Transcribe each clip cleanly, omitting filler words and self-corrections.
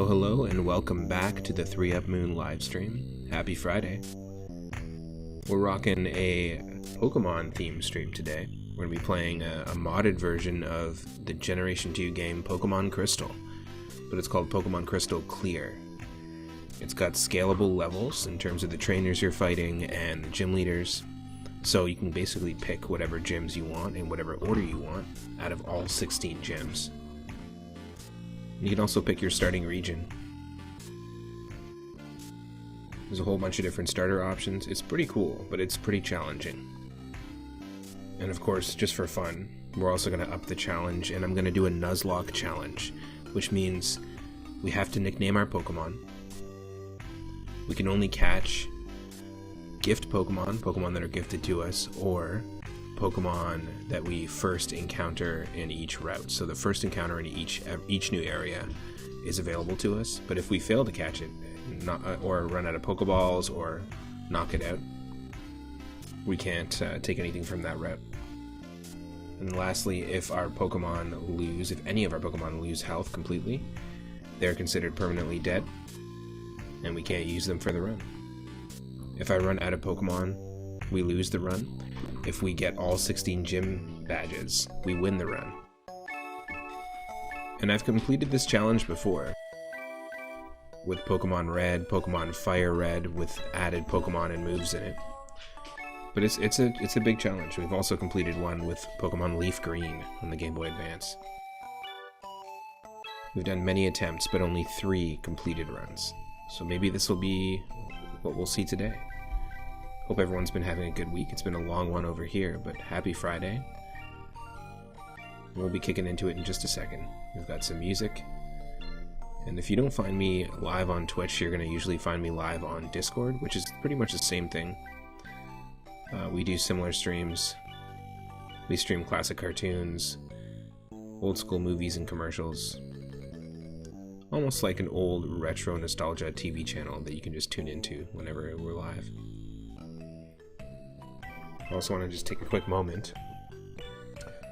Hello, and welcome back to the 3UP Moon livestream. Happy Friday. We're rocking a Pokemon themed stream today. We're going to be playing a modded version of the Generation 2 game Pokemon Crystal, but it's called Pokemon Crystal Clear. It's got scalable levels in terms of the trainers you're fighting and the gym leaders, so you can basically pick whatever gyms you want in whatever order you want out of all 16 gyms. You can also pick your starting region. There's a whole bunch of different starter options. It's pretty cool, but it's pretty challenging. And of course, just for fun, we're also going to up the challenge, and I'm going to do a Nuzlocke challenge, which means we have to nickname our Pokemon. We can only catch gift Pokemon that are gifted to us, or Pokemon that we first encounter in each route. So the first encounter in each new area is available to us, but if we fail to catch it, or run out of Pokeballs, or knock it out, we can't take anything from that route. And lastly, if any of our Pokemon lose health completely, they're considered permanently dead, and we can't use them for the run. If I run out of Pokemon, we lose the run. If we get all 16 gym badges, we win the run. And I've completed this challenge before with Pokemon Red, Pokemon Fire Red, with added Pokemon and moves in it. But it's a big challenge. We've also completed one with Pokemon Leaf Green on the Game Boy Advance. We've done many attempts, but only 3 completed runs. So maybe this will be what we'll see today. Hope everyone's been having a good week. It's been a long one over here, but happy Friday. We'll be kicking into it in just a second. We've got some music. And if you don't find me live on Twitch, you're going to usually find me live on Discord, which is pretty much the same thing. We do similar streams. We stream classic cartoons, old school movies and commercials. Almost like an old retro nostalgia TV channel that you can just tune into whenever we're live. I also want to just take a quick moment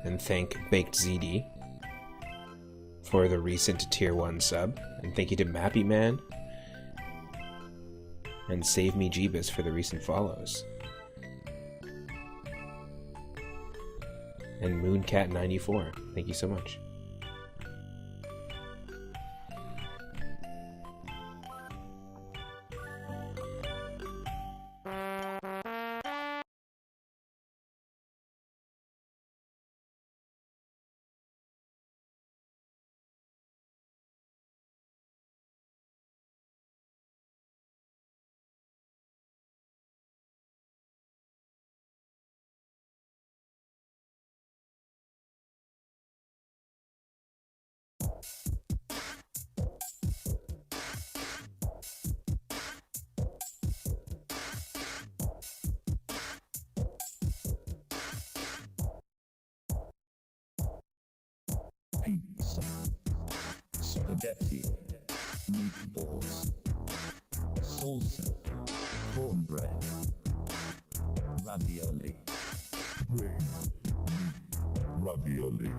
and thank Baked ZD for the recent Tier 1 sub, and thank you to Mappy Man and Save Me Jeebus for the recent follows. And Mooncat94, thank you so much. Pizza, spaghetti, meatballs, salsa, cornbread, ravioli, ravioli.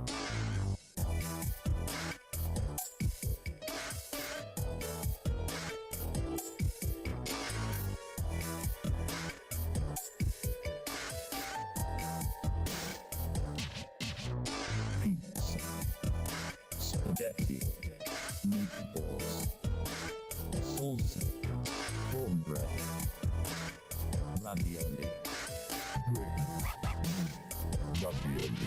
Spaghetti, meatballs, salsa, cornbread, ravioli, ravioli.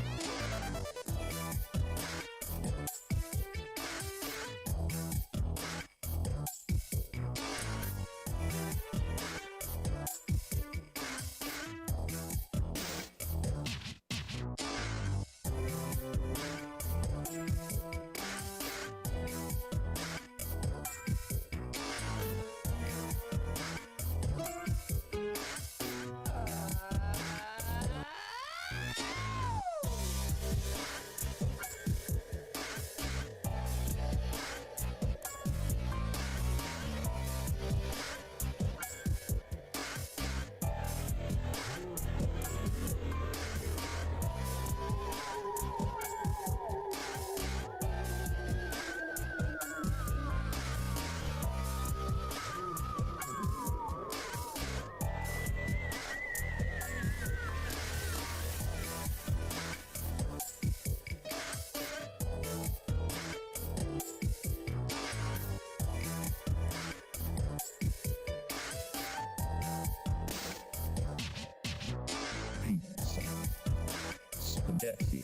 spaghetti,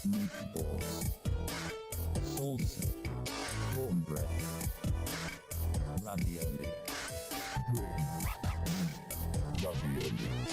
meatballs, salsa, cornbread, ravioli, ravioli.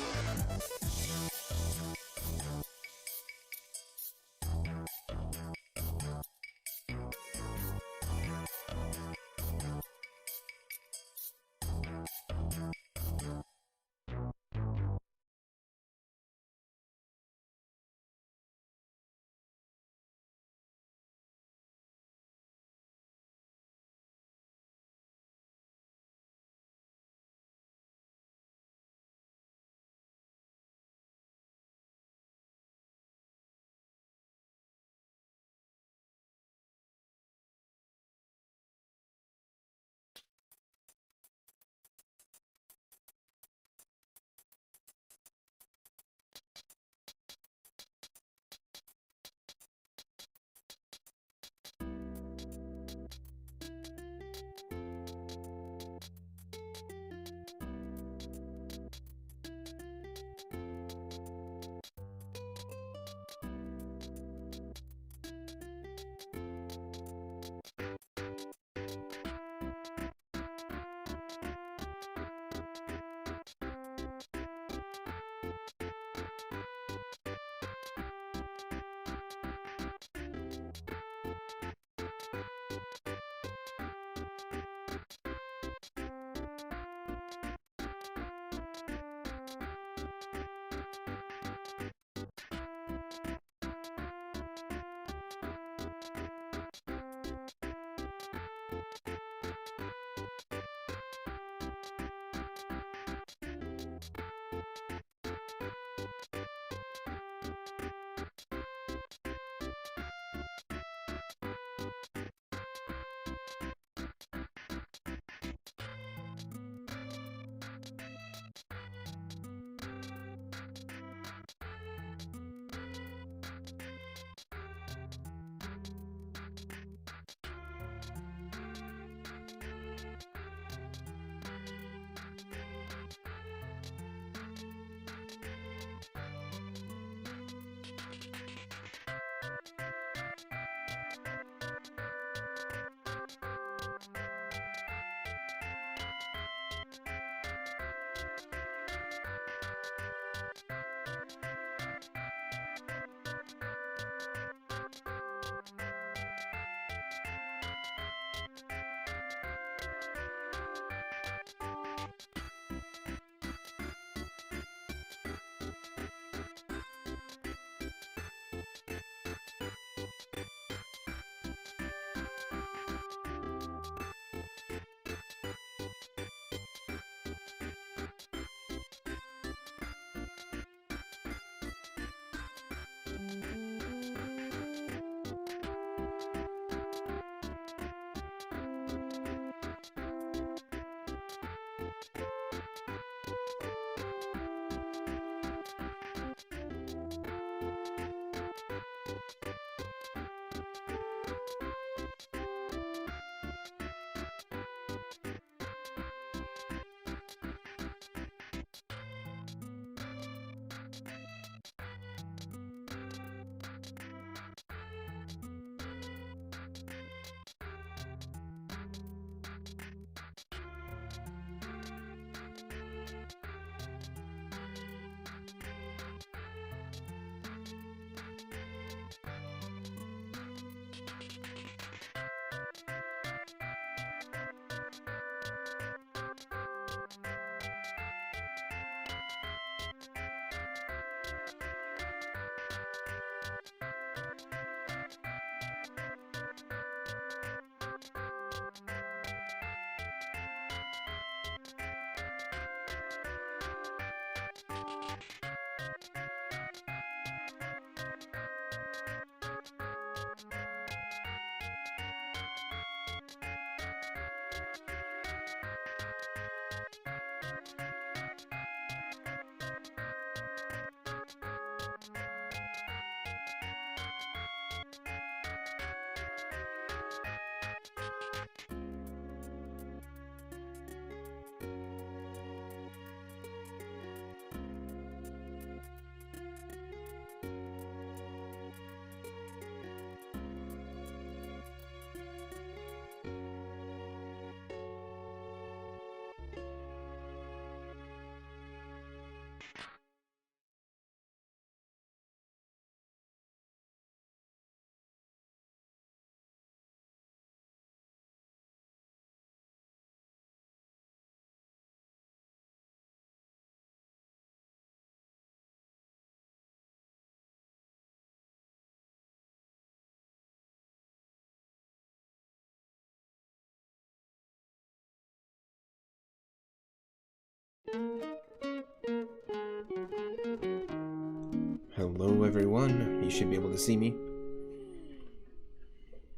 Hello everyone, you should be able to see me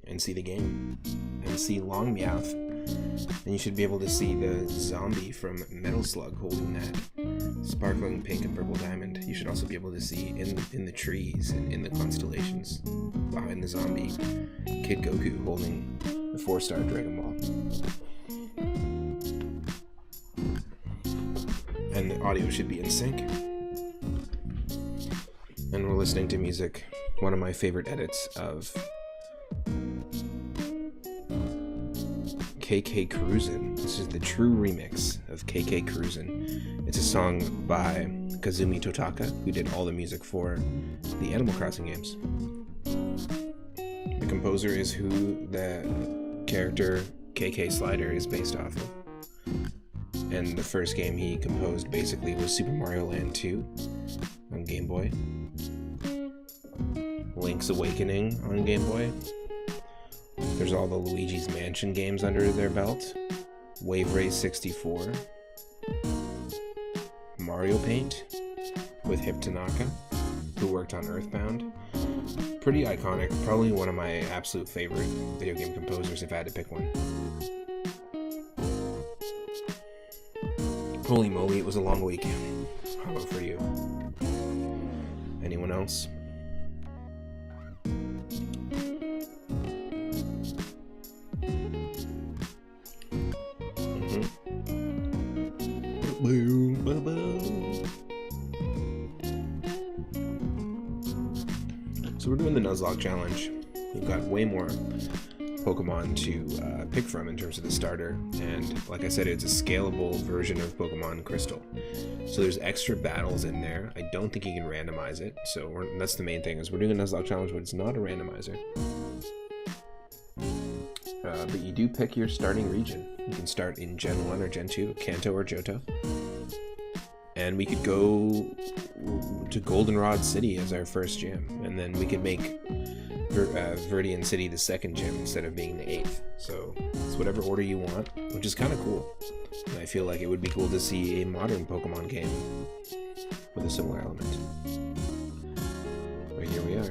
and see the game and see Long Meowth, and you should be able to see the zombie from Metal Slug holding that sparkling pink and purple diamond. You should also be able to see in the trees and in the constellations behind the zombie Kid Goku holding the 4-star Dragon Ball. And the audio should be in sync. And we're listening to music, one of my favorite edits of KK Cruisin'. This is the true remix of KK Cruisin'. It's a song by Kazumi Totaka, who did all the music for the Animal Crossing games. The composer is who the character KK Slider is based off of. And the first game he composed basically was Super Mario Land 2 on Game Boy, Link's Awakening on Game Boy. There's all the Luigi's Mansion games under their belt, Wave Race 64, Mario Paint with Hip Tanaka, who worked on Earthbound. Pretty iconic, probably one of my absolute favorite video game composers if I had to pick one. Holy moly, it was a long week. How about for you? Anyone else? So we're doing the Nuzlocke challenge. We've got way more Pokemon to pick from in terms of the starter, and like I said, it's a scalable version of Pokemon Crystal. So there's extra battles in there. I don't think you can randomize it, so that's the main thing, is we're doing a Nuzlocke challenge, but it's not a randomizer. But you do pick your starting region. You can start in Gen 1 or Gen 2, Kanto or Johto. And we could go to Goldenrod City as our first gym, and then we could make Viridian City the second gym instead of being the 8th. So it's whatever order you want, which is kind of cool. And I feel like it would be cool to see a modern Pokemon game with a similar element. But here we are.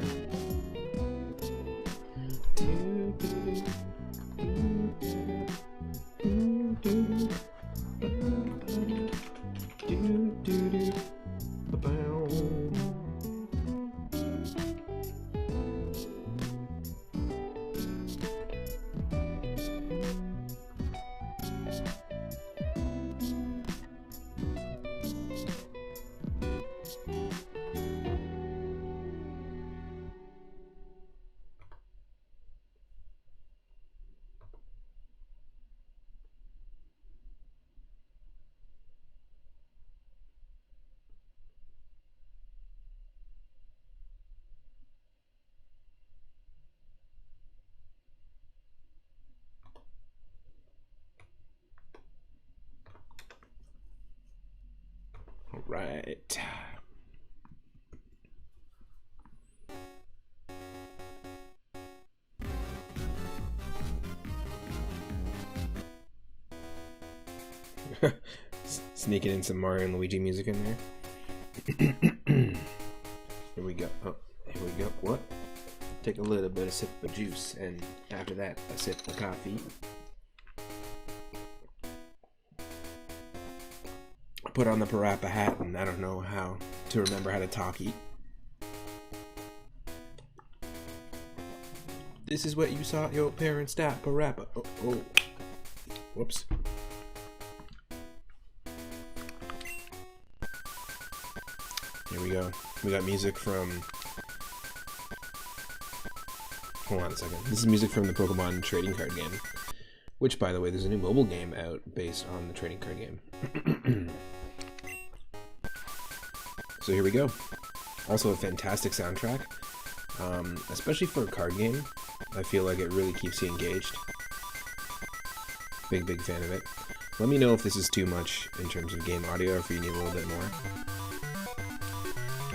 Right. Sneaking in some Mario and Luigi music in there. Here we go. Oh, here we go. What? Take a little bit of sip of juice, and after that, a sip of coffee. Put on the Parappa hat, and I don't know how to remember how to talk eat. This is what you saw your parents do, Parappa. Oh, oh. Whoops. Here we go. We got music from... Hold on a second. This is music from the Pokemon trading card game. Which, by the way, there's a new mobile game out based on the trading card game. So here we go. Also a fantastic soundtrack, especially for a card game. I feel like it really keeps you engaged. Big fan of it. Let me know if this is too much in terms of game audio, or if you need a little bit more.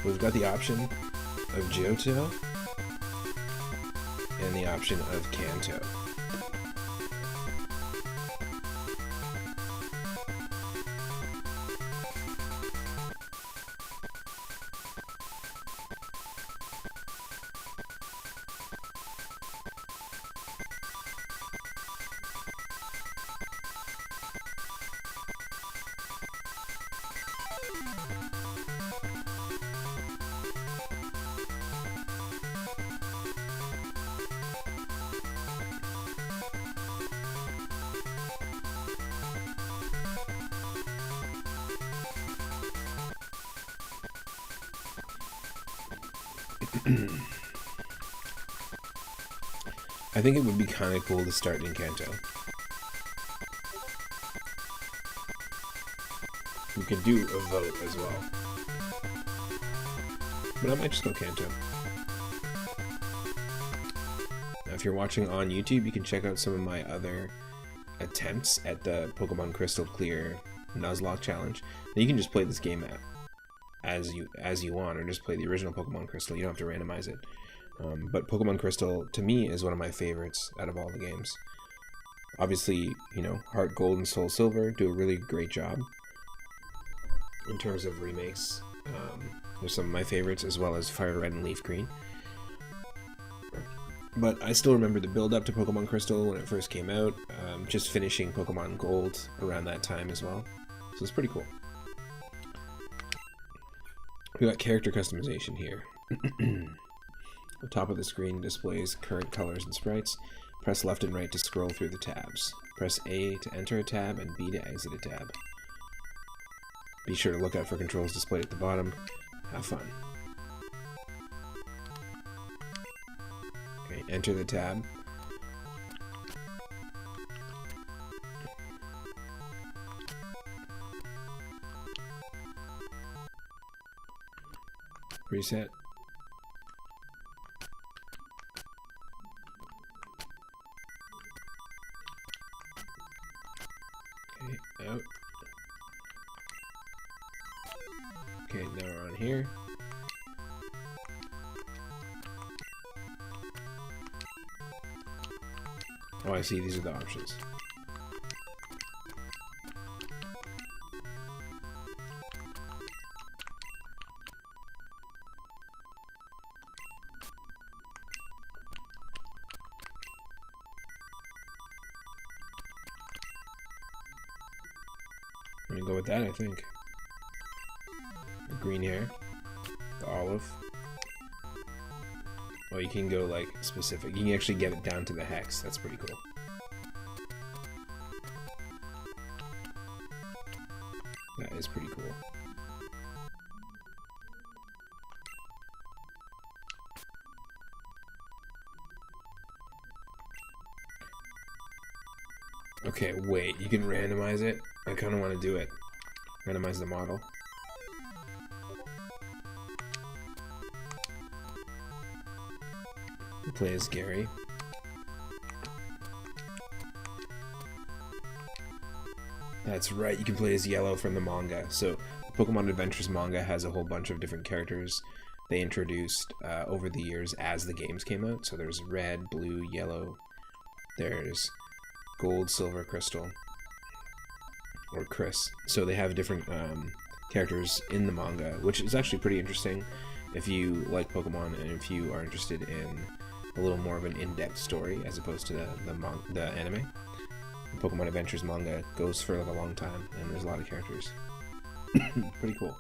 We've got the option of Johto and the option of Kanto. I think it would be kind of cool to start in Kanto. We could do a vote as well. But I might just go Kanto. Now, if you're watching on YouTube, you can check out some of my other attempts at the Pokemon Crystal Clear Nuzlocke challenge. Now, you can just play this game as you want, or just play the original Pokemon Crystal. You don't have to randomize it. But Pokemon Crystal, to me, is one of my favorites out of all the games. Obviously, you know, Heart Gold and Soul Silver do a really great job in terms of remakes. They're some of my favorites, as well as Fire Red and Leaf Green. But I still remember the build-up to Pokemon Crystal when it first came out, just finishing Pokemon Gold around that time as well. So it's pretty cool. We got character customization here. The top of the screen displays current colors and sprites. Press left and right to scroll through the tabs. Press A to enter a tab and B to exit a tab. Be sure to look out for controls displayed at the bottom. Have fun. Okay, enter the tab. Reset. Okay, out. Okay, now we're on here. Oh, I see, these are the options. I'm gonna go with that, I think. The green hair, the olive. Oh, you can go like specific. You can actually get it down to the hex. That's pretty cool. That is pretty cool. Okay, wait, you can randomize it? I kind of want to do it. Randomize the model. Play as Gary. That's right, you can play as Yellow from the manga. So, Pokemon Adventures manga has a whole bunch of different characters they introduced over the years as the games came out. So there's Red, Blue, Yellow, there's Gold, Silver, Crystal, or Chris. So they have different characters in the manga, which is actually pretty interesting if you like Pokemon and if you are interested in a little more of an in-depth story as opposed to the anime. The Pokemon Adventures manga goes for like a long time, and there's a lot of characters. Pretty cool.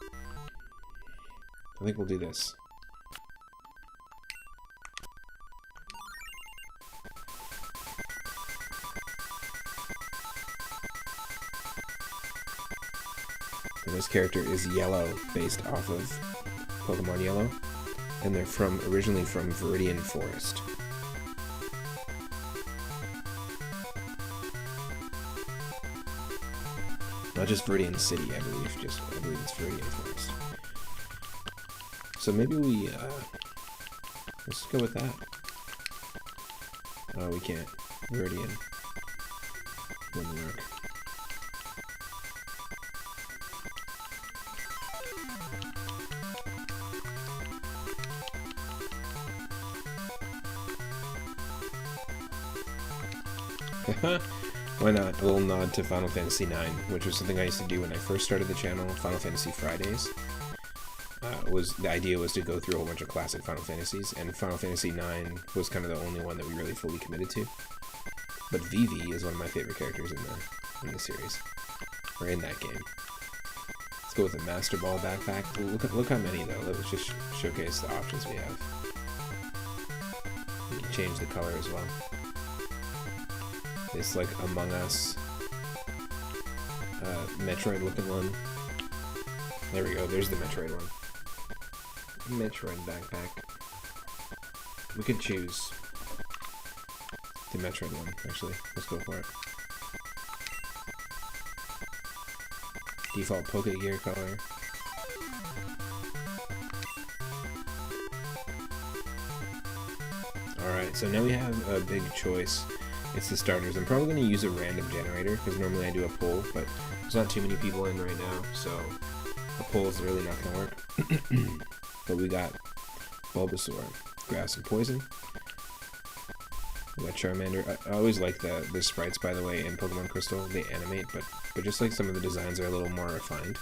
I think we'll do this. And this character is Yellow, based off of Pokemon Yellow, and they're originally from Viridian Forest. Not just Viridian City, I believe. I believe it's Viridian Forest. So maybe we let's go with that. Oh, we can't. Viridian wouldn't work. Why not? A little nod to Final Fantasy IX, which was something I used to do when I first started the channel, Final Fantasy Fridays. The idea was to go through a whole bunch of classic Final Fantasies, and Final Fantasy IX was kind of the only one that we really fully committed to. But Vivi is one of my favorite characters in the series, or in that game. Let's go with a Master Ball backpack. Look how many though. Let's just showcase the options we have. We can change the color as well. This like Among Us Metroid looking one. There we go, there's the Metroid one. Metroid backpack. We could choose the Metroid one, actually. Let's go for it. Default Pokegear color. Alright, so now we have a big choice. It's the starters. I'm probably going to use a random generator, because normally I do a poll, but there's not too many people in right now, so a poll is really not going to work. But we got Bulbasaur, Grass and Poison. We got Charmander. I always like the sprites, by the way, in Pokemon Crystal. They animate, but just like some of the designs are a little more refined.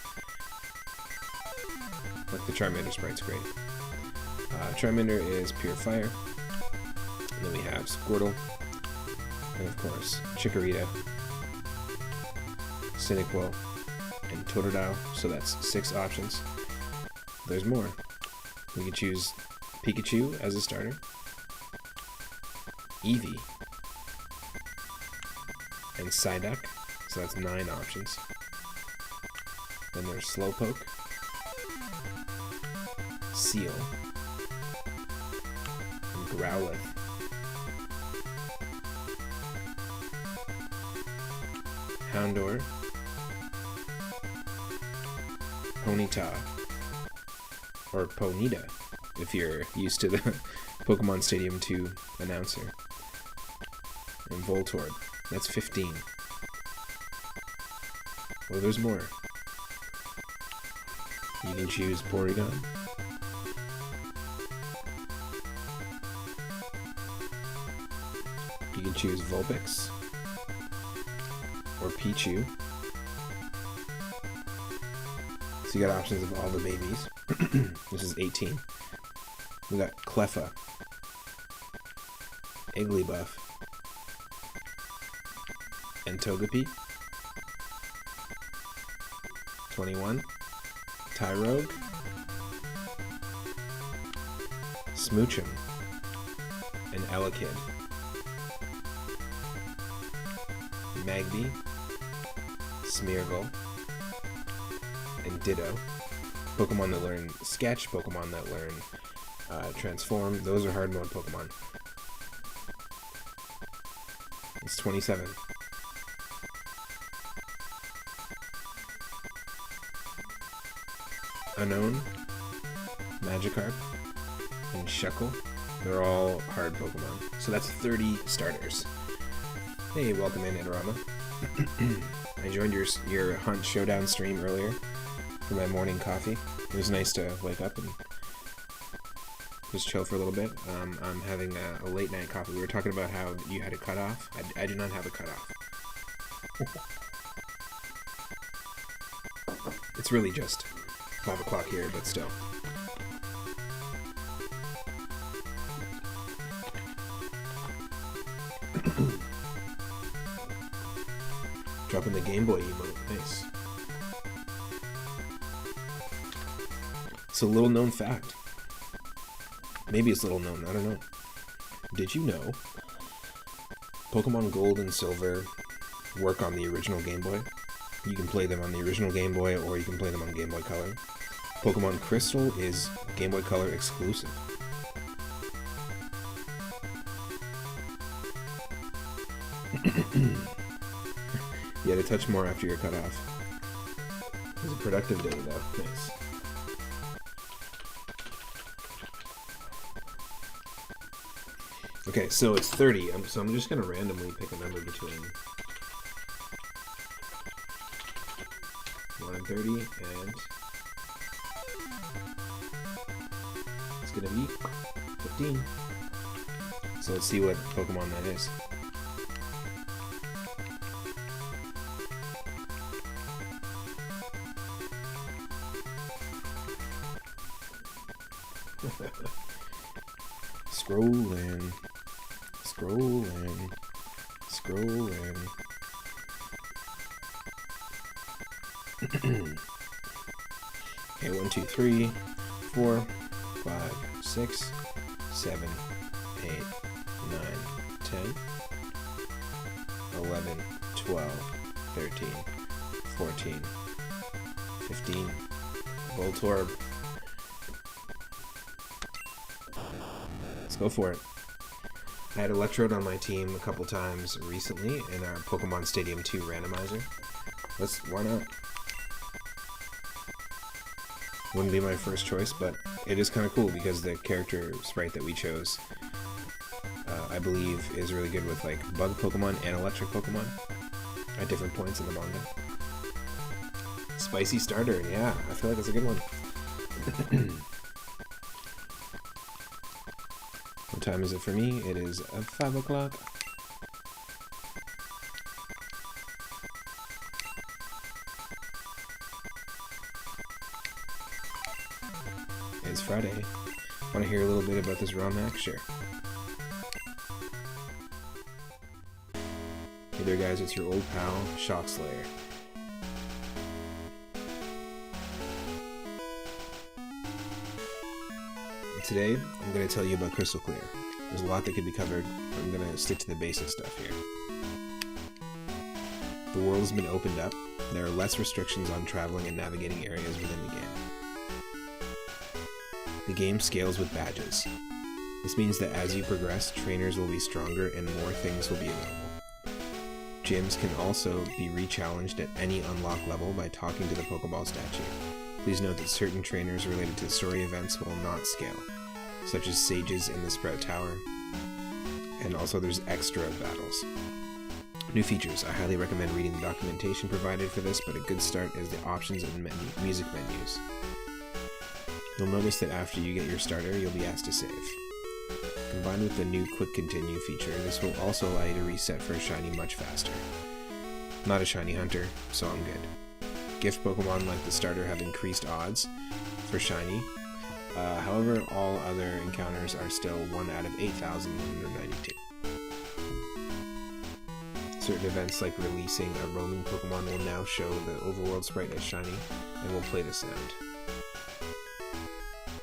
Like the Charmander sprite's great. Charmander is pure fire. And then we have Squirtle. And of course, Chikorita, Cyndaquil, and Totodile. So that's 6 options. There's more. We could choose Pikachu as a starter. Eevee. And Psyduck. So that's 9 options. Then there's Slowpoke. Seal. And Growlithe. Houndour. Ponyta. Or Ponyta, if you're used to the Pokemon Stadium 2 announcer. And Voltorb. That's 15. Oh, there's more. You can choose Porygon. You can choose Vulpix. Or Pichu. So you got options of all the babies. This is 18. We got Cleffa. Igglybuff. And Togepi. 21. Tyrogue. Smoochum. And Elekid. Magby. Smeargle. And Ditto. Pokemon that learn Sketch, Pokemon that learn Transform. Those are hard mode Pokemon. It's 27. Unknown, Magikarp, and Shuckle. They're all hard Pokemon. So that's 30 starters. Hey, welcome in, Adorama. I joined your Hunt Showdown stream earlier for my morning coffee. It was nice to wake up and just chill for a little bit. I'm having a late night coffee. We were talking about how you had a cutoff. I do not have a cutoff. It's really just 5 o'clock here, but still. Dropping the Game Boy emote. Nice. It's a little known fact. Maybe it's little known, I don't know. Did you know Pokemon Gold and Silver work on the original Game Boy? You can play them on the original Game Boy, or you can play them on Game Boy Color. Pokemon Crystal is Game Boy Color exclusive. You had to touch more after your cutoff. It was a productive day, though. Nice. Okay, so it's 30. So I'm just going to randomly pick a number between 1 and 30, and it's going to be 15. So let's see what Pokemon that is. Scrolling, scrolling, scrolling. Okay, 1, 2, 3, 4, 5, 6, 7, 8, 9, 10, 11, 12, 13, 14, 15. Voltorb. Go for it. I had Electrode on my team a couple times recently in our Pokemon Stadium 2 randomizer. Why not? Wouldn't be my first choice, but it is kind of cool because the character sprite that we chose, I believe, is really good with like bug Pokemon and electric Pokemon at different points in the manga. Spicy starter, yeah, I feel like it's a good one. What time is it for me? It is 5 o'clock. It's Friday. Want to hear a little bit about this ROM hack? Sure. Hey there guys, it's your old pal, Shock Slayer. Today, I'm going to tell you about Crystal Clear. There's a lot that could be covered, but I'm going to stick to the basic stuff here. The world has been opened up. There are less restrictions on traveling and navigating areas within the game. The game scales with badges. This means that as you progress, trainers will be stronger and more things will be available. Gyms can also be re-challenged at any unlock level by talking to the Pokeball statue. Please note that certain trainers related to story events will not scale, such as sages in the Sprout Tower, and also there's extra battles. New features. I highly recommend reading the documentation provided for this, but a good start is the options and music menus. You'll notice that after you get your starter, you'll be asked to save. Combined with the new Quick Continue feature, this will also allow you to reset for a shiny much faster. I'm not a shiny hunter, so I'm good. Gift Pokemon like the starter have increased odds for shiny. However, all other encounters are still 1 out of 8,192. Certain events like releasing a roaming Pokemon will now show the overworld sprite as shiny and will play the sound.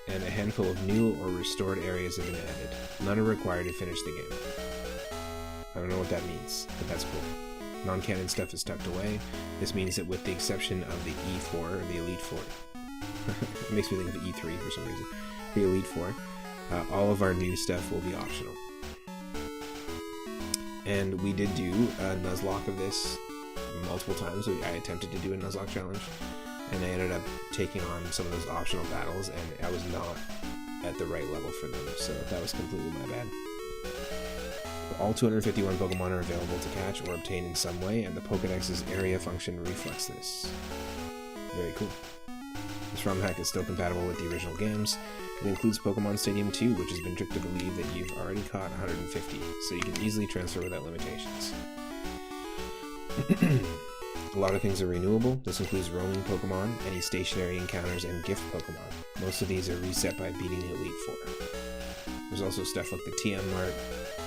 And a handful of new or restored areas have been added. None are required to finish the game. I don't know what that means, but that's cool. Non-canon stuff is tucked away. This means that with the exception of the E4, or the Elite Four, it makes me think of the E3 for some reason, the Elite Four, all of our new stuff will be optional. And we did do a Nuzlocke of this multiple times. I attempted to do a Nuzlocke challenge, and I ended up taking on some of those optional battles, and I was not at the right level for them, so that was completely my bad. All 251 Pokemon are available to catch or obtain in some way, and the Pokédex's area function reflects this. Very cool. This ROM hack is still compatible with the original games. It includes Pokemon Stadium 2, which has been tricked to believe that you've already caught 150, so you can easily transfer without limitations. A lot of things are renewable. This includes roaming Pokemon, any stationary encounters, and gift Pokemon. Most of these are reset by beating the Elite Four. There's also stuff like the TM Mart,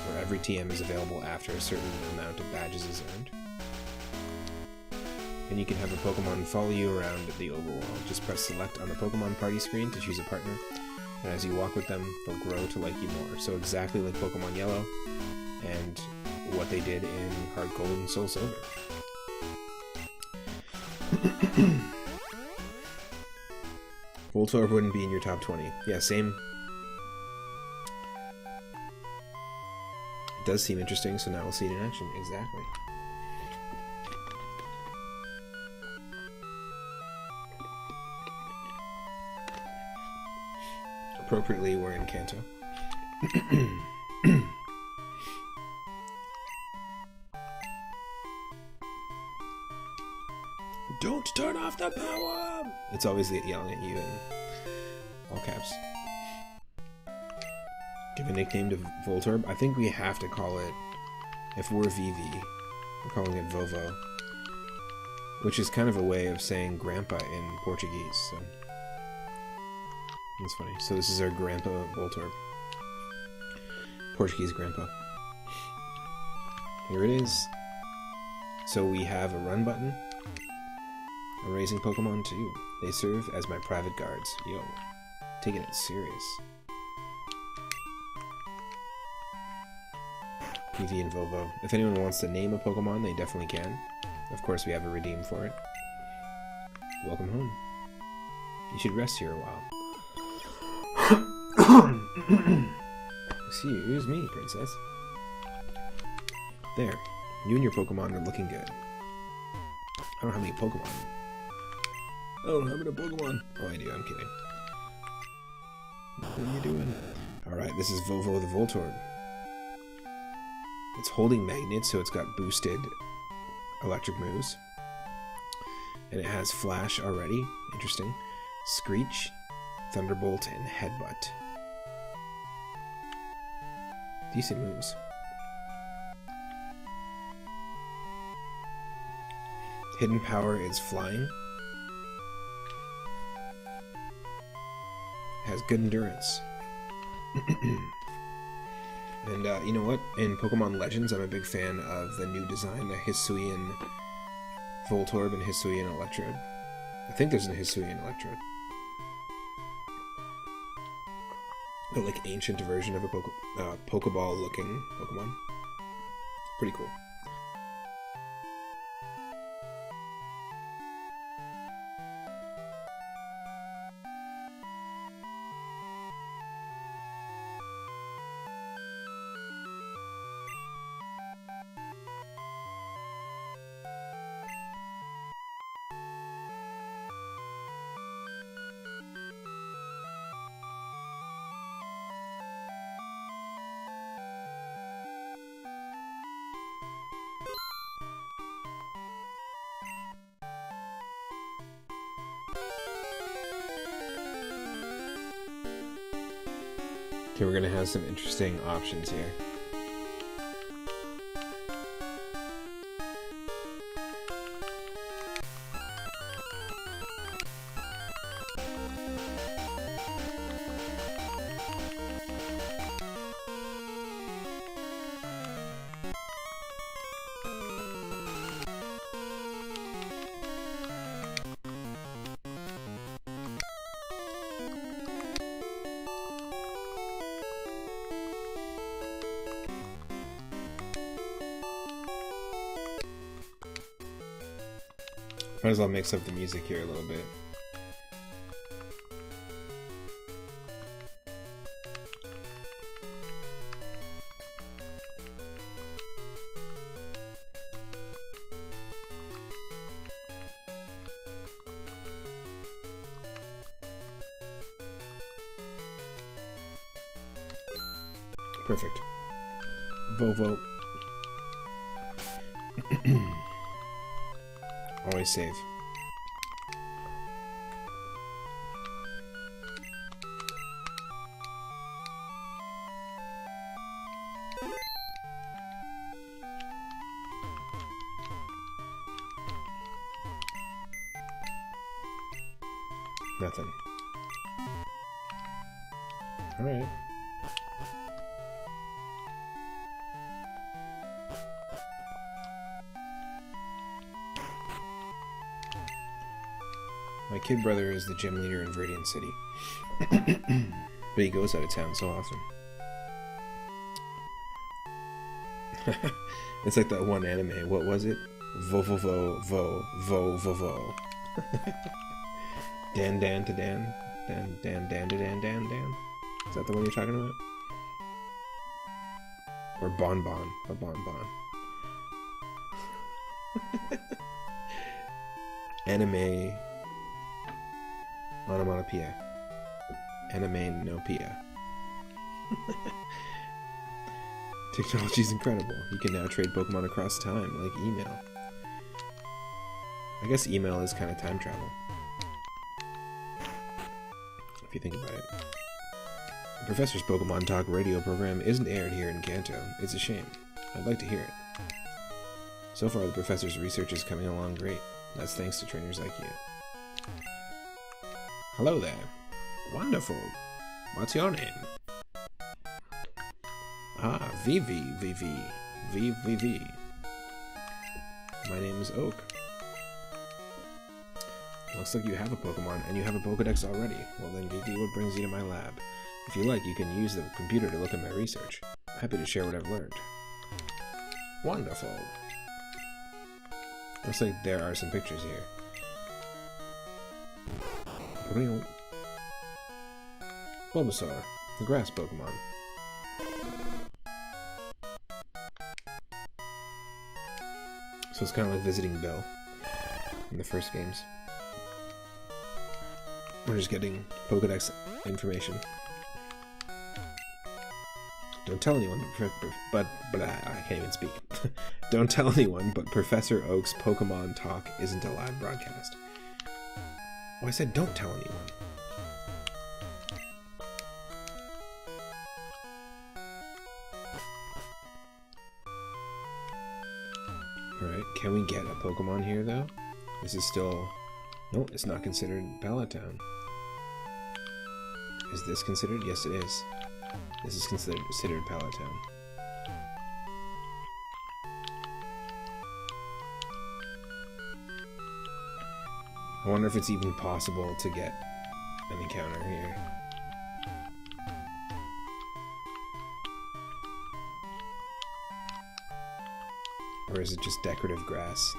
where every TM is available after a certain amount of badges is earned. And you can have a Pokemon follow you around the overworld. Just press select on the Pokemon party screen to choose a partner, and as you walk with them, they'll grow to like you more. So exactly like Pokemon Yellow, and what they did in Heart Gold and Soul Silver. Voltorb wouldn't be in your top 20. Yeah, same. It does seem interesting, so now we'll see it in action. Exactly. Appropriately, we're in Kanto. Don't turn off the power! It's always yelling at you in all caps. Give a nickname to Voltorb. I think we have to call it, if we're VV, we're calling it Vovo, which is kind of a way of saying grandpa in Portuguese, so that's funny. So this is our grandpa Voltorb. Portuguese grandpa. Here it is. So we have a run button. I'm raising Pokemon too. They serve as my private guards. Yo, taking it serious. PV and Vovo. If anyone wants to name a Pokemon, they definitely can. Of course, we have a redeem for it. Welcome home. You should rest here a while. Excuse me, princess. There. You and your Pokemon are looking good. I don't have any Pokemon. I don't have any Pokemon. Oh, I do. I'm kidding. What are you doing? Alright, this is Vovo the Voltorb. It's holding magnets, so it's got boosted electric moves. And it has Flash already. Interesting. Screech, Thunderbolt, and Headbutt. Decent moves. Hidden power is Flying. Has good endurance. And you know what? In Pokemon Legends, I'm a big fan of the new design, the Hisuian Voltorb and Hisuian Electrode. I think there's a Hisuian Electrode. The like ancient version of a Pokeball-looking Pokemon. Pretty cool. Okay, we're gonna have some interesting options here. Might as well mix up the music here a little bit. Perfect. Vovo. Always save. Nothing. All right. My kid brother is the gym leader in Viridian City. But he goes out of town so often. It's like that one anime. What was it? Vo vo vo vo vo vo vo. Dan Dan to Dan. Dan Dan Dan to Dan Dan Dan. Is that the one you're talking about? Or Bon Bon. A Bon Bon. Anime onomatopoeia. Anime no pia. Technology's incredible. You can now trade Pokemon across time, like email. I guess email is kind of time travel. If you think about it. The Professor's Pokemon Talk radio program isn't aired here in Kanto. It's a shame. I'd like to hear it. So far, the Professor's research is coming along great. That's thanks to trainers like you. Hello there. Wonderful. What's your name? Ah, Vivi. My name is Oak. Looks like you have a Pokemon, and you have a Pokedex already. Well then, Vivi, what brings you to my lab? If you like, you can use the computer to look at my research. I'm happy to share what I've learned. Wonderful. Looks like there are some pictures here. Bulbasaur, the grass Pokemon. So it's kind of like visiting Bill in the first games. We're just getting Pokedex information. Don't tell anyone, but I can't even speak. Don't tell anyone, but Professor Oak's Pokemon Talk isn't a live broadcast. Oh, I said don't tell anyone. Alright, can we get a Pokemon here, though? This is still... No, it's not considered Pallet Town. Is this considered? Yes, it is. This is considered Pallet Town. I wonder if it's even possible to get an encounter here. Or is it just decorative grass?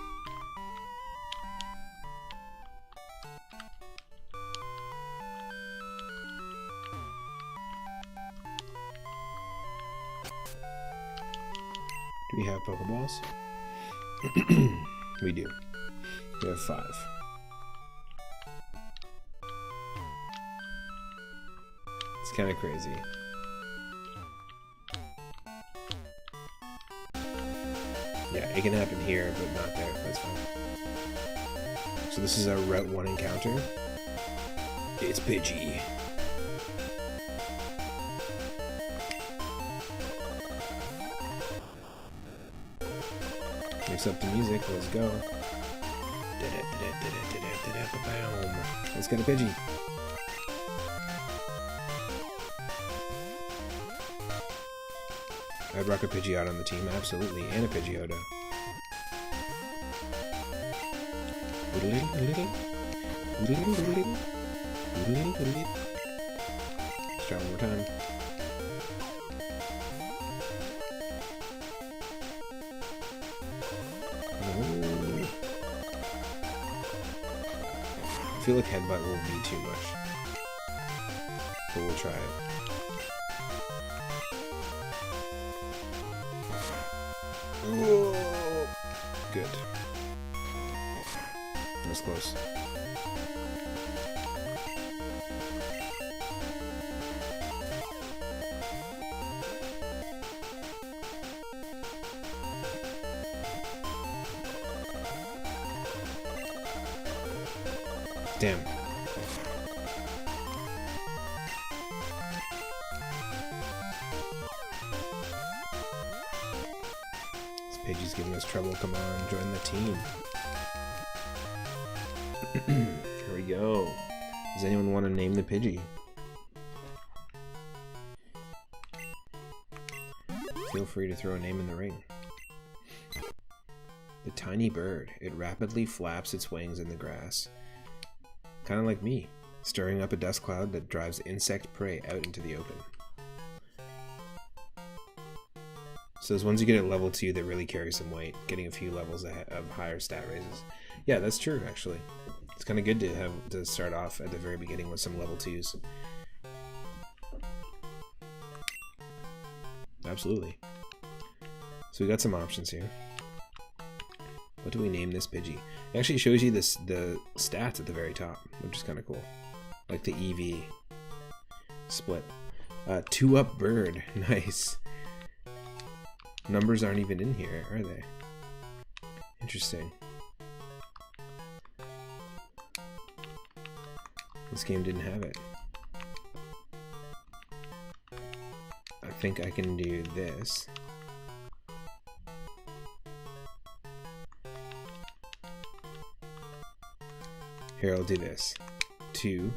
Do we have Pokeballs? We do. We have 5. It's kind of crazy. Yeah, it can happen here, but not there. That's fine. So this is our Route 1 encounter. It's Pidgey. Mix up the music, let's go. Let's get a Pidgey. I'd rock a Pidgeot on the team, absolutely, and a Pidgeotto. Let's try one more time. I feel like Headbutt will be too much, but we'll try it. Whoa. Good. That was close. Damn. Pidgey's giving us trouble. Come on, join the team. Here we go. Does anyone want to name the Pidgey? Feel free to throw a name in the ring. The tiny bird. It rapidly flaps its wings in the grass. Kind of like me, stirring up a dust cloud that drives insect prey out into the open. So those ones you get at level 2 that really carry some weight, getting a few levels ahead of higher stat raises. Yeah, that's true, actually. It's kind of good to have to start off at the very beginning with some level 2s. Absolutely. So we got some options here. What do we name this Pidgey? It actually shows you the stats at the very top, which is kind of cool. Like the EV split. 2-up bird. Nice. Numbers aren't even in here, are they? Interesting. This game didn't have it. I think I can do this. Here, I'll do this. 2.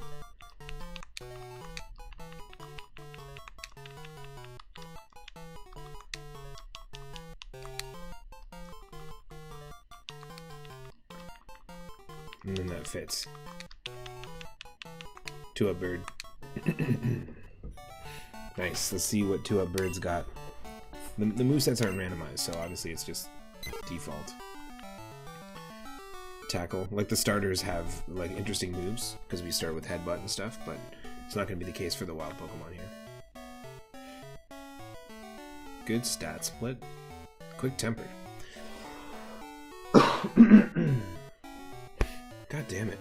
And then that fits. 2-up bird. Nice. Let's see what 2-up birds got. The movesets aren't randomized, so obviously it's just default. Tackle. Like the starters have like interesting moves because we start with headbutt and stuff, but it's not going to be the case for the wild Pokemon here. Good stat split. Quick tempered. God damn it.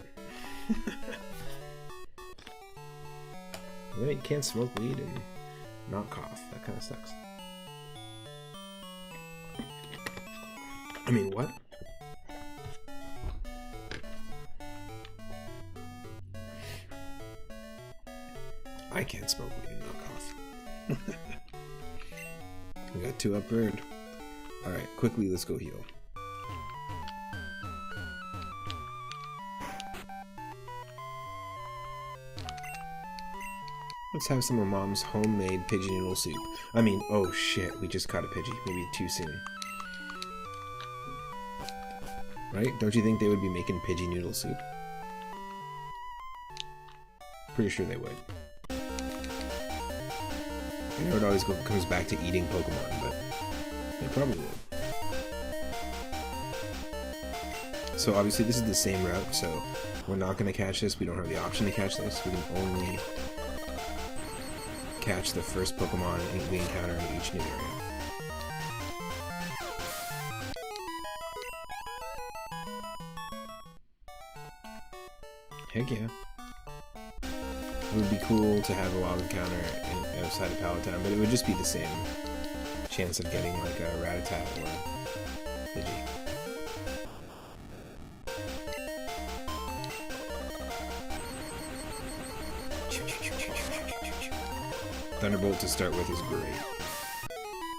Yeah, you can't smoke weed and not cough. That kind of sucks. I mean, what? I can't smoke weed and not cough. We got 2 upburned. Alright, quickly, let's go heal. Let's have some of Mom's homemade pigeon noodle soup. I mean, oh shit, we just caught a Pidgey. Maybe too soon. Right? Don't you think they would be making pigeon noodle soup? Pretty sure they would. I know it always comes back to eating Pokemon, but they probably would. So obviously this is the same route, so we're not going to catch this. We don't have the option to catch this. We can only catch the first Pokemon we encounter in each new area. Heck yeah. It would be cool to have a wild encounter outside of Palatown, but it would just be the same chance of getting like a Rattata or Pidgey. Thunderbolt to start with is great.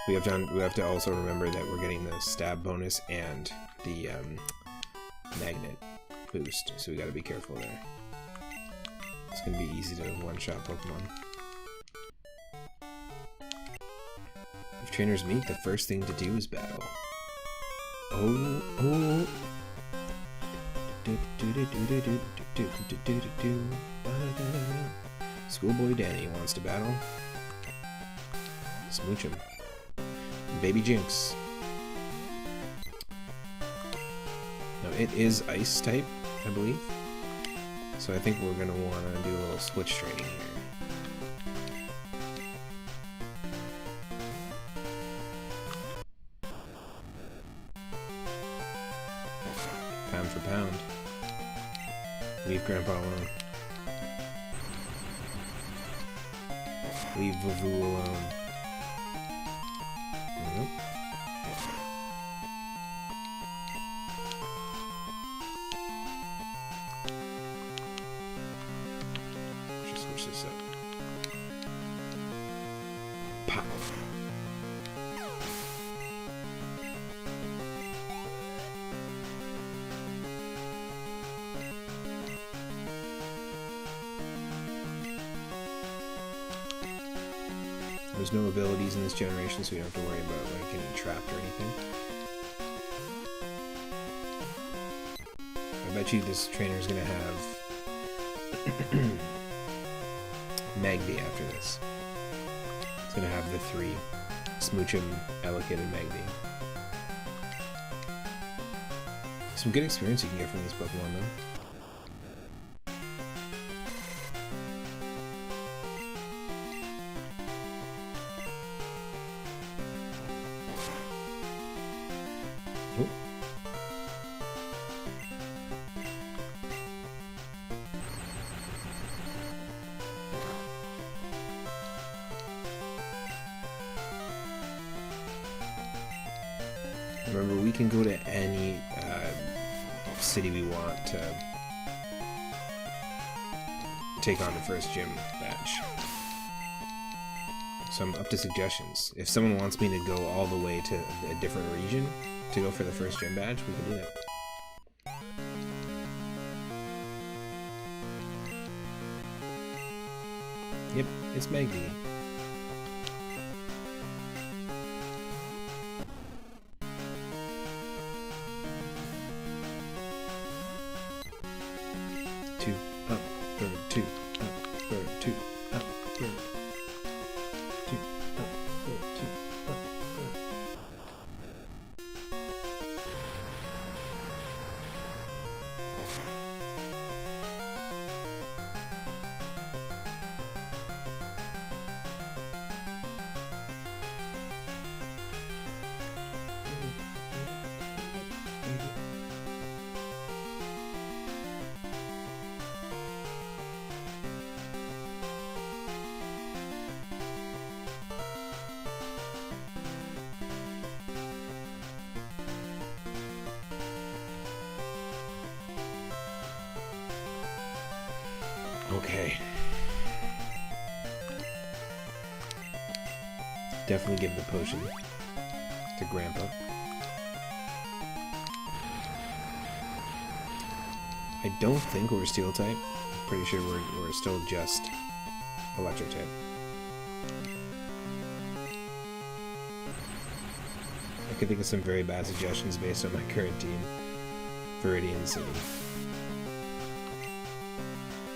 We have to also remember that we're getting the stab bonus and the magnet boost, so we gotta be careful there. It's gonna be easy to one-shot Pokemon. If trainers meet, the first thing to do is battle. Oh. Schoolboy Danny wants to battle. Smooch him. Baby Jinx. Now it is ice type, I believe. So I think we're gonna wanna do a little switch training here. Pound for pound. Leave Grandpa alone. Leave Vavoo alone. Nope. Just switch this up. Pow. There's no abilities in this generation, so you don't have to worry about like getting trapped or anything. I bet you this trainer's gonna have Magby after this. It's gonna have the 3 Smoochum, Elekid, and Magby. Some good experience you can get from these Pokemon though. Remember, we can go to any city we want to take on the first gym badge. So I'm up to suggestions. If someone wants me to go all the way to a different region to go for the first gym badge, we can do that. Yep, it's Magby. Okay. Definitely give the potion to Grandpa. I don't think we're Steel type. Pretty sure we're still just Electric type. I could think of some very bad suggestions based on my current team. Viridian City.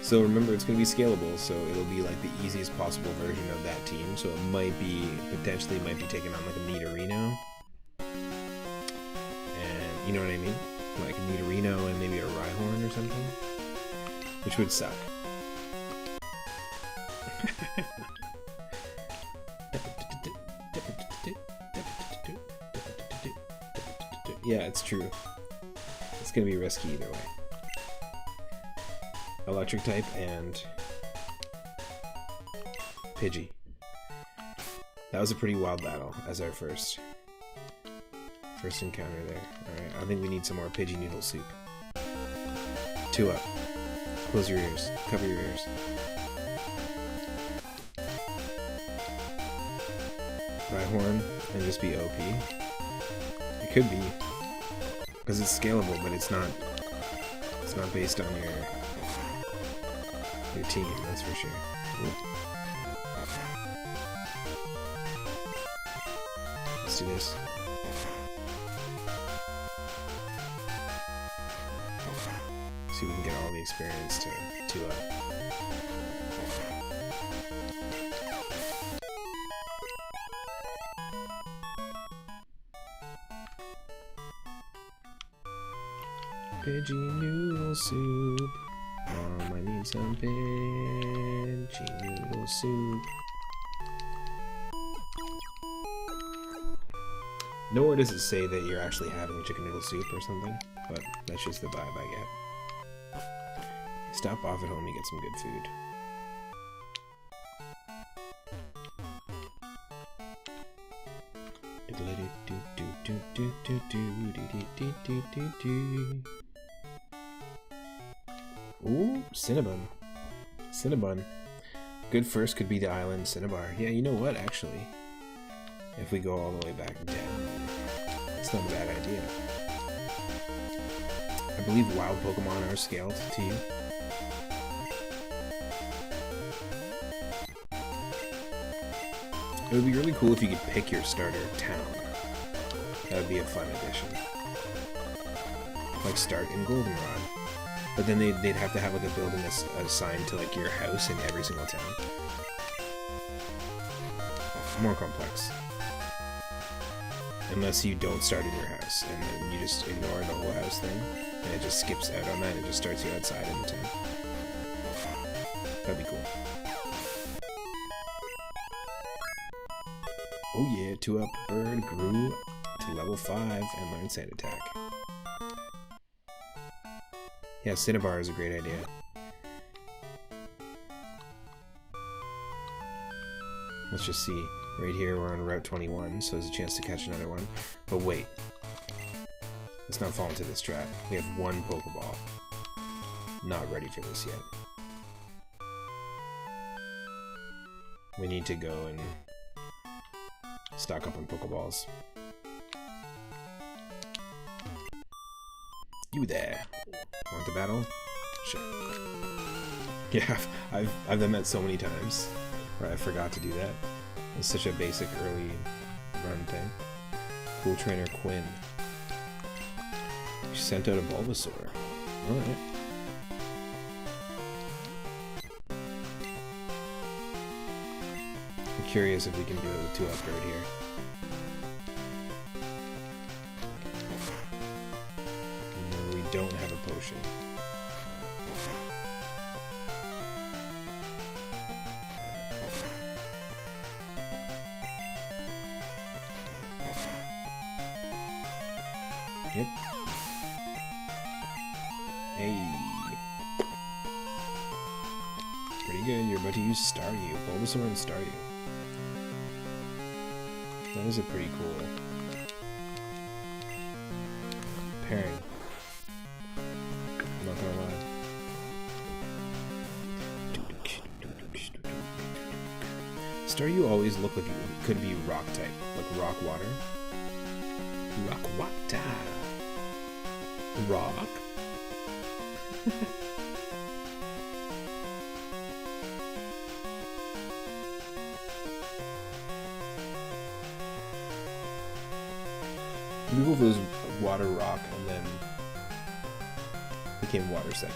So remember, it's going to be scalable, so it'll be like the easiest possible version of that team. So it might be, potentially might be taking on like a Nidorino. And, you know what I mean? Like a Nidorino and maybe a Rhyhorn or something. Which would suck. Yeah, it's true. It's going to be risky either way. Electric type and Pidgey. That was a pretty wild battle as our first encounter there. Alright, I think we need some more Pidgey noodle soup. 2 up. Close your ears. Cover your ears. Rhyhorn and just be OP. It could be. Because it's scalable, but it's not based on your team, that's for sure. Ooh. Let's do this. See if we can get all the experience to 2 up. Pidgey noodle soup. Mom, I need some Pidgey noodle soup. Nowhere does it say that you're actually having chicken noodle soup or something, but that's just the vibe I get. Stop off at home, you get some good food. Ooh, Cinnabon. Cinnabon. Good first could be the island Cinnabar. Yeah, you know what, actually? If we go all the way back down, it's not a bad idea. I believe wild Pokemon are scaled to you. It would be really cool if you could pick your starter town. That would be a fun addition. Like start in Goldenrod. But then they'd have to have like a building assigned to like your house in every single town. More complex. Unless you don't start in your house and then you just ignore the whole house thing and it just skips out on that and just starts you outside in the town. That'd be cool. Oh yeah, 2-up bird grew to level 5 and learned Sand Attack. Yeah, Cinnabar is a great idea. Let's just see. Right here we're on Route 21, so there's a chance to catch another one. But wait. Let's not fall into this trap. We have 1 Pokeball. Not ready for this yet. We need to go and stock up on Pokeballs. You there. Want to battle? Sure. Yeah, I've done that so many times where I forgot to do that. It's such a basic early run thing. Cool Trainer Quinn. She sent out a Bulbasaur. Alright. I'm curious if we can do a 2-up bird here. No, we don't have a potion. Yep. Hey. Pretty good. You're about to use Staryu. Bulbasaur and Staryu. That is a pretty cool pairing. I'm not gonna lie. Staryu always look like it could be rock type, like rock water. Rock water. Rock. Google was water rock and then became water second.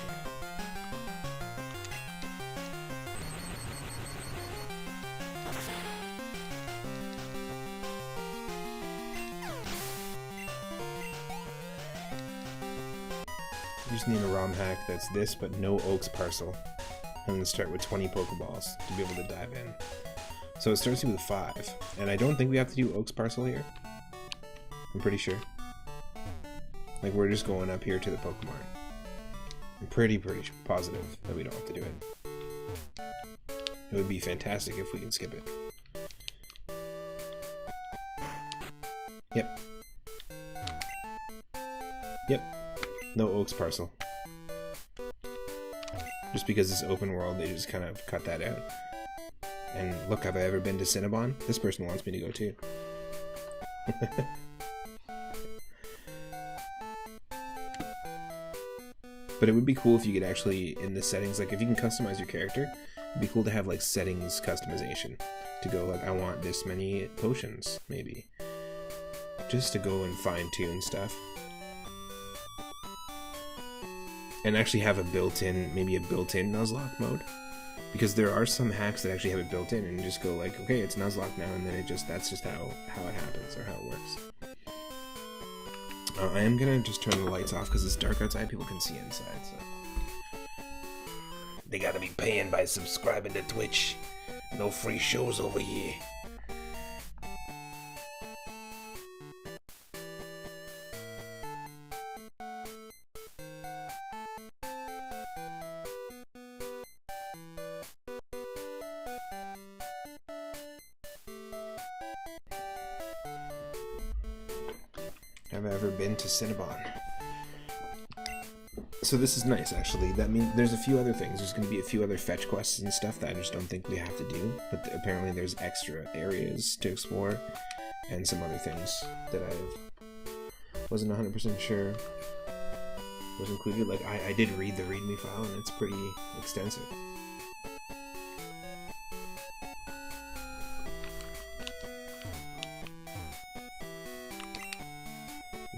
You just need a ROM hack that's this, but no Oaks parcel. And then start with 20 Pokeballs to be able to dive in. So it starts you with 5. And I don't think we have to do Oaks parcel here. I'm pretty sure. Like, we're just going up here to the Pokemon. I'm pretty positive that we don't have to do it. It would be fantastic if we can skip it. Yep. Yep. No Oaks parcel. Just because it's open world, they just kind of cut that out. And look, have I ever been to Cinnabon? This person wants me to go too. But it would be cool if you could actually, in the settings, like if you can customize your character, it'd be cool to have like settings customization. To go like, I want this many potions, maybe. Just to go and fine tune stuff. And actually have a built-in, maybe a built-in Nuzlocke mode. Because there are some hacks that actually have it built in and just go like, okay, it's Nuzlocke now, and then it just, that's just how it happens, or how it works. I am gonna just turn the lights off because it's dark outside, people can see inside, so. They gotta be paying by subscribing to Twitch. No free shows over here. Have I ever been to Cinnabon? So this is nice, actually. That means there's a few other things. There's going to be a few other fetch quests and stuff that I just don't think we have to do. But apparently there's extra areas to explore and some other things that I wasn't 100% sure was included. Like, I did read the README file, and it's pretty extensive.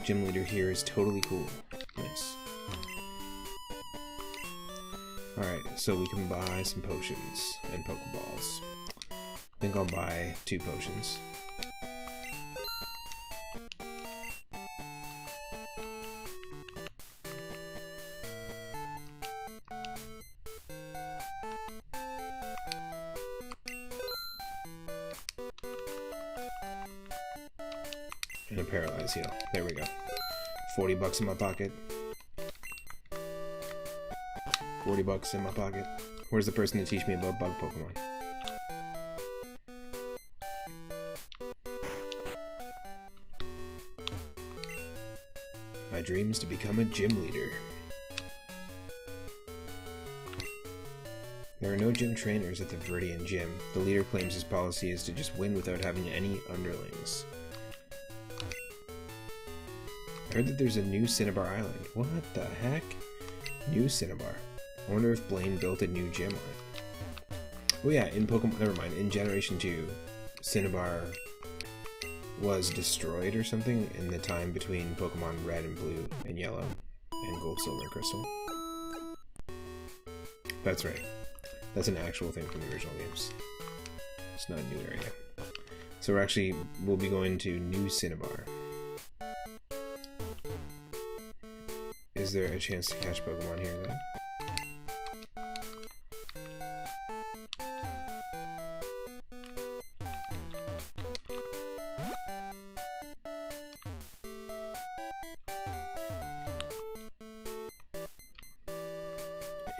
Gym leader here is totally cool. Nice. Alright, so we can buy some potions and Pokeballs. I think I'll buy 2 potions. And a Paralyze Heal. There we go. 40 bucks in my pocket. 40 bucks in my pocket. Where's the person to teach me about bug Pokemon? My dream is to become a gym leader. There are no gym trainers at the Viridian Gym. The leader claims his policy is to just win without having any underlings. I heard that there's a new Cinnabar Island. What the heck? New Cinnabar. I wonder if Blaine built a new gym on it. Oh yeah, in Pokemon, never mind, in Generation 2, Cinnabar was destroyed or something in the time between Pokemon Red and Blue and Yellow and Gold, Silver, and Crystal. That's right. That's an actual thing from the original games. It's not a new area. So we'll be going to New Cinnabar. Is there a chance to catch Pokemon here then?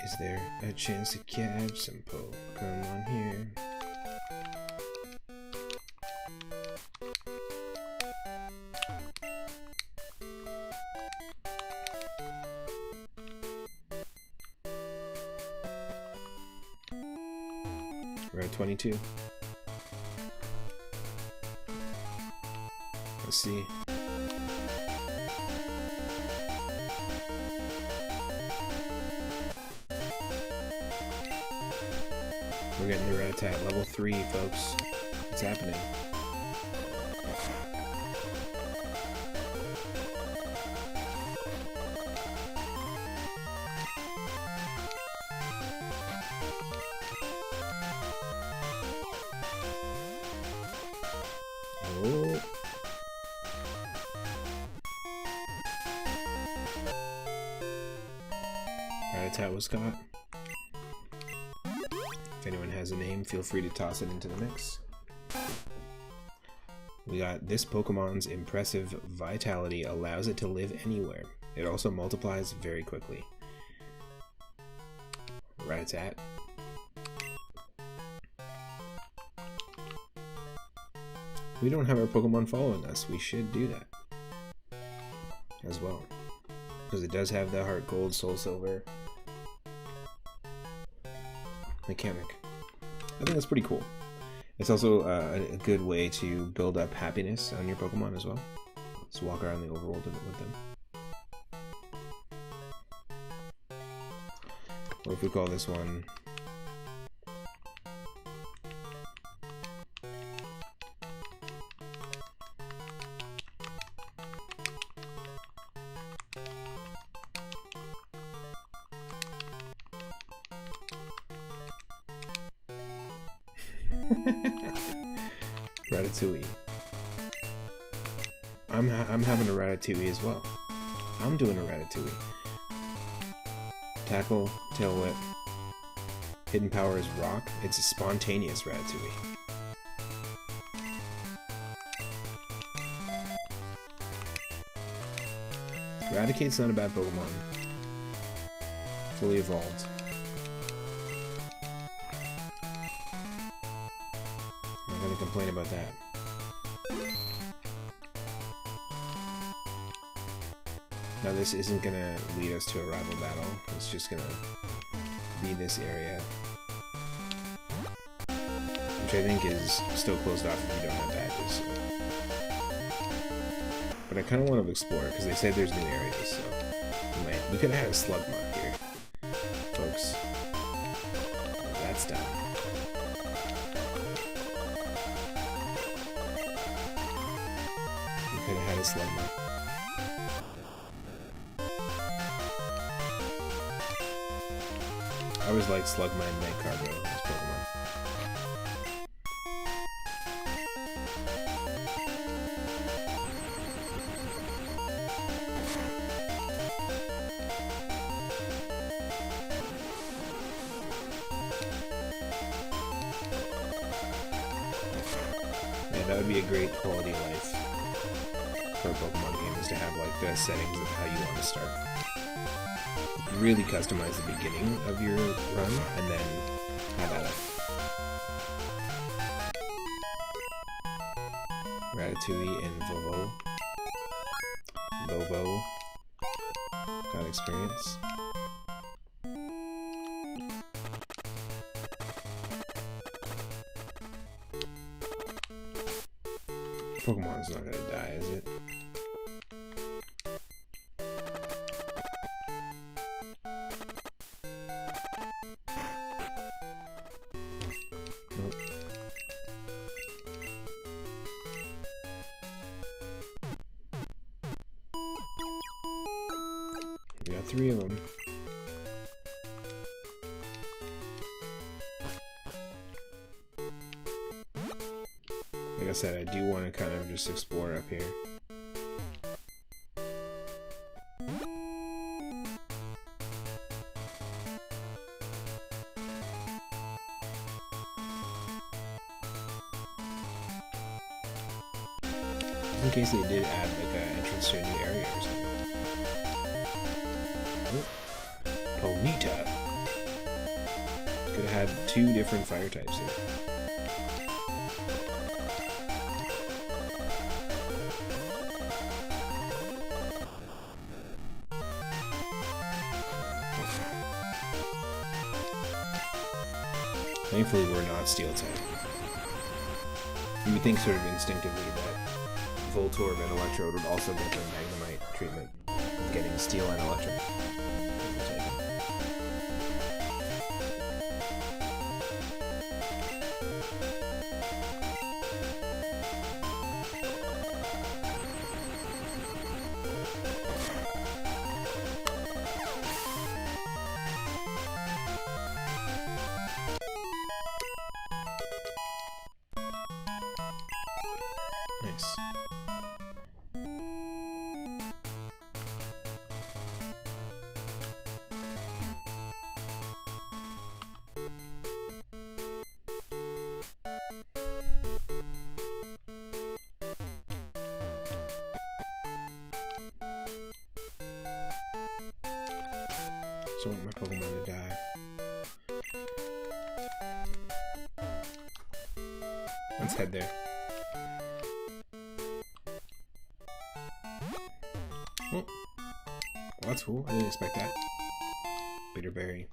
Is there a chance to catch some Pokemon here? We're at 22. Let's see. We're getting the Rattata level 3, folks. It's happening. Oh. Rattata was caught. If anyone has a name, feel free to toss it into the mix. We got this Pokemon's impressive vitality allows it to live anywhere. It also multiplies very quickly. Rattata. We don't have our Pokemon following us. We should do that as well, because it does have the Heart Gold, Soul Silver mechanic. I think that's pretty cool. It's also a good way to build up happiness on your Pokemon as well. Just walk around the overworld with them. What if we call this one Ratatouille? I'm having a Ratatouille as well. I'm doing a Ratatouille. Tackle, Tail Whip. Hidden power is Rock. It's a spontaneous Ratatouille. Eradicate's not a bad Pokemon. Fully evolved. Not gonna complain about that. Now this isn't gonna lead us to a rival battle. It's just gonna be this area, which I think is still closed off if you don't have badges. But I kind of want to explore because they say there's new areas, so we could have had a Slugma here, folks. That's done. We could have had a Slugma. I always liked Slugma and Night Cargo as Pokemon. Yeah, that would be a great quality of life for a Pokemon game, is to have like the settings of how you want to start. Really customize the beginning of your run and then have at it. Ratatouille and Vovo got experience. Pokemon's not gonna die, is it? We got 3 of them. Like I said, I do want to kind of just explore up here. Just in case they did add like an entrance to a new area or something. Ponyta. Could have had 2 different fire types here. Thankfully, we're not steel type. You would think sort of instinctively that Voltorb and Electrode would also get the Magnemite treatment of getting Steel and Electric. Nice. So I want my Pokemon to die. Let's head there. Oh. Well, that's cool. I didn't expect that. Bitterberry.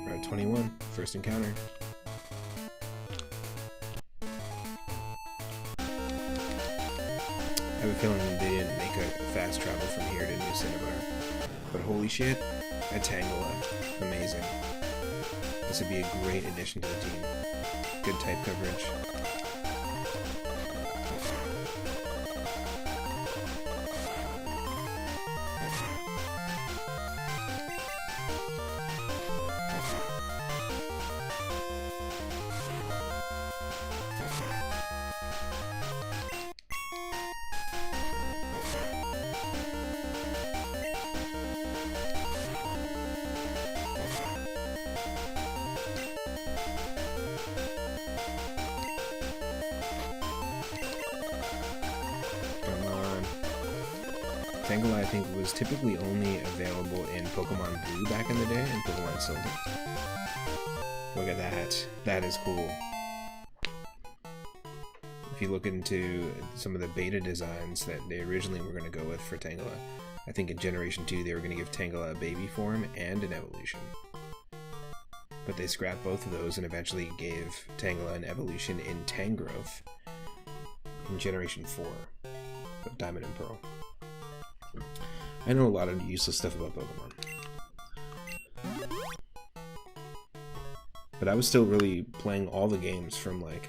Route 21, first encounter. I have a feeling they didn't make a fast travel from here to New Cinnabar. But holy shit, a Tangela. Amazing. This would be a great addition to the team. Good type coverage. Tangela, I think, was typically only available in Pokemon Blue back in the day and Pokemon Silver. Look at that. That is cool. If you look into some of the beta designs that they originally were going to go with for Tangela, I think in Generation 2 they were going to give Tangela a baby form and an evolution. But they scrapped both of those and eventually gave Tangela an evolution in Tangrowth in Generation 4 of Diamond and Pearl. I know a lot of useless stuff about Pokemon. But I was still really playing all the games from like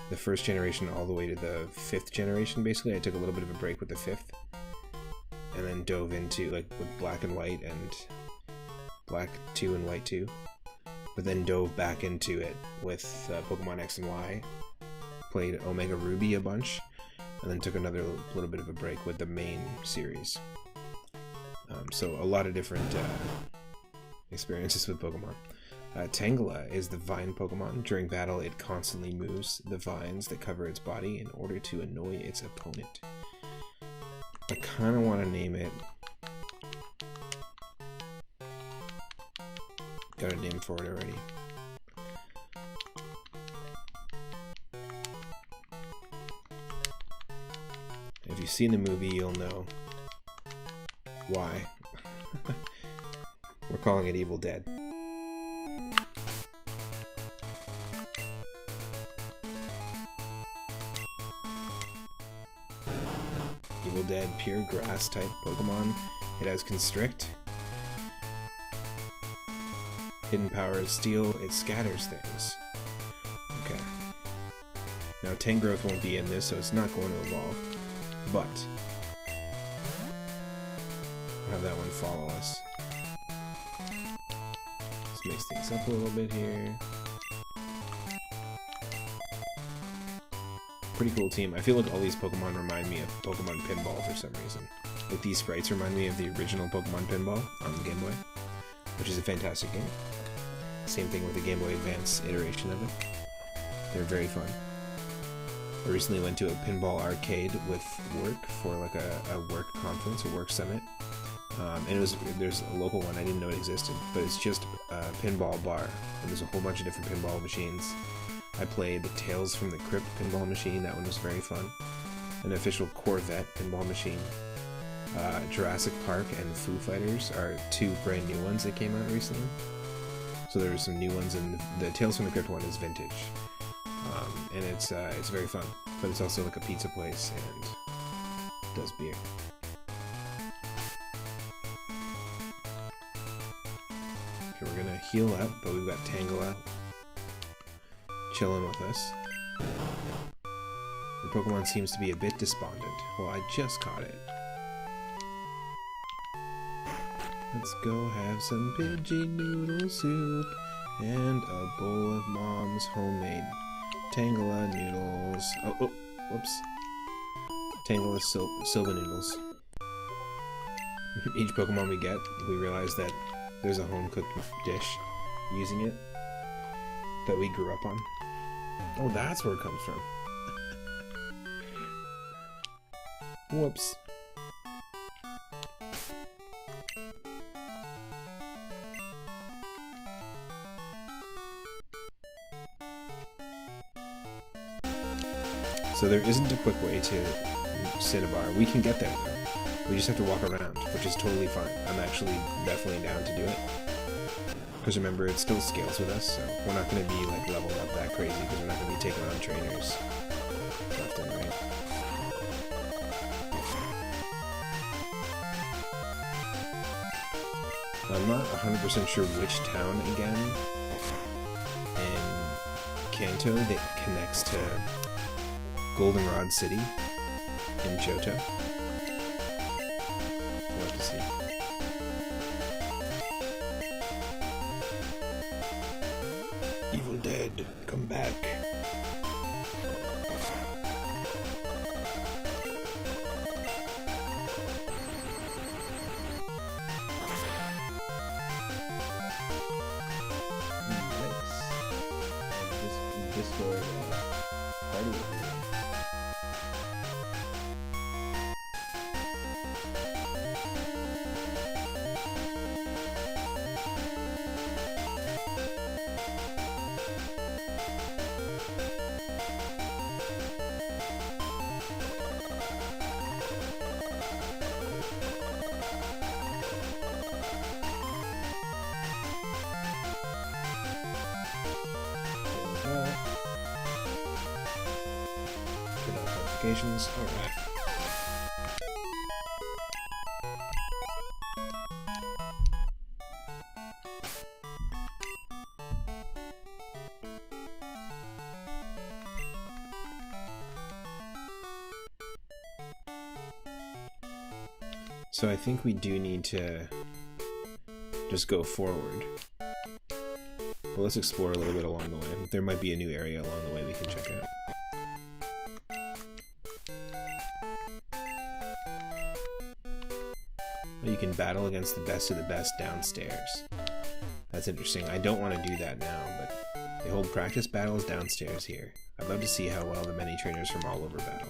the first generation all the way to the 5th generation basically. I took a little bit of a break with the 5th. And then dove into like with Black and White and Black 2 and White 2. But then dove back into it with Pokemon X and Y. Played Omega Ruby a bunch. And then took another little bit of a break with the main series. So a lot of different experiences with Pokemon. Tangela is the vine Pokemon. During battle, it constantly moves the vines that cover its body in order to annoy its opponent. I kind of want to name it... Got a name for it already. If you've seen the movie, you'll know why. We're calling it Evil Dead. Evil Dead, pure grass type Pokemon. It has Constrict. Hidden power is Steel. It scatters things. Okay. Now Tangrowth won't be in this, so it's not going to evolve. But we'll have that one follow us. Let's mix things up a little bit here. Pretty cool team. I feel like all these Pokemon remind me of Pokemon Pinball for some reason. Like these sprites remind me of the original Pokemon Pinball on the Game Boy, which is a fantastic game. Same thing with the Game Boy Advance iteration of it. They're very fun. I recently went to a pinball arcade with work for like a work conference, a work summit. And there's a local one, I didn't know it existed, but it's just a pinball bar. And there's a whole bunch of different pinball machines. I played the Tales from the Crypt pinball machine, that one was very fun. an official Corvette pinball machine. Jurassic Park and Foo Fighters are two brand new ones that came out recently. So there are some new ones, and the Tales from the Crypt one is vintage, and it's very fun. But it's also like a pizza place and does beer. Okay, we're gonna heal up, but we've got Tangela chilling with us. The Pokemon seems to be a bit despondent. Well, I just caught it. Let's go have some Pidgey noodle soup and a bowl of Mom's homemade Tangela noodles. Oh, whoops. Tangela Silva noodles. Each Pokemon we get, we realize that there's a home-cooked dish using it that we grew up on. Oh, that's where it comes from. Whoops. So there isn't a quick way to Cinnabar. We can get there though. We just have to walk around, which is totally fine. I'm actually definitely down to do it. Because remember, it still scales with us, so we're not going to be like leveled up that crazy because we're not going to be taking on trainers left and right. I'm not 100% sure which town again in Kanto that connects to Goldenrod City in Johto. We'll have to see. Evil Dead, come back. Discord party with me. Notifications. Alright. So I think we do need to just go forward. Well, let's explore a little bit along the way. There might be a new area along the way we can check out. You can battle against the best of the best downstairs. That's interesting. I don't want to do that now, but they hold practice battles downstairs here. I'd love to see how well the many trainers from all over battle.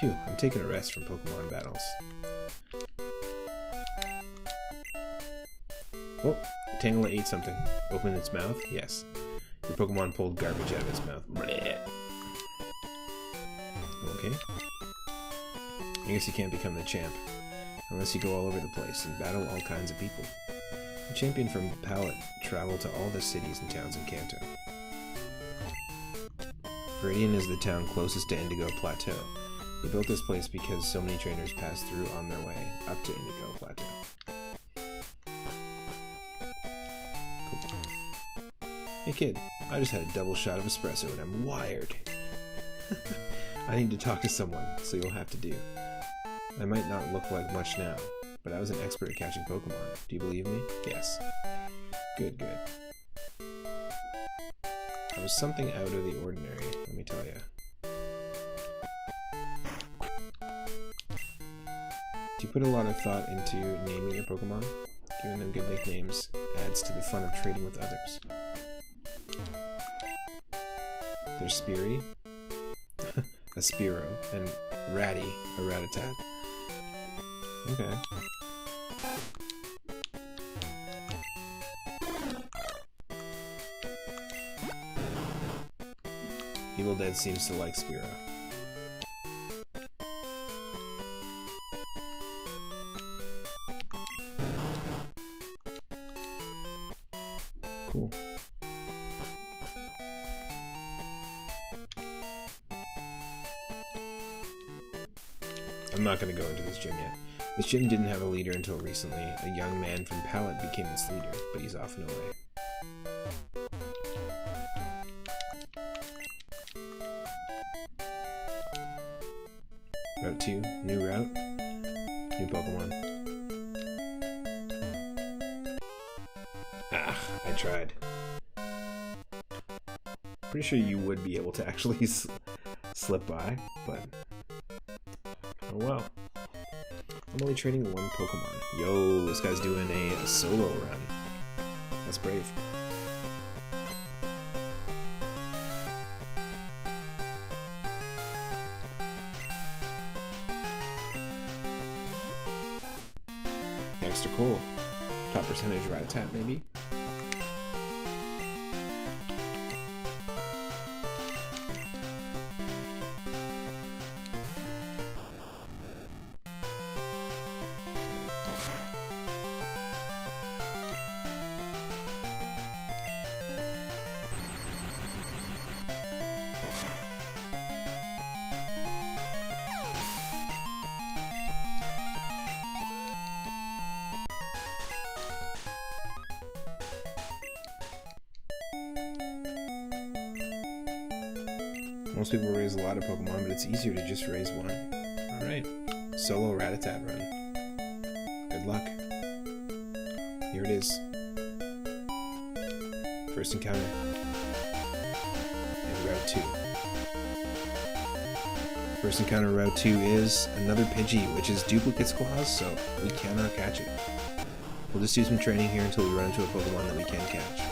Phew, I'm taking a rest from Pokemon battles. Oh, Tangela ate something. Opened its mouth? Yes. Your Pokemon pulled garbage out of its mouth. Blech. Okay. I guess you can't become the champ unless you go all over the place and battle all kinds of people. A champion from Palette traveled to all the cities and towns in Kanto. Viridian is the town closest to Indigo Plateau. They built this place because so many trainers passed through on their way up to Indigo Plateau. Cool. Hey kid, I just had a double shot of espresso and I'm wired. I need to talk to someone, so you'll have to do. I might not look like much now, but I was an expert at catching Pokemon. Do you believe me? Yes. Good, good. I was something out of the ordinary, let me tell you. Do you put a lot of thought into naming your Pokemon? Giving them good nicknames adds to the fun of trading with others. There's Speary, a Spearow, and Ratty, a Rattata. Okay. Evil Dead seems to like Spiro. Cool. I'm not going to go into this gym yet. This gym didn't have a leader until recently. A young man from Pallet became its leader, but he's off and away. Route 2, new route, new Pokemon. Ah, I tried. Pretty sure you would be able to actually slip by, but oh well. I'm only training one Pokemon. Yo, this guy's doing a solo run. That's brave. Extra cool. Top percentage Rattata, maybe? Most people raise a lot of Pokemon, but it's easier to just raise one. Alright, solo Rattata run. Good luck. Here it is. First encounter. And Route 2. First encounter Route 2 is another Pidgey, which is Duplicate's Claws, so we cannot catch it. We'll just do some training here until we run into a Pokemon that we can catch.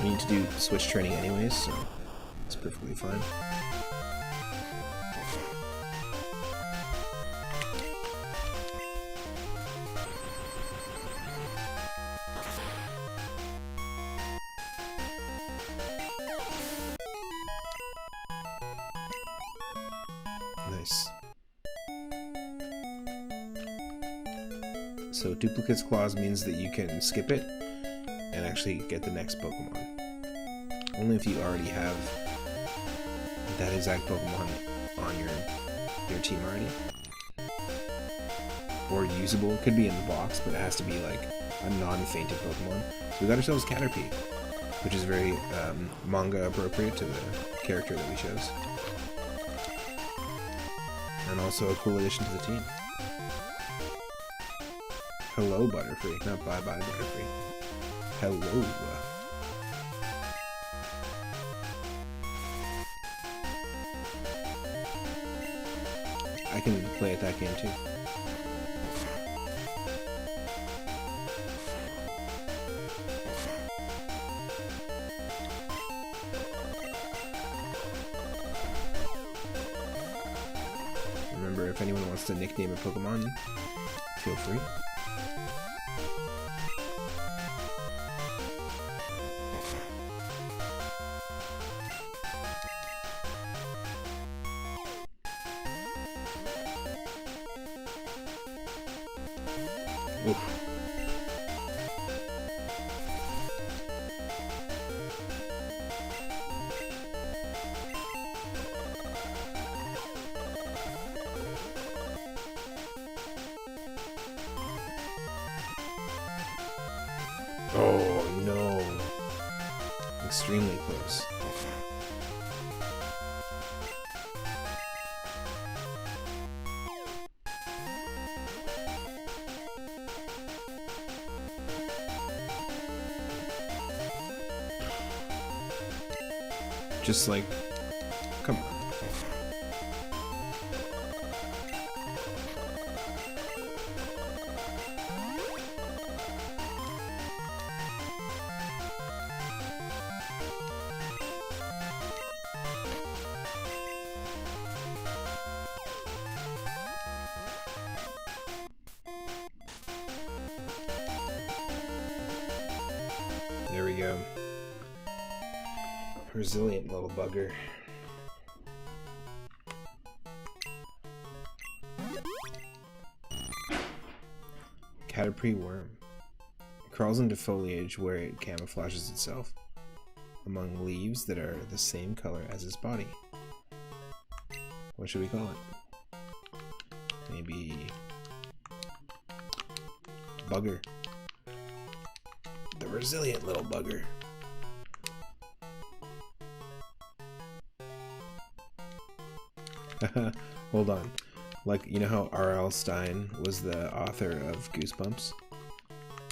We need to do switch training anyways, so it's perfectly fine. Nice. So Duplicate's Claws means that you can skip it and actually get the next Pokemon. Only if you already have that exact Pokemon on your team already. Or usable. It could be in the box, but it has to be like a non-fainted Pokemon. So we got ourselves Caterpie, which is very manga appropriate to the character that we chose. And also a cool addition to the team. Hello, Butterfree. Not bye-bye, Butterfree. Hello. I can play at that game too. Remember, if anyone wants to nickname a Pokemon, feel free. Oof. Oh no. Extremely close. Just like, come on. There we go. Resilient little bugger. Caterpie worm. It crawls into foliage where it camouflages itself among leaves that are the same color as its body. What should we call it? Maybe bugger. The resilient little bugger. Hold on. Like, you know how R.L. Stine was the author of Goosebumps?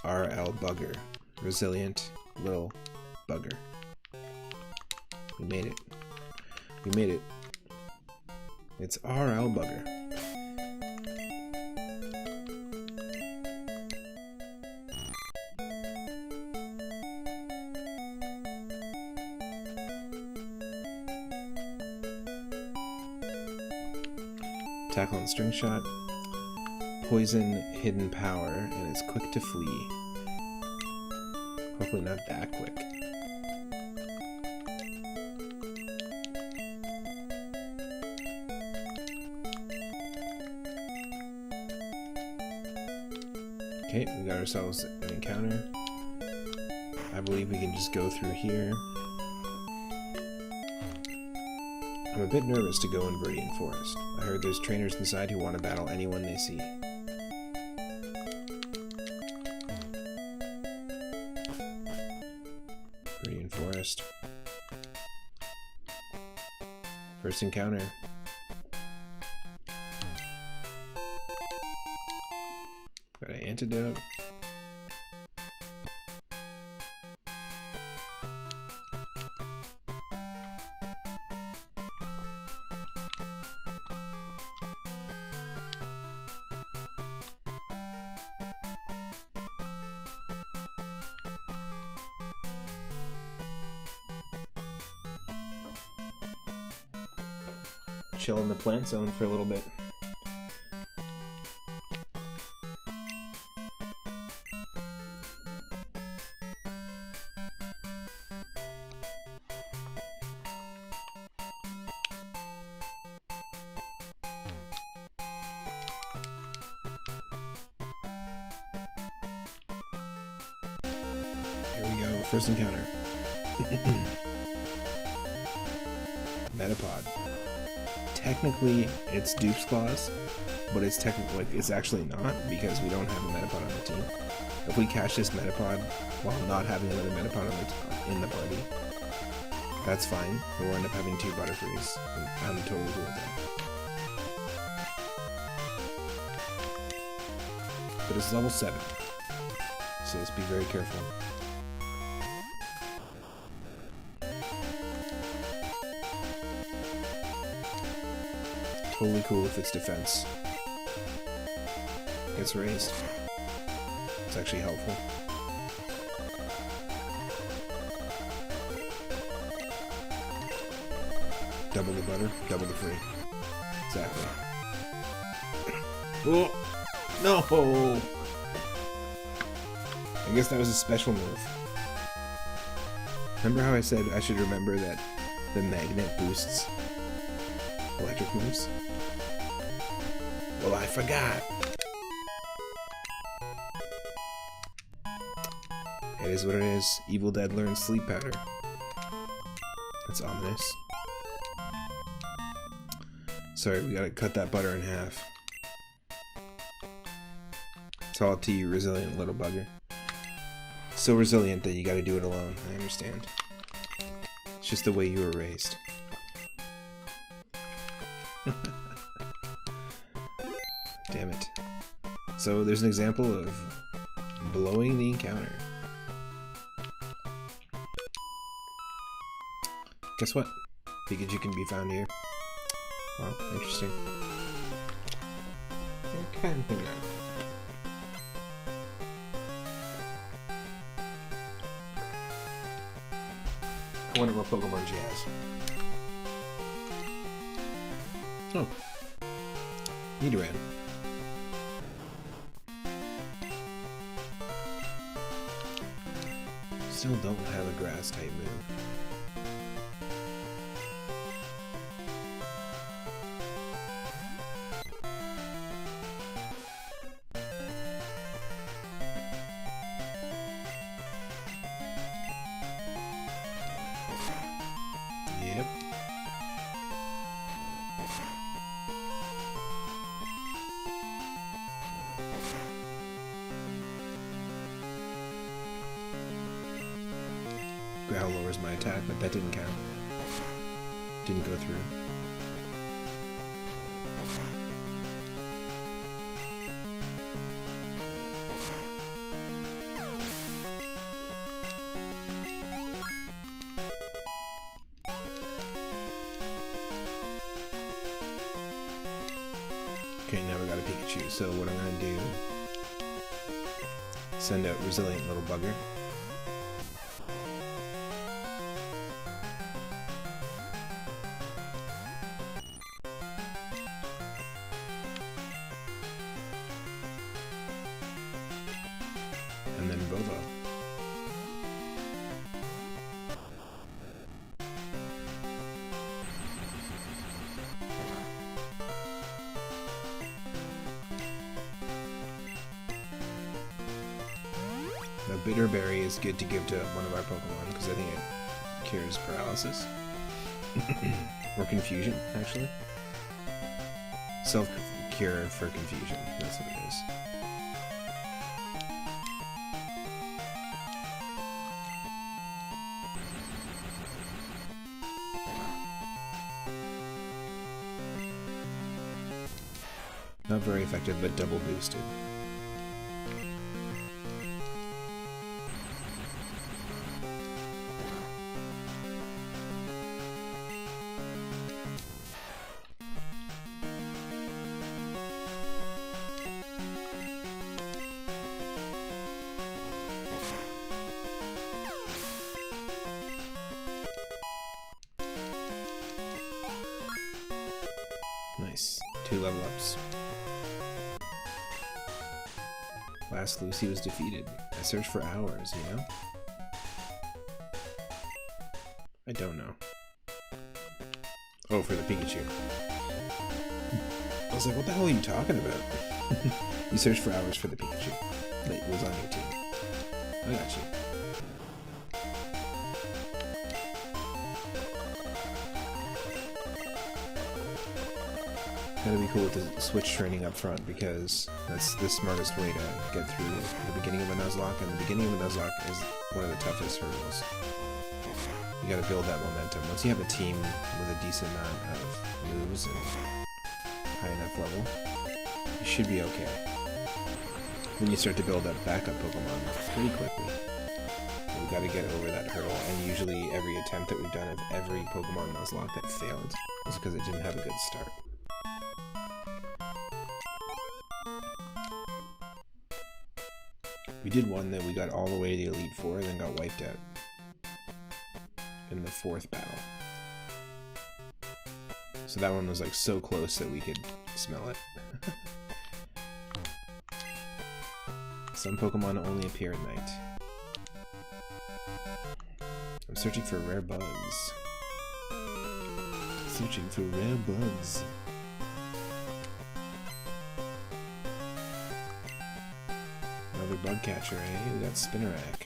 R.L. Bugger. Resilient little bugger. We made it. We made it. It's R.L. Bugger. Tackle and string shot. Poison, hidden power, and it's quick to flee. Hopefully not that quick. Okay, we got ourselves an encounter. I believe we can just go through here. I'm a bit nervous to go in Viridian Forest. I heard there's trainers inside who want to battle anyone they see. Viridian Forest. First encounter. Got an antidote. Chill in the plant zone for a little bit. Here we go, first encounter. Metapod. Technically, it's Dupe's Claws, but it's technically it's actually not because we don't have a Metapod on the team. If we catch this Metapod while not having another Metapod in the party, that's fine. But we'll end up having 2 Butterfrees, and I'm totally cool with that. But it's level 7, so let's be very careful. Totally cool with its defense. Gets raised. It's actually helpful. Double the butter, double the free. Exactly. Oh! No! I guess that was a special move. Remember how I said I should remember that the magnet boosts electric moves? Well, I forgot. It is what it is. Evil Dead learns sleep powder. That's ominous. Sorry, we gotta cut that butter in half. It's all up to you, resilient little bugger. So resilient that you gotta do it alone, I understand. It's just the way you were raised. Damn it. So there's an example of blowing the encounter. Guess what? Pikachu can be found here. Well, interesting. Okay. I wonder what Pokemon she has. Oh. Nidoran. Still don't have a grass type move. somehow lowers my attack, but that didn't count. Didn't go through. Okay, now we got a Pikachu, so what I'm gonna do, send out Resilient Little Bugger. And then Bovo. Now, Bitter Berry is good to give to one of our Pokemon because I think it cures paralysis. Or confusion, actually. Self-cure for confusion, that's what it is. Not very effective, but double boosted. Nice. 2 level ups. Last Lucy was defeated. I searched for hours, you know? I don't know. Oh, for the Pikachu. I was like, what the hell are you talking about? You searched for hours for the Pikachu. It was on your team. I got you. Gotta be cool with the switch training up front because that's the smartest way to get through the beginning of a Nuzlocke, and the beginning of a Nuzlocke is one of the toughest hurdles. You gotta build that momentum. Once you have a team with a decent amount of moves and high enough level, you should be okay. Then you start to build up backup Pokemon pretty quickly. We gotta get over that hurdle, and usually every attempt that we've done of every Pokemon Nuzlocke that failed is because it didn't have a good start. We did one that we got all the way to the Elite Four and then got wiped out in the 4th battle. So that one was like so close that we could smell it. Some Pokemon only appear at night. I'm searching for rare bugs. Searching for rare bugs. Another bug catcher, eh? We got Spinnerack.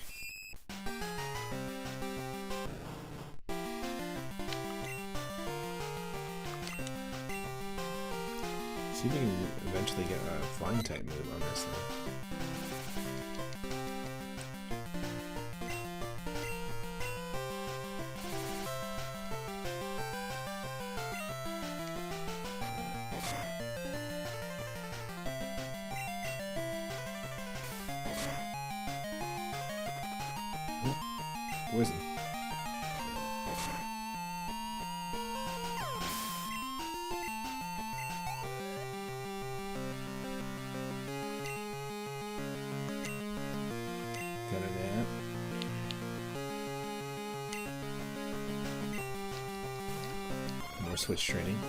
See if we can eventually get a flying type move on this thing. Poison. Got an ant. More switch training.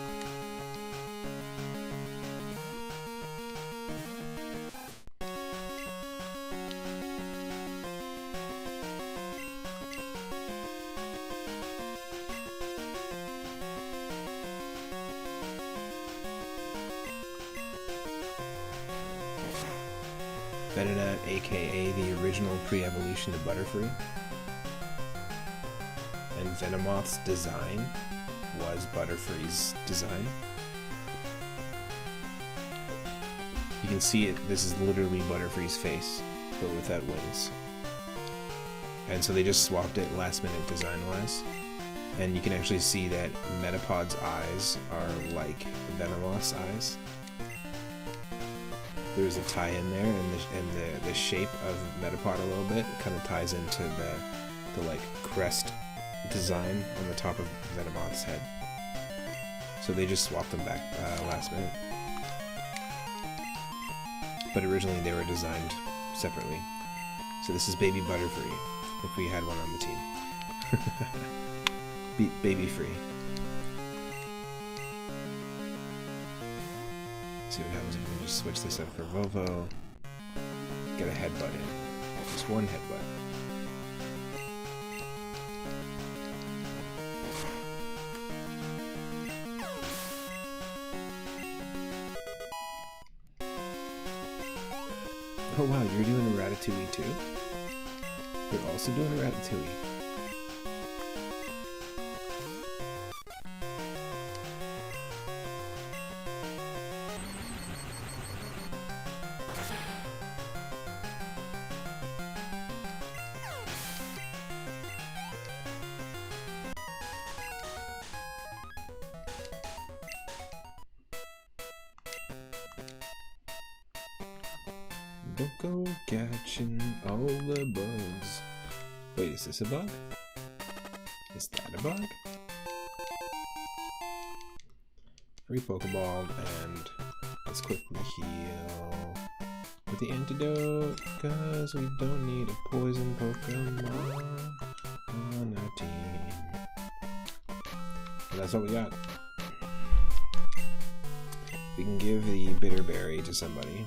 Venonat, aka the original pre-evolution of Butterfree. And Venomoth's design was Butterfree's design. You can see it, this is literally Butterfree's face, but without wings. And so they just swapped it last minute design-wise. And you can actually see that Metapod's eyes are like Venomoth's eyes. There's a tie-in there, and the shape of Metapod a little bit kind of ties into the like crest design on the top of Venomoth's head. So they just swapped them back last minute. But originally they were designed separately. So this is Baby Butterfree, if we had one on the team. Baby free. See what happens if we just switch this up for Vovo. Get a headbutt in. Just one headbutt. Oh wow, you're doing a Ratatouille too? You're also doing a Ratatouille. Don't go catching all the bugs. Wait, is this a bug? Is that a bug? Free Pokeball, and let's quickly heal with the antidote, cause we don't need a poison Pokemon on our team. And that's what we got. We can give the Bitter Berry to somebody.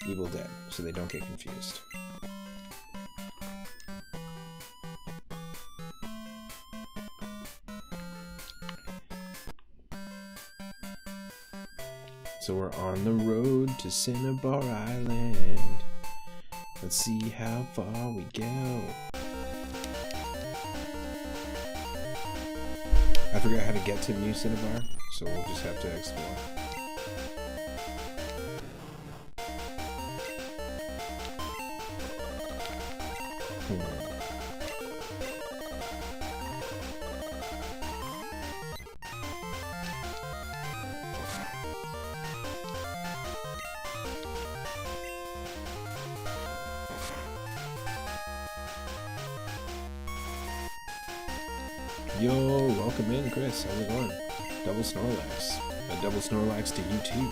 Evil Dead, so they don't get confused. So we're on the road to Cinnabar Island. Let's see how far we go. I forgot how to get to New Cinnabar, so we'll just have to explore. Yo, welcome in, Chris. How's it going? Double Snorlax. A double Snorlax to you too.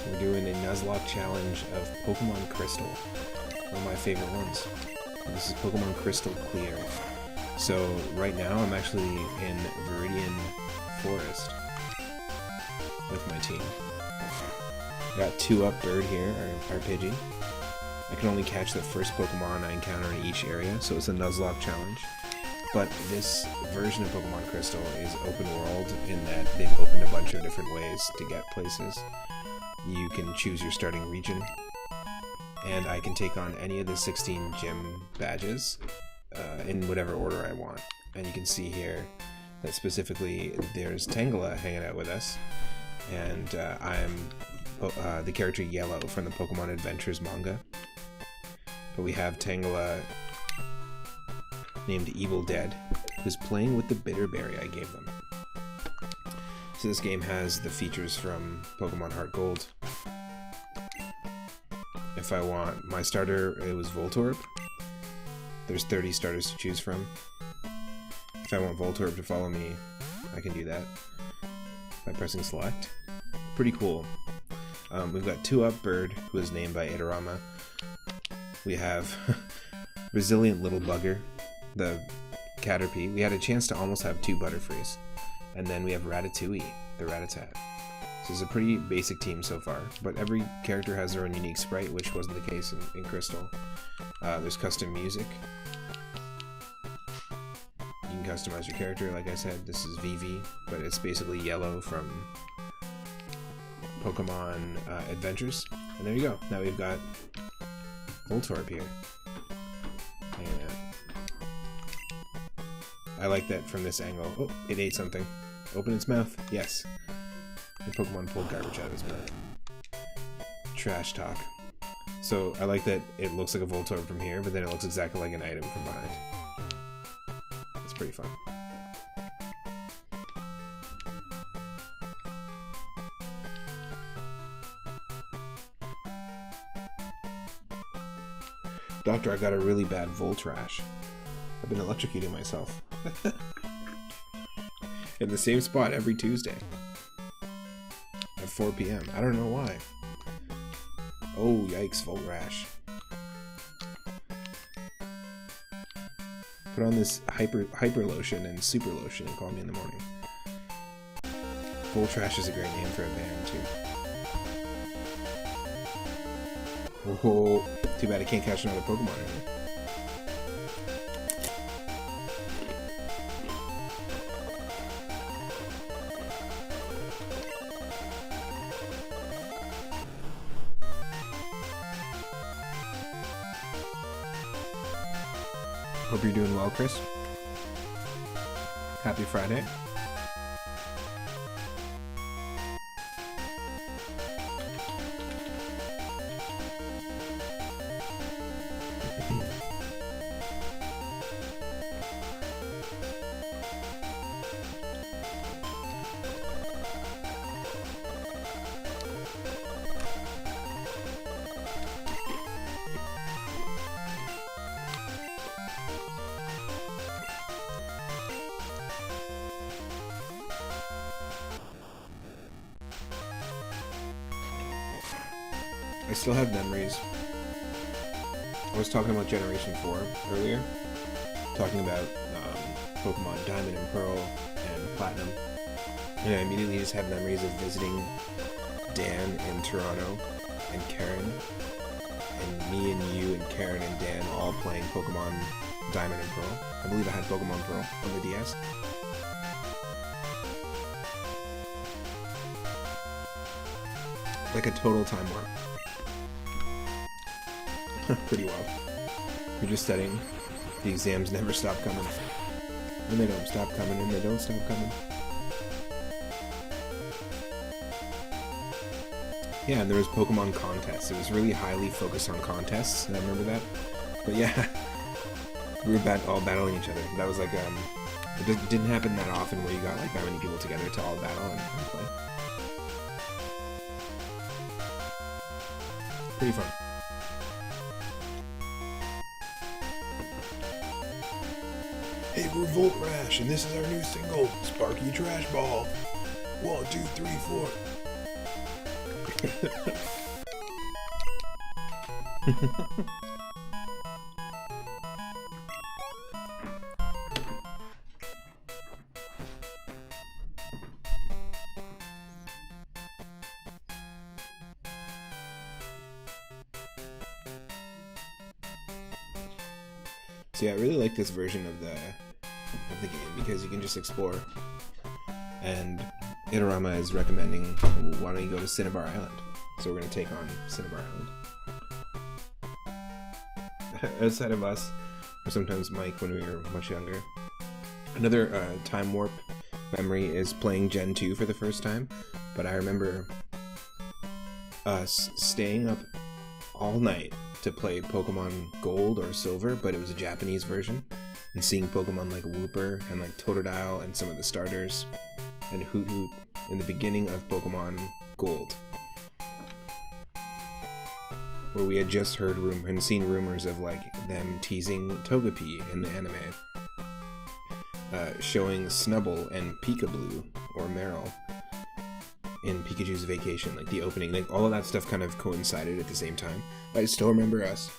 We're doing a Nuzlocke challenge of Pokemon Crystal. One of my favorite ones. This is Pokemon Crystal Clear. So right now I'm actually in Viridian Forest with my team. Got 2-up Bird here, our Pidgey. I can only catch the first Pokemon I encounter in each area, so it's a Nuzlocke challenge. But this version of Pokemon Crystal is open world in that they've opened a bunch of different ways to get places. You can choose your starting region, and I can take on any of the 16 gym badges in whatever order I want. And you can see here that specifically there's Tangela hanging out with us, and I'm the character Yellow from the Pokemon Adventures manga. But we have Tangela named Evil Dead, who's playing with the Bitter Berry I gave them. So this game has the features from Pokemon Heart Gold. If I want my starter, it was Voltorb. There's 30 starters to choose from. If I want Voltorb to follow me, I can do that by pressing select. Pretty cool. We've got 2-up Bird, who is named by Idarama. We have Resilient Little Bugger, the Caterpie. We had a chance to almost have 2 Butterfrees. And then we have Ratatouille, the Rattata. So it's a pretty basic team so far, but every character has their own unique sprite, which wasn't the case in Crystal. There's custom music. You can customize your character, like I said. This is Vivi, but it's basically Yellow from Pokemon Adventures. And there you go. Now we've got Voltorb here. Hanging out. I like that from this angle. Oh, it ate something. Open its mouth. Yes. The Pokemon pulled garbage out of his mouth. Trash talk. So I like that it looks like a Voltorb from here, but then it looks exactly like an item from behind. It's pretty fun. Doctor, I got a really bad Volt rash. I've been electrocuting myself. In the same spot every Tuesday. At 4 p.m. I don't know why. Oh, yikes, Volt rash. Put on this hyper lotion and super lotion and call me in the morning. Volt rash is a great name for a band, too. Oh, too bad I can't catch another Pokemon in here. Hope you're doing well, Chris. Happy Friday. I still have memories. I was talking about Generation 4 earlier, talking about Pokemon Diamond and Pearl and Platinum, and I immediately just have memories of visiting Dan in Toronto and Karen, and me and you and Karen and Dan all playing Pokemon Diamond and Pearl. I believe I had Pokemon Pearl on the DS. Like a total time warp. Pretty well. You're just studying. The exams never stop coming. And they don't stop coming, and they don't stop coming. Yeah, and there was Pokemon contests. It was really highly focused on contests, and I remember that. But yeah, we were all battling each other. That was like, it didn't happen that often where you got like that many people together to all battle and play. Pretty fun. Hey, we're Volt Rash, and this is our new single, Sparky Trash Ball. 1, 2, 3, 4. So yeah, I really like this version of the game because you can just explore. And Itorama is recommending, why don't you go to Cinnabar Island? So we're going to take on Cinnabar Island. Outside of us, or sometimes Mike when we were much younger. Another time warp memory is playing Gen 2 for the first time. But I remember us staying up all night to play Pokemon Gold or Silver, but it was a Japanese version, and seeing Pokemon like Wooper and like Totodile and some of the starters and Hoot Hoot in the beginning of Pokemon Gold, where we had just heard and seen rumors of like them teasing Togepi in the anime, showing Snubbull and Peekaboo or Meryl in Pikachu's Vacation, like the opening, like all of that stuff kind of coincided at the same time. I still remember us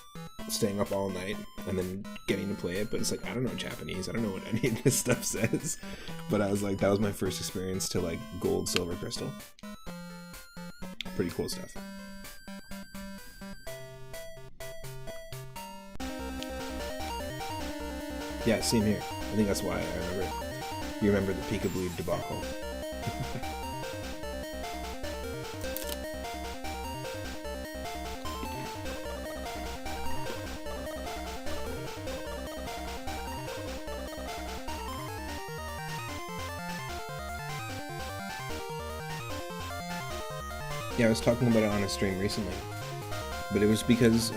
staying up all night and then getting to play it, but it's like, I don't know Japanese, I don't know what any of this stuff says, but I was like, that was my first experience to like Gold, Silver, Crystal. Pretty cool stuff. Yeah, same here. I think that's why I remember it. You remember the Peekaboo debacle. Yeah, I was talking about it on a stream recently. But it was because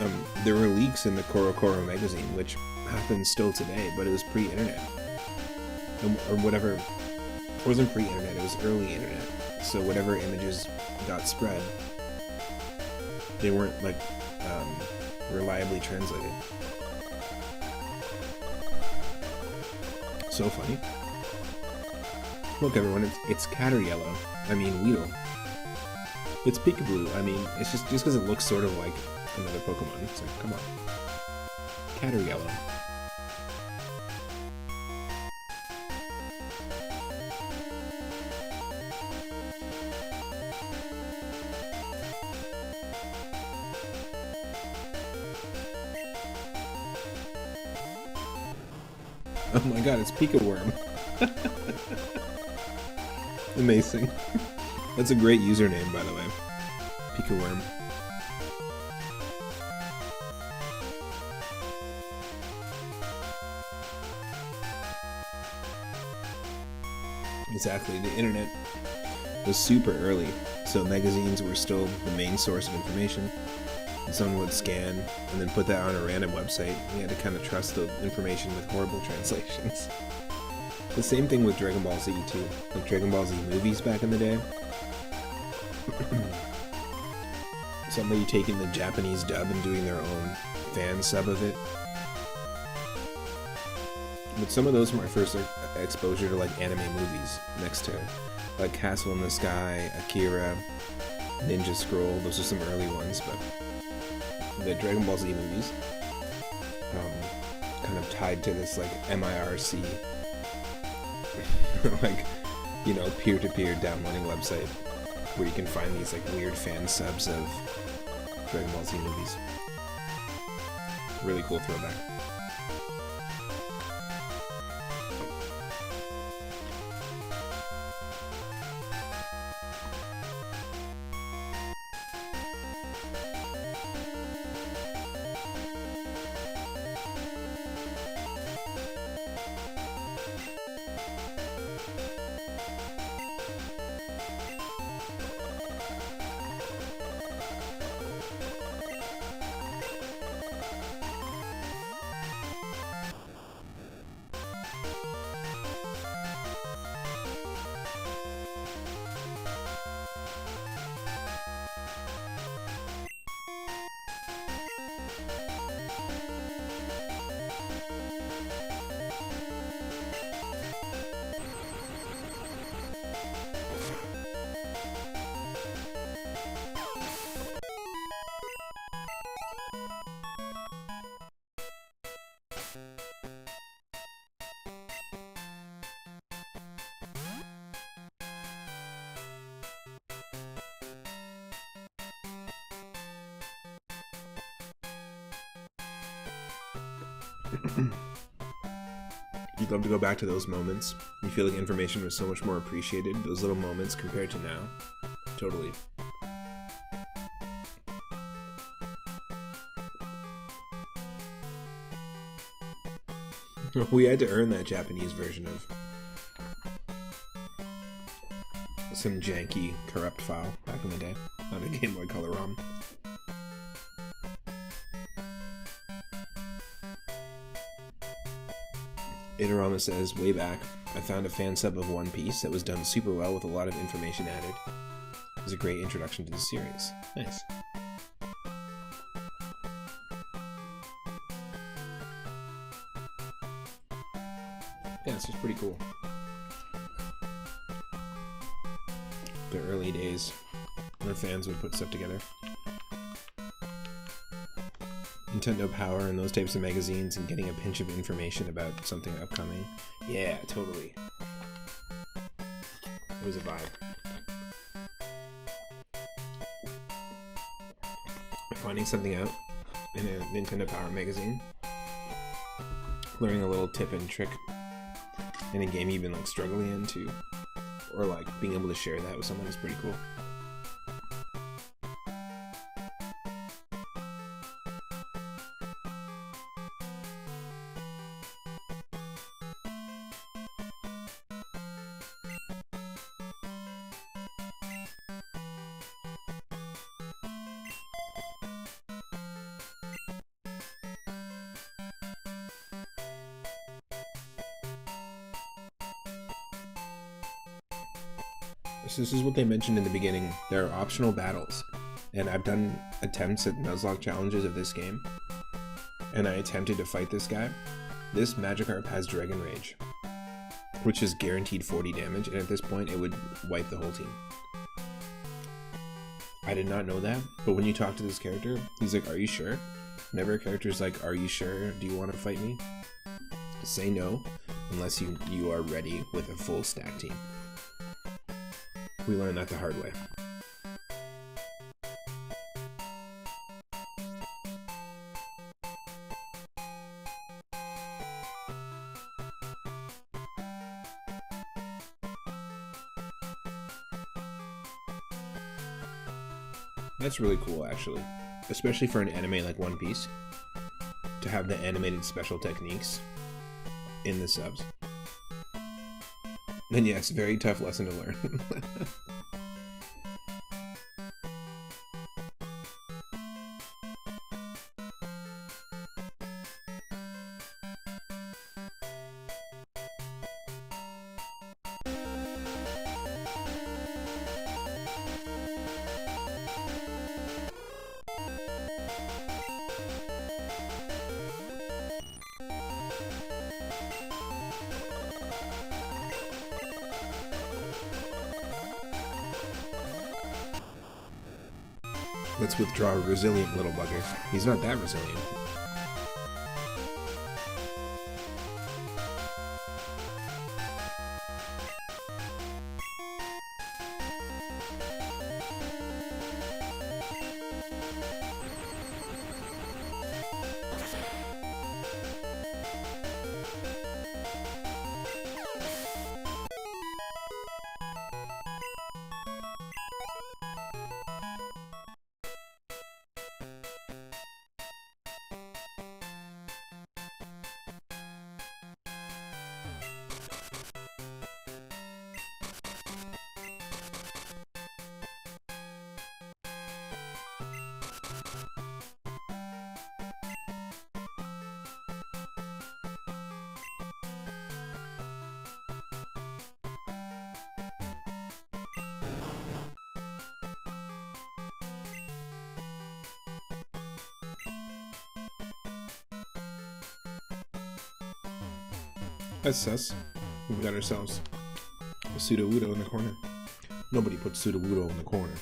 there were leaks in the Korokoro magazine, which happens still today, but it was pre-internet. Or whatever. It wasn't pre-internet, it was early internet. So whatever images got spread, they weren't, like, reliably translated. So funny. Look, everyone, it's Catter Yellow. I mean, Weedle. It's Peekaboo. I mean, it's just because it looks sort of like another Pokemon. It's like, come on. Catter Yellow. Oh my god, it's Pika Worm. Amazing. That's a great username, by the way. Pika Worm. Exactly, the internet was super early, so magazines were still the main source of information. And someone would scan and then put that on a random website. You had to kind of trust the information with horrible translations. The same thing with Dragon Ball Z too. Like Dragon Ball Z movies back in the day. Somebody taking the Japanese dub and doing their own fan sub of it. But some of those were my first exposure to like anime movies, next to like Castle in the Sky, Akira, Ninja Scroll. Those are some early ones, but the Dragon Ball Z movies kind of tied to this like MIRC like, you know, peer-to-peer downloading website where you can find these like weird fan subs of Dragon Ball Z movies. Really cool throwback. You'd love to go back to those moments. You feel like information was so much more appreciated, those little moments compared to now. Totally. We had to earn that Japanese version of some janky, corrupt file back in the day on a Game Boy Color ROM. Inorama says, way back, I found a fan sub of One Piece that was done super well with a lot of information added. It was a great introduction to the series. Nice. Yeah, it's just pretty cool. The early days where fans would put stuff together. Nintendo Power and those types of magazines and getting a pinch of information about something upcoming. Yeah, totally. It was a vibe. Finding something out in a Nintendo Power magazine. Learning a little tip and trick in a game you've been like struggling into. Or like being able to share that with someone is pretty cool. So this is what they mentioned in the beginning. There are optional battles. And I've done attempts at Nuzlocke challenges of this game. And I attempted to fight this guy. This Magikarp has Dragon Rage, which is guaranteed 40 damage, and at this point it would wipe the whole team. I did not know that, but when you talk to this character, he's like, "Are you sure?" Whenever a character's like, "Are you sure? Do you want to fight me?" Say no, unless you are ready with a full stack team. We learned that the hard way. That's really cool, actually. Especially for an anime like One Piece. To have the animated special techniques in the subs. And yes, very tough lesson to learn. Let's withdraw a resilient little bugger. He's not that resilient. That's sus. We got ourselves a Sudowoodo in the corner. Nobody puts Sudowoodo in the corner.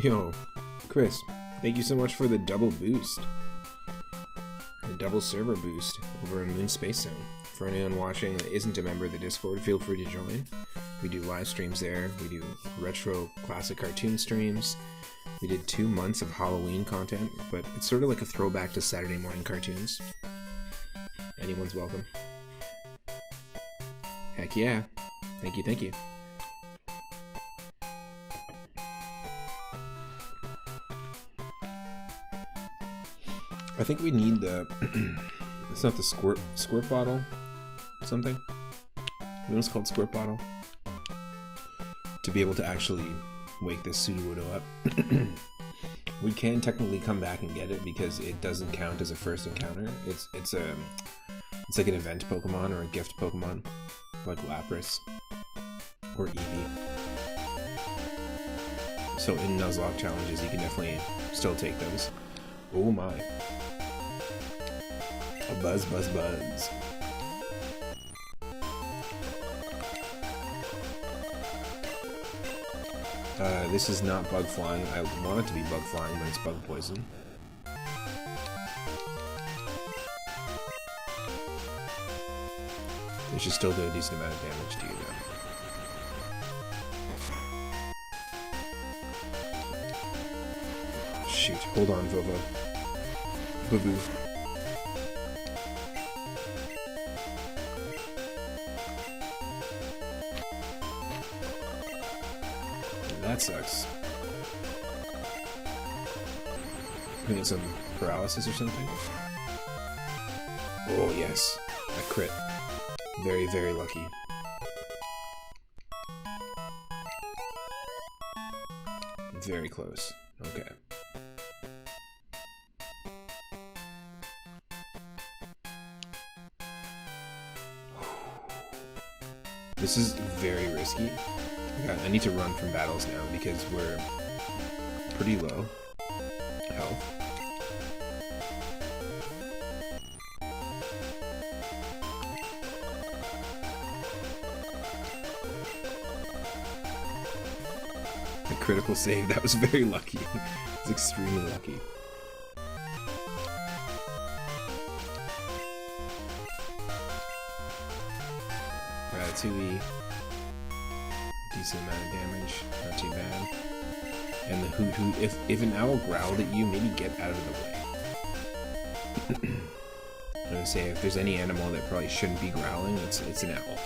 Yo, Chris, thank you so much for the double boost. The double server boost over in Moon Space Zone. For anyone watching that isn't a member of the Discord, feel free to join. We do live streams there. We do retro classic cartoon streams. We did 2 months of Halloween content, but it's sort of like a throwback to Saturday morning cartoons. Anyone's welcome. Heck yeah. Thank you, thank you. I think we need the it's not the squirt bottle something. What was called squirt bottle? To be able to actually wake this Sudowoodo up. We can technically come back and get it because it doesn't count as a first encounter. It's like an event Pokemon or a gift Pokemon, like Lapras or Eevee. So in Nuzlocke challenges, you can definitely still take those. Oh my! A buzz, buzz, buzz. This is not bug flying. I want it to be bug flying, but it's bug poison. It should still do a decent amount of damage to you though. Shoot, hold on, Vovo. Boo-boo. That sucks. I think it's some paralysis or something. Oh yes, a crit. Very, very lucky. Very close. Okay. This is very risky. I need to run from battles now because we're pretty low health. A critical save, that was very lucky. It was extremely lucky. Ratatouille. Decent amount of damage, not too bad. And the hoot hoot, if an owl growled at you, maybe get out of the way. I'm gonna say, if there's any animal that probably shouldn't be growling, it's an owl.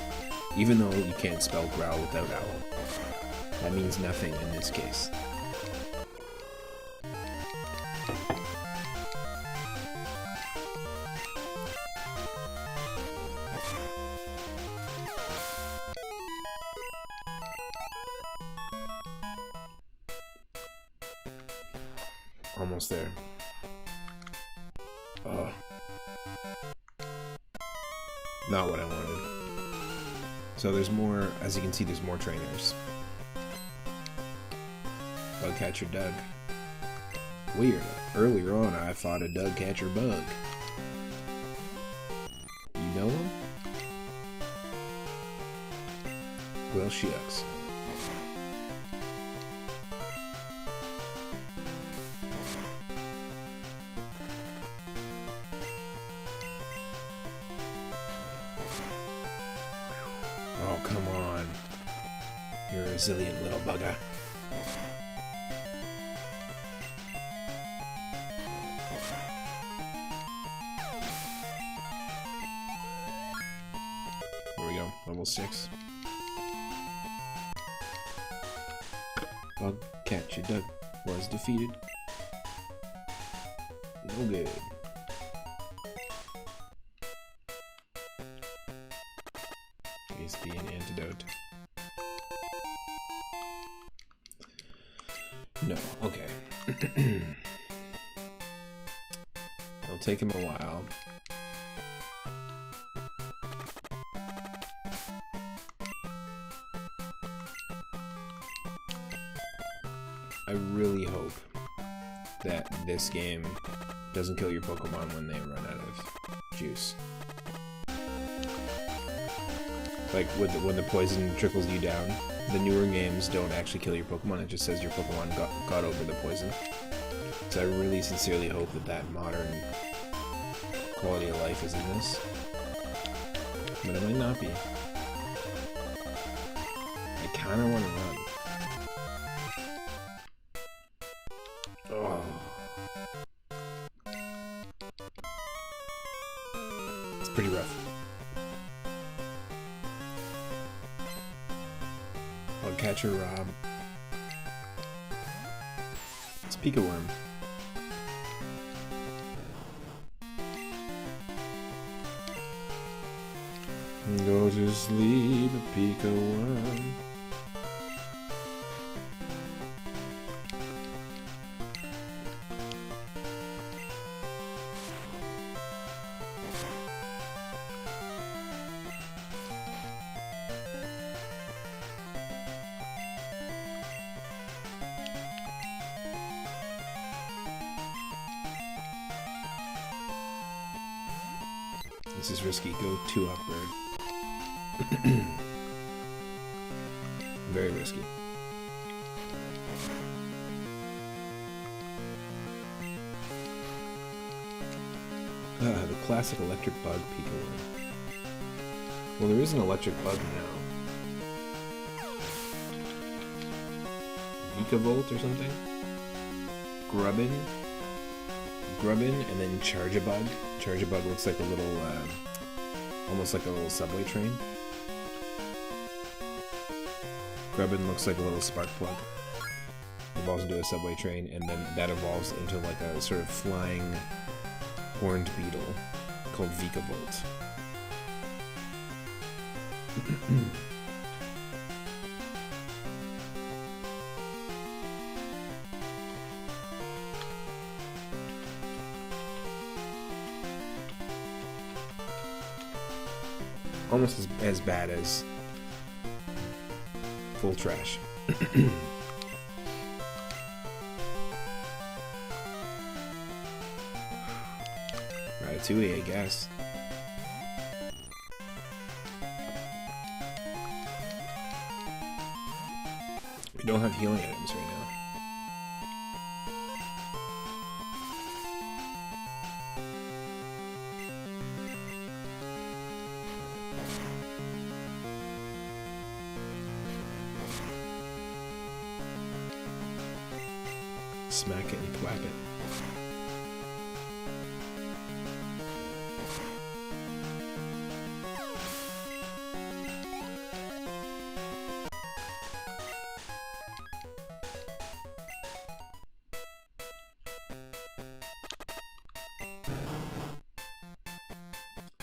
Even though you can't spell growl without owl. That means nothing in this case. Almost there. Not what I wanted. So there's more, as you can see, there's more trainers. Bugcatcher Doug. Weird. Earlier on, I fought a Dougcatcher Bug. You know him? Well, shucks. Oh, come on. You're a resilient little bugger. There we go, level 6. Bugcatcher Doug was defeated. No good. Please be an antidote. No, okay. It'll take him a while. I really hope that this game doesn't kill your Pokemon when they run out of juice. Like when the poison trickles you down, the newer games don't actually kill your Pokemon, it just says your Pokemon got over the poison. So I really sincerely hope that modern quality of life is in this. But it might not be. I kinda wanna run. Oh. It's pretty rough. Bugcatcher Rob. It's Pika Worm. Go to sleep, Pico 1. This is risky. Go 2 up bird. Very risky. The classic electric bug Pico 1. Well, there is an electric bug now. Vikavolt or something? Grubbin, and then Charge-a-Bug. Charge-a-Bug looks like a little, almost like a little subway train. Grubbin looks like a little spark plug. Evolves into a subway train, and then that evolves into like a sort of flying horned beetle called Vikavolt. Almost as bad as full trash. Ratatouille, I guess. We don't have healing items right now. Smack it and thwap it.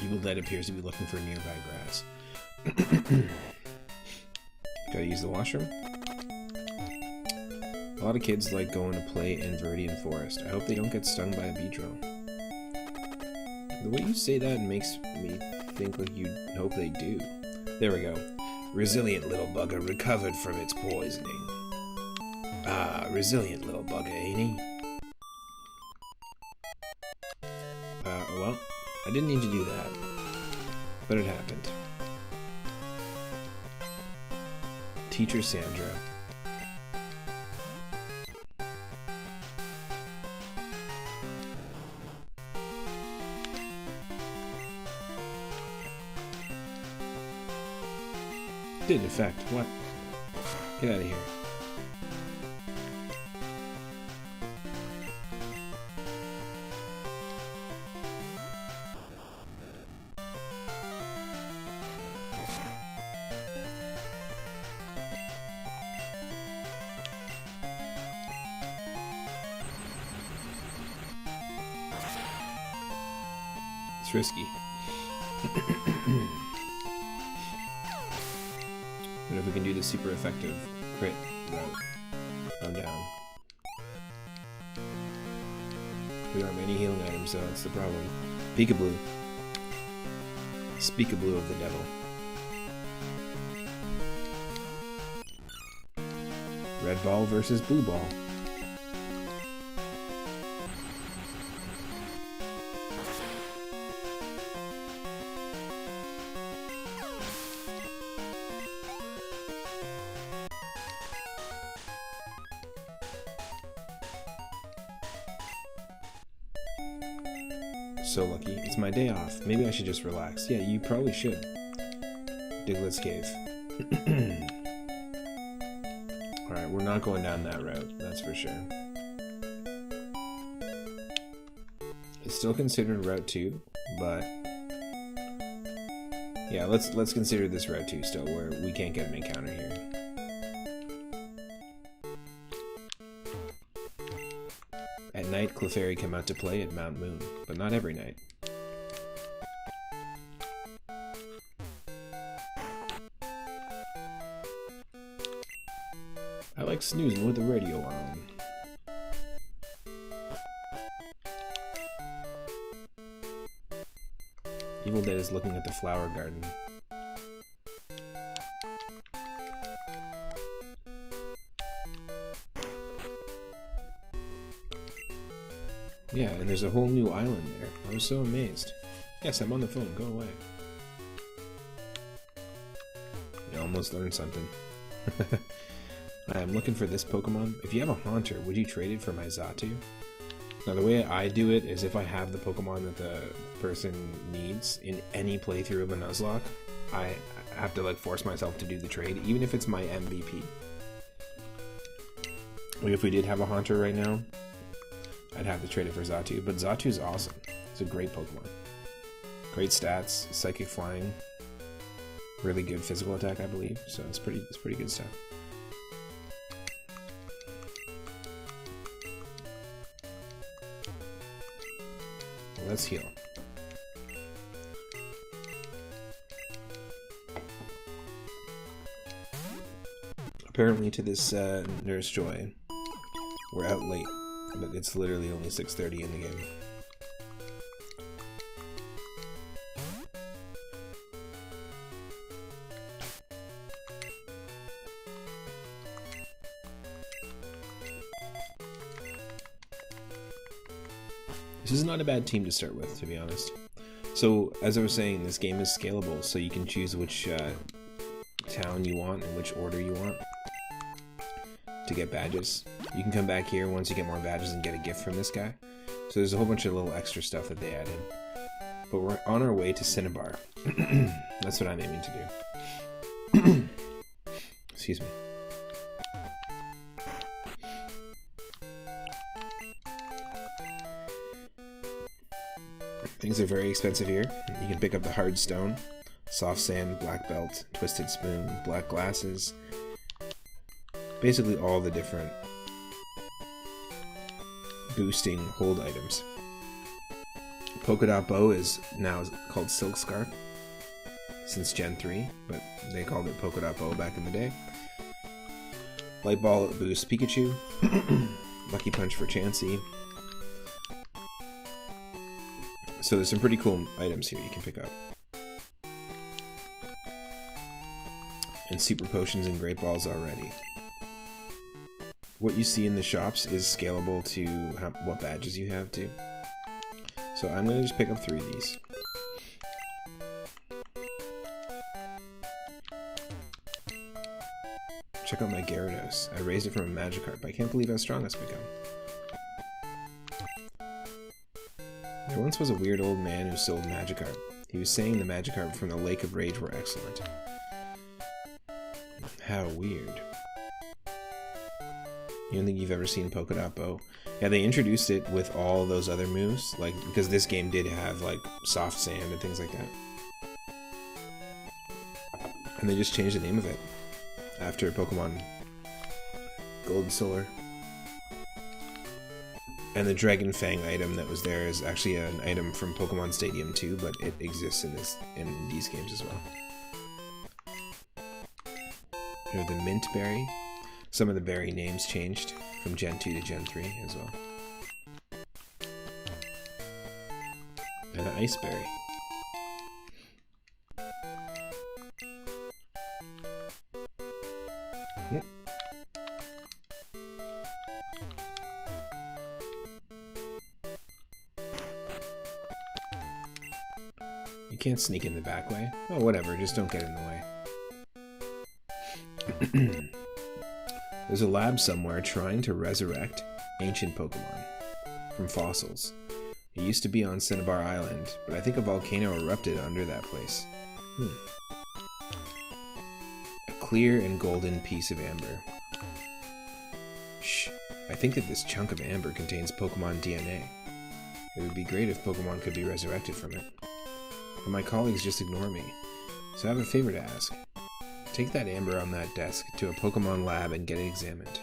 Evil Dead appears to be looking for nearby grass. Gotta use the washroom. A lot of kids like going to play in Viridian Forest. I hope they don't get stung by a Beedrill. The way you say that makes me think like you hope they do. There we go. Resilient little bugger recovered from its poisoning. Ah, resilient little bugger, ain't he? Well, I didn't need to do that. But it happened. Teacher Sandra. Did in fact. What? Get out of here. It's risky. But if we can do the super effective crit route, I'm down. There aren't many healing items, so that's the problem. Peekaboo. Speakaboo of the devil. Red ball versus blue ball. So lucky. It's my day off. Maybe I should just relax. Yeah, you probably should. Diglett's Cave. Alright, we're not going down that route, that's for sure. It's still considered Route 2, but... yeah, let's consider this Route 2 still, where we can't get an encounter here. At night, Clefairy come out to play at Mount Moon, but not every night. I like snoozing with the radio on. Evil Dead is looking at the flower garden. Yeah, and there's a whole new island there. I was so amazed. Yes, I'm on the phone. Go away. You almost learned something. I'm looking for this Pokemon. If you have a Haunter, would you trade it for my Xatu? Now, the way I do it is if I have the Pokemon that the person needs in any playthrough of a Nuzlocke, I have to like force myself to do the trade, even if it's my MVP. Like if we did have a Haunter right now, I'd have to trade it for Xatu, but Xatu's awesome. It's a great Pokemon. Great stats, Psychic Flying, really good physical attack, I believe. So it's pretty good stuff. Well, let's heal. Apparently, to this Nurse Joy, we're out late. But it's literally only 6:30 in the game. This is not a bad team to start with, to be honest. So, as I was saying, this game is scalable, so you can choose which town you want and which order you want to get badges. You can come back here once you get more badges and get a gift from this guy. So there's a whole bunch of little extra stuff that they added. But we're on our way to Cinnabar. That's what I'm aiming to do. Excuse me. Things are very expensive here. You can pick up the hard stone, soft sand, black belt, twisted spoon, black glasses. Basically all the different boosting hold items. Polka Dot Bow is now called Silk Scarf since Gen 3, but they called it Polka Dot Bow back in the day. Light Ball boosts Pikachu. Lucky Punch for Chansey. So there's some pretty cool items here you can pick up. And Super Potions and Great Balls already. What you see in the shops is scalable to what badges you have too. So I'm going to just pick up 3 of these. Check out my Gyarados. I raised it from a Magikarp. I can't believe how strong it's become. There once was a weird old man who sold Magikarp. He was saying the Magikarp from the Lake of Rage were excellent. How weird. You don't think you've ever seen Polka Dot Bow? Yeah, they introduced it with all those other moves, like because this game did have like soft sand and things like that. And they just changed the name of it after Pokemon Gold and Silver. And the Dragon Fang item that was there is actually an item from Pokemon Stadium 2, but it exists in these games as well. There's the Mint Berry. Some of the berry names changed from Gen 2 to Gen 3 as well. And an Ice Berry. Yep. You can't sneak in the back way. Oh, whatever, just don't get in the way. There's a lab somewhere trying to resurrect ancient Pokemon from fossils. It used to be on Cinnabar Island, but I think a volcano erupted under that place. A clear and golden piece of amber. Shh, I think that this chunk of amber contains Pokemon DNA. It would be great if Pokemon could be resurrected from it. But my colleagues just ignore me, so I have a favor to ask. Take that amber on that desk to a Pokemon lab and get it examined.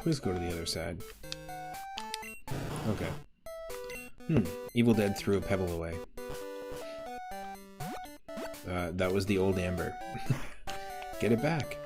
Please go to the other side. Okay. Evil Dead threw a pebble away. That was the old Amber. Get it back.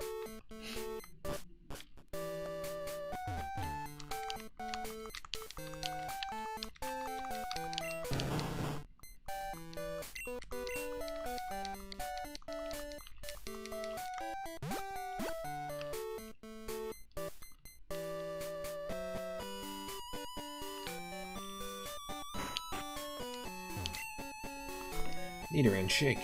Eat her and shake.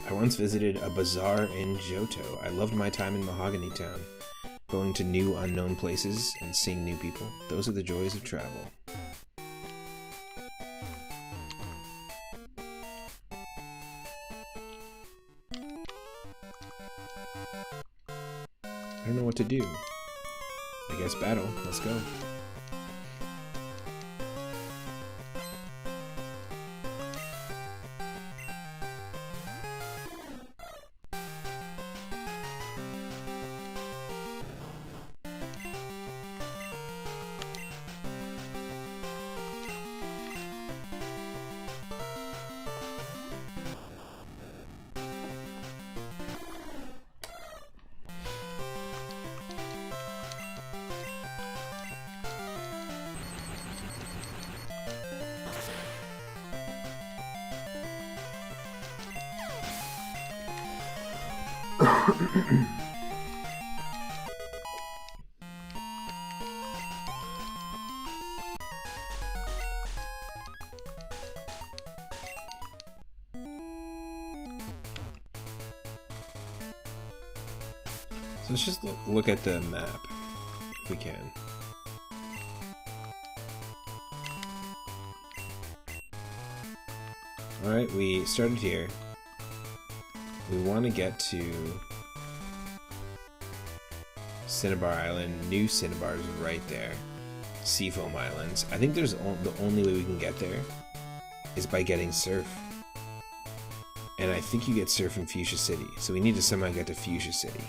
I once visited a bazaar in Johto. I loved my time in Mahogany Town, going to new unknown places and seeing new people. Those are the joys of travel. I don't know what to do. I guess battle. Let's go. So let's just look at the map, if we can. Alright, we started here. We want to get to Cinnabar Island. New Cinnabar is right there. Seafoam Islands. I think there's the only way we can get there is by getting Surf. And I think you get Surf in Fuchsia City. So we need to somehow get to Fuchsia City.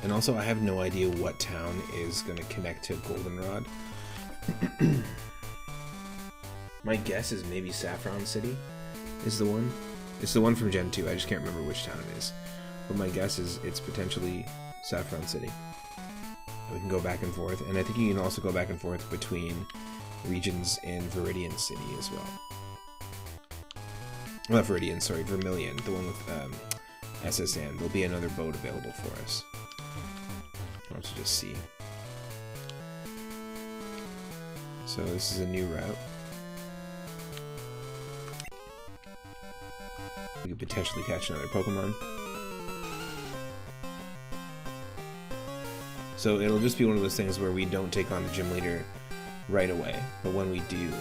And also, I have no idea what town is going to connect to Goldenrod. My guess is maybe Saffron City is the one. It's the one from Gen 2. I just can't remember which town it is. But my guess is it's potentially Saffron City. And we can go back and forth. And I think you can also go back and forth between regions in Viridian City as well. Not Viridian, sorry, Vermilion. The one with SSN. There'll be another boat available for us. Let's just see. So this is a new route. We could potentially catch another Pokemon. So it'll just be one of those things where we don't take on the gym leader right away, but when we do,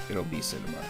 it'll be Cinnabar.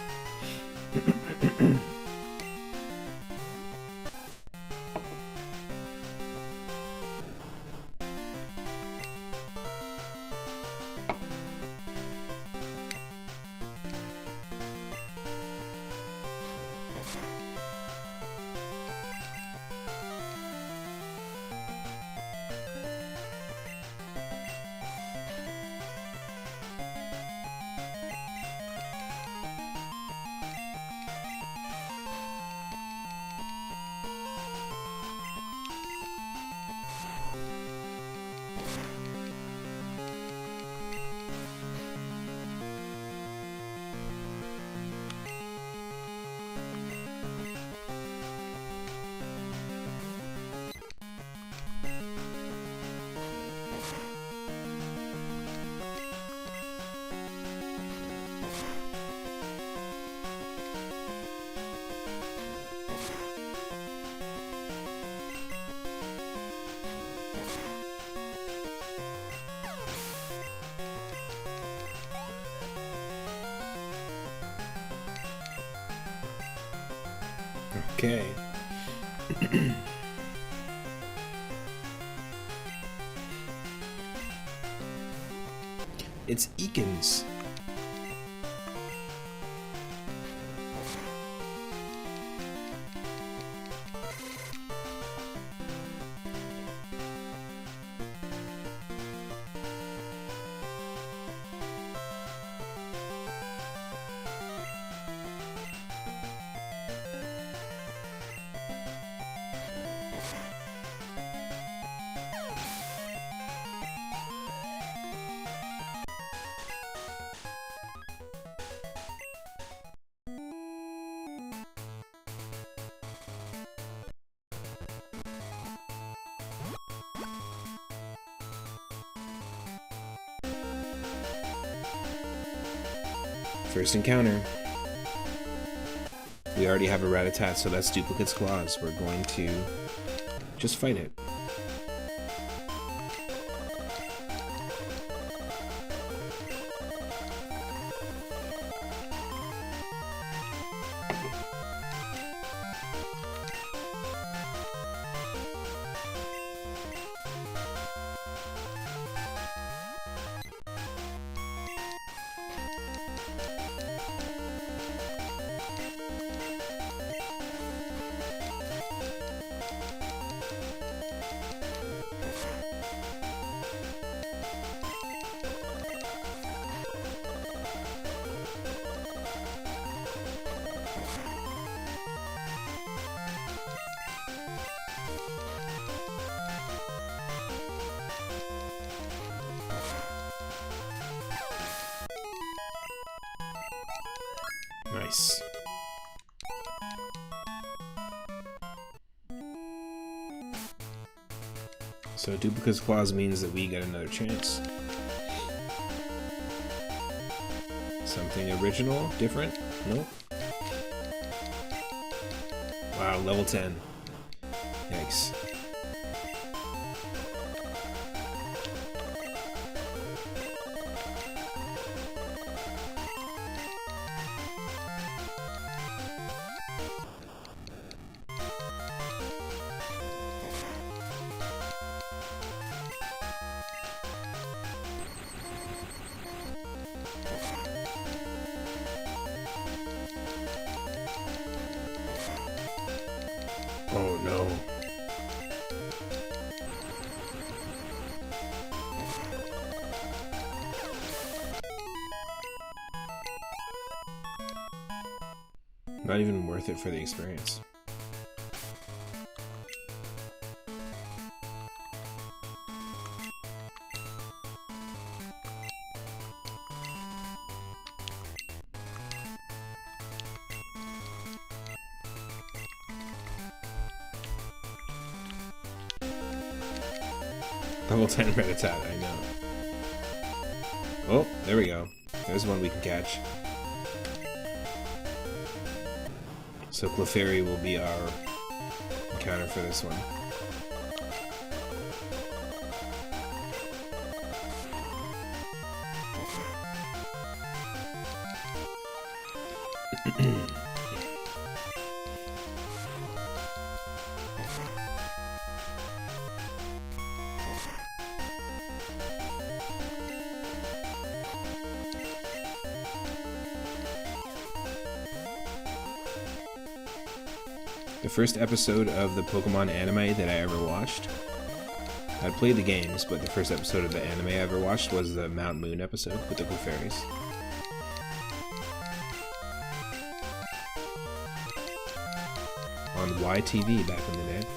Okay. It's Eakins. First encounter. We already have a Rat-a-tat, so that's Duplicate's Claws. We're going to just fight it. Nice. So Duplicate's Claws means that we get another chance. Something original? Different? Nope. Wow, level 10. Yikes. Oh no. Not even worth it for the experience. Level 10 Rat-a-tat, I know. Oh, there we go. There's one we can catch. So Clefairy will be our encounter for this one. The first episode of the Pokemon anime that I ever watched, I played the games, but the first episode of the anime I ever watched was the Mount Moon episode with the Clefairies. On YTV back in the day.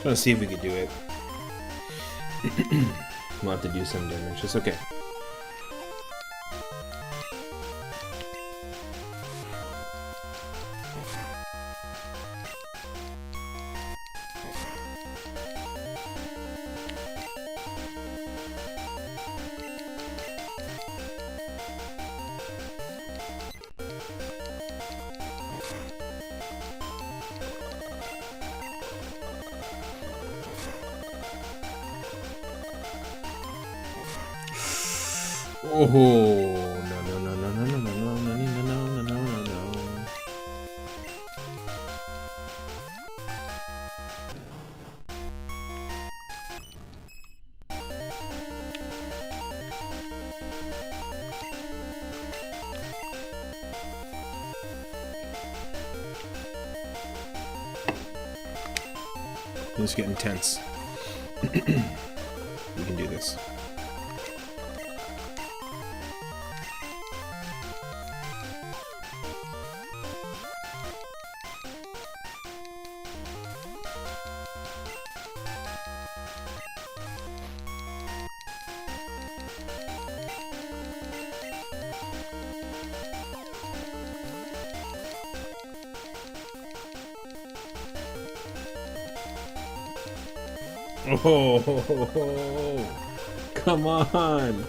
Trying to see if we could do it. We'll have to do some damage. It's okay. Oh no no no no no no no no no no no no no no. It's getting tense. We can do this. Oh, come on.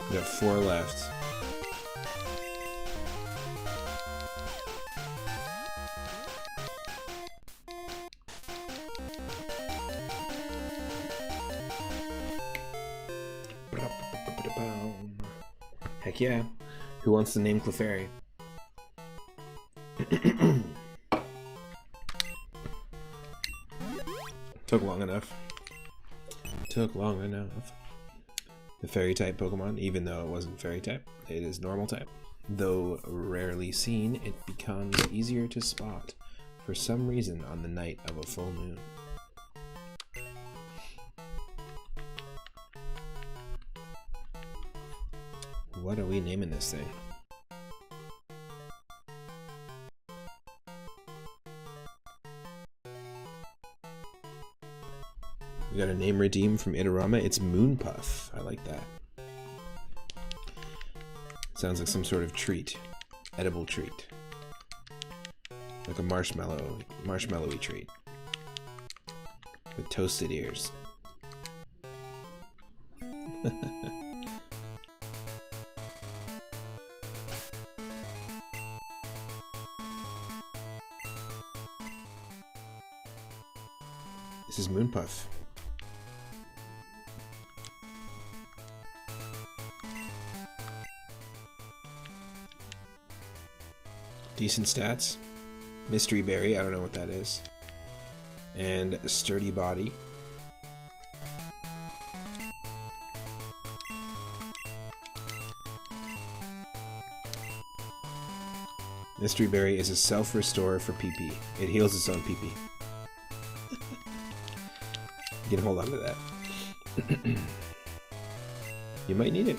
We got 4 left. Heck yeah. Who wants to name Clefairy? Took long enough. Took long enough. The fairy type Pokemon, even though it wasn't fairy type, it is normal type. Though rarely seen, it becomes easier to spot for some reason on the night of a full moon. What are we naming this thing? We got a name redeemed from Itorama. It's Moonpuff. I like that. Sounds like some sort of treat. Edible treat. Like a marshmallowy treat. With toasted ears. This is Moonpuff. Decent stats. Mystery Berry, I don't know what that is. And a sturdy body. Mystery Berry is a self-restore for PP. It heals its own PP. You can hold on to that. You might need it.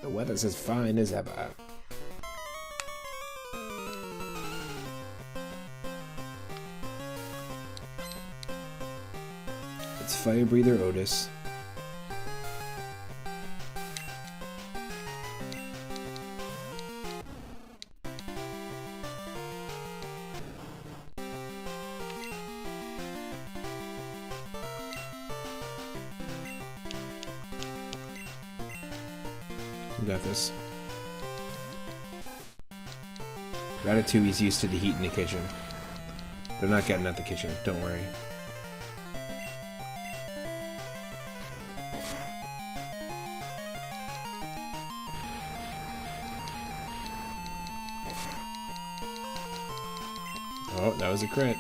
The weather's as fine as ever. It's Fire Breather Otis. We got this. Ratatouille's used to the heat in the kitchen. They're not getting at the kitchen, don't worry. Oh, that was a crit.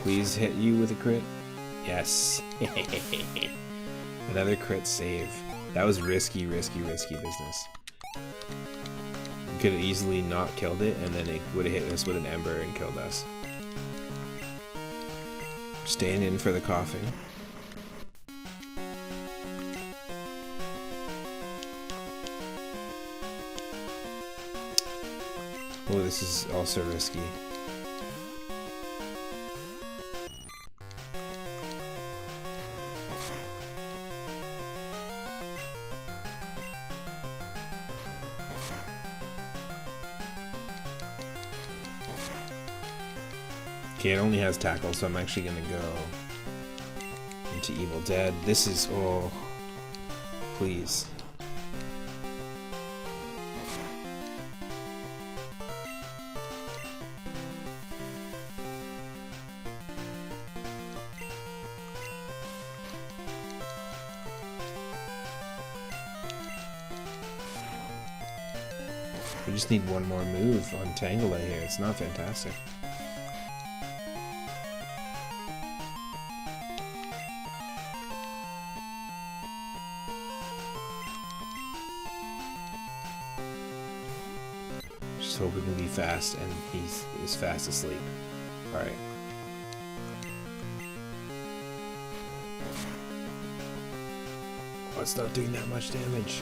Please hit you with a crit. Yes. Another crit save. That was risky business. We could have easily not killed it, and then it would have hit us with an ember and killed us. Staying in for the coughing. Oh, this is also risky. Okay, it only has tackle, so I'm actually gonna go into Evil Dead. This is, oh, please. We just need one more move on Tangela here. It's not fantastic. Just hope we can be fast, and he's fast asleep. Alright. Oh, it's not doing that much damage.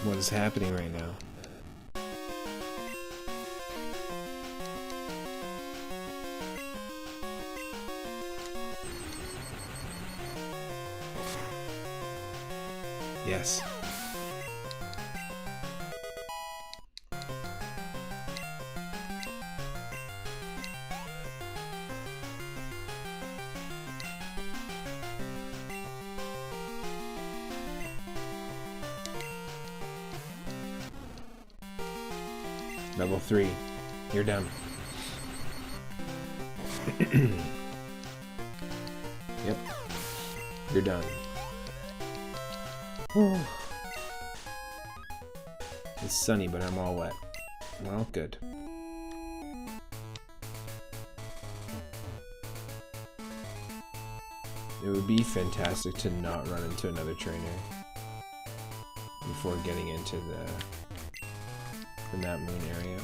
What is happening right now? Yes. Level 3. You're done. Yep. You're done. It's sunny, but I'm all wet. Well, good. It would be fantastic to not run into another trainer before getting into the Mount Moon area.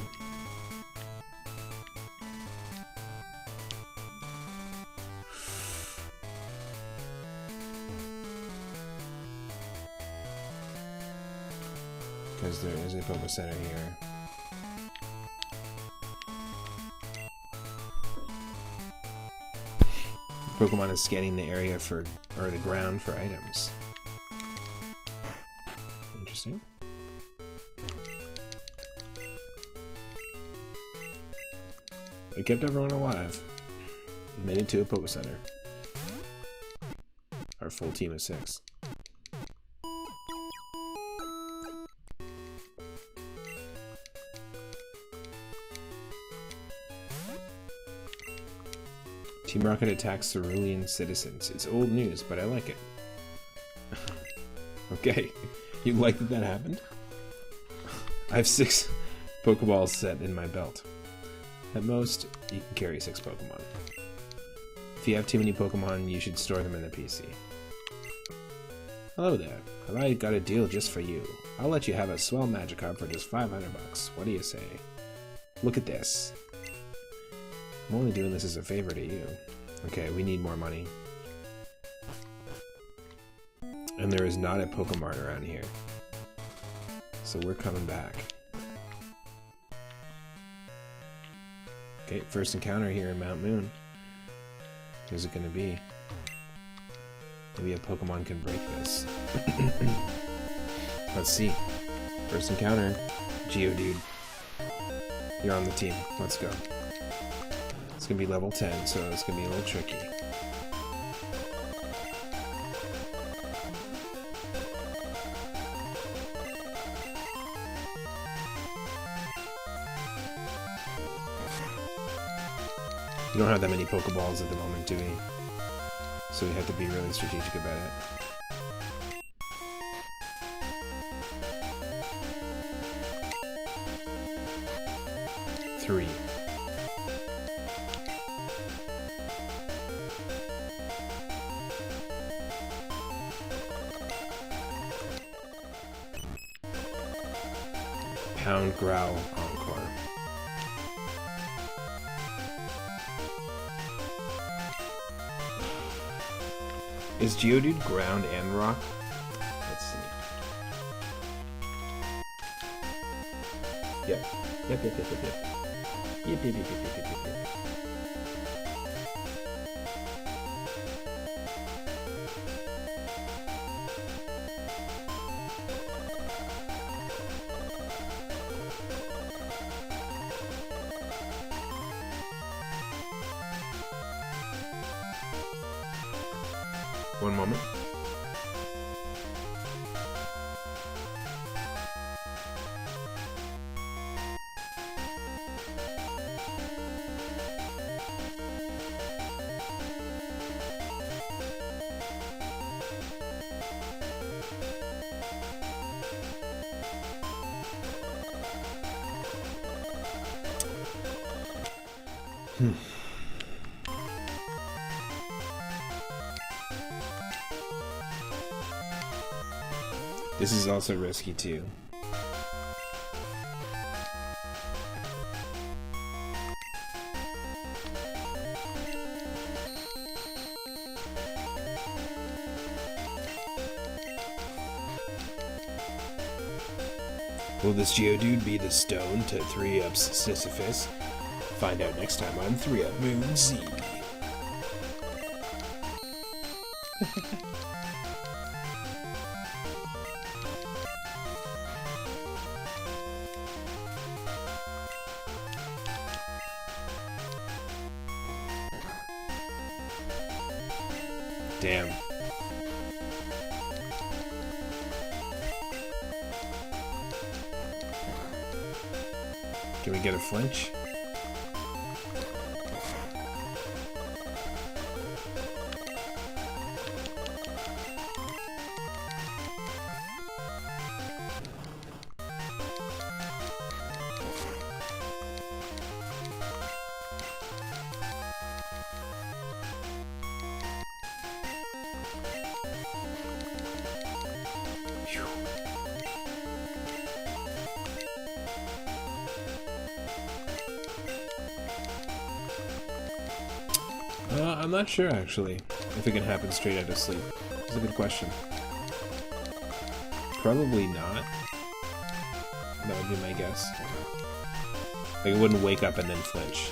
Because there is a Poké Center here. Pokemon is scanning the area for, or the ground for items. Interesting. I kept everyone alive. Made it to a Poké Center. Our full team of 6. Team Rocket attacks Cerulean citizens. It's old news, but I like it. Okay, you like that happened? I have 6 Pokeballs set in my belt. At most, you can carry 6 Pokemon. If you have too many Pokemon, you should store them in the PC. Hello there. Have I got a deal just for you? I'll let you have a swell Magikarp for just 500 bucks. What do you say? Look at this. I'm only doing this as a favor to you. Okay, we need more money. And there is not a Pokemart around here. So we're coming back. Okay, first encounter here in Mount Moon. Who's it gonna be? Maybe a Pokemon can break this. Let's see. First encounter. Geodude. You're on the team. Let's go. It's gonna be level 10, so it's gonna be a little tricky. We don't have that many Pokeballs at the moment, do we? So we have to be really strategic about it. Three. Pound, Growl, Encore. Is Geodude ground and rock? Let's see. Yep. Yep. One moment. This is also risky too. Will this Geodude be the stone to 3-up Sisyphus? Find out next time on 3-up Moon Z. Damn. Can we get a flinch? I'm not sure, actually, if it can happen straight out of sleep. That's a good question. Probably not. That would be my guess. Like, it wouldn't wake up and then flinch.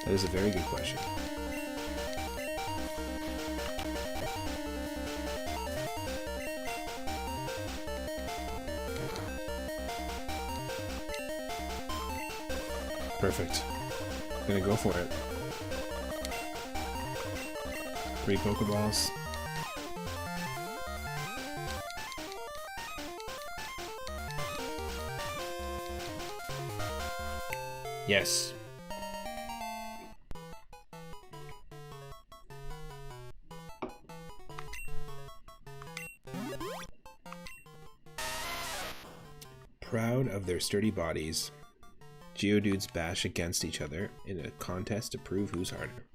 That is a very good question. Perfect. I'm gonna go for it. 3 Pokeballs. Yes. Proud of their sturdy bodies, Geodudes bash against each other in a contest to prove who's harder.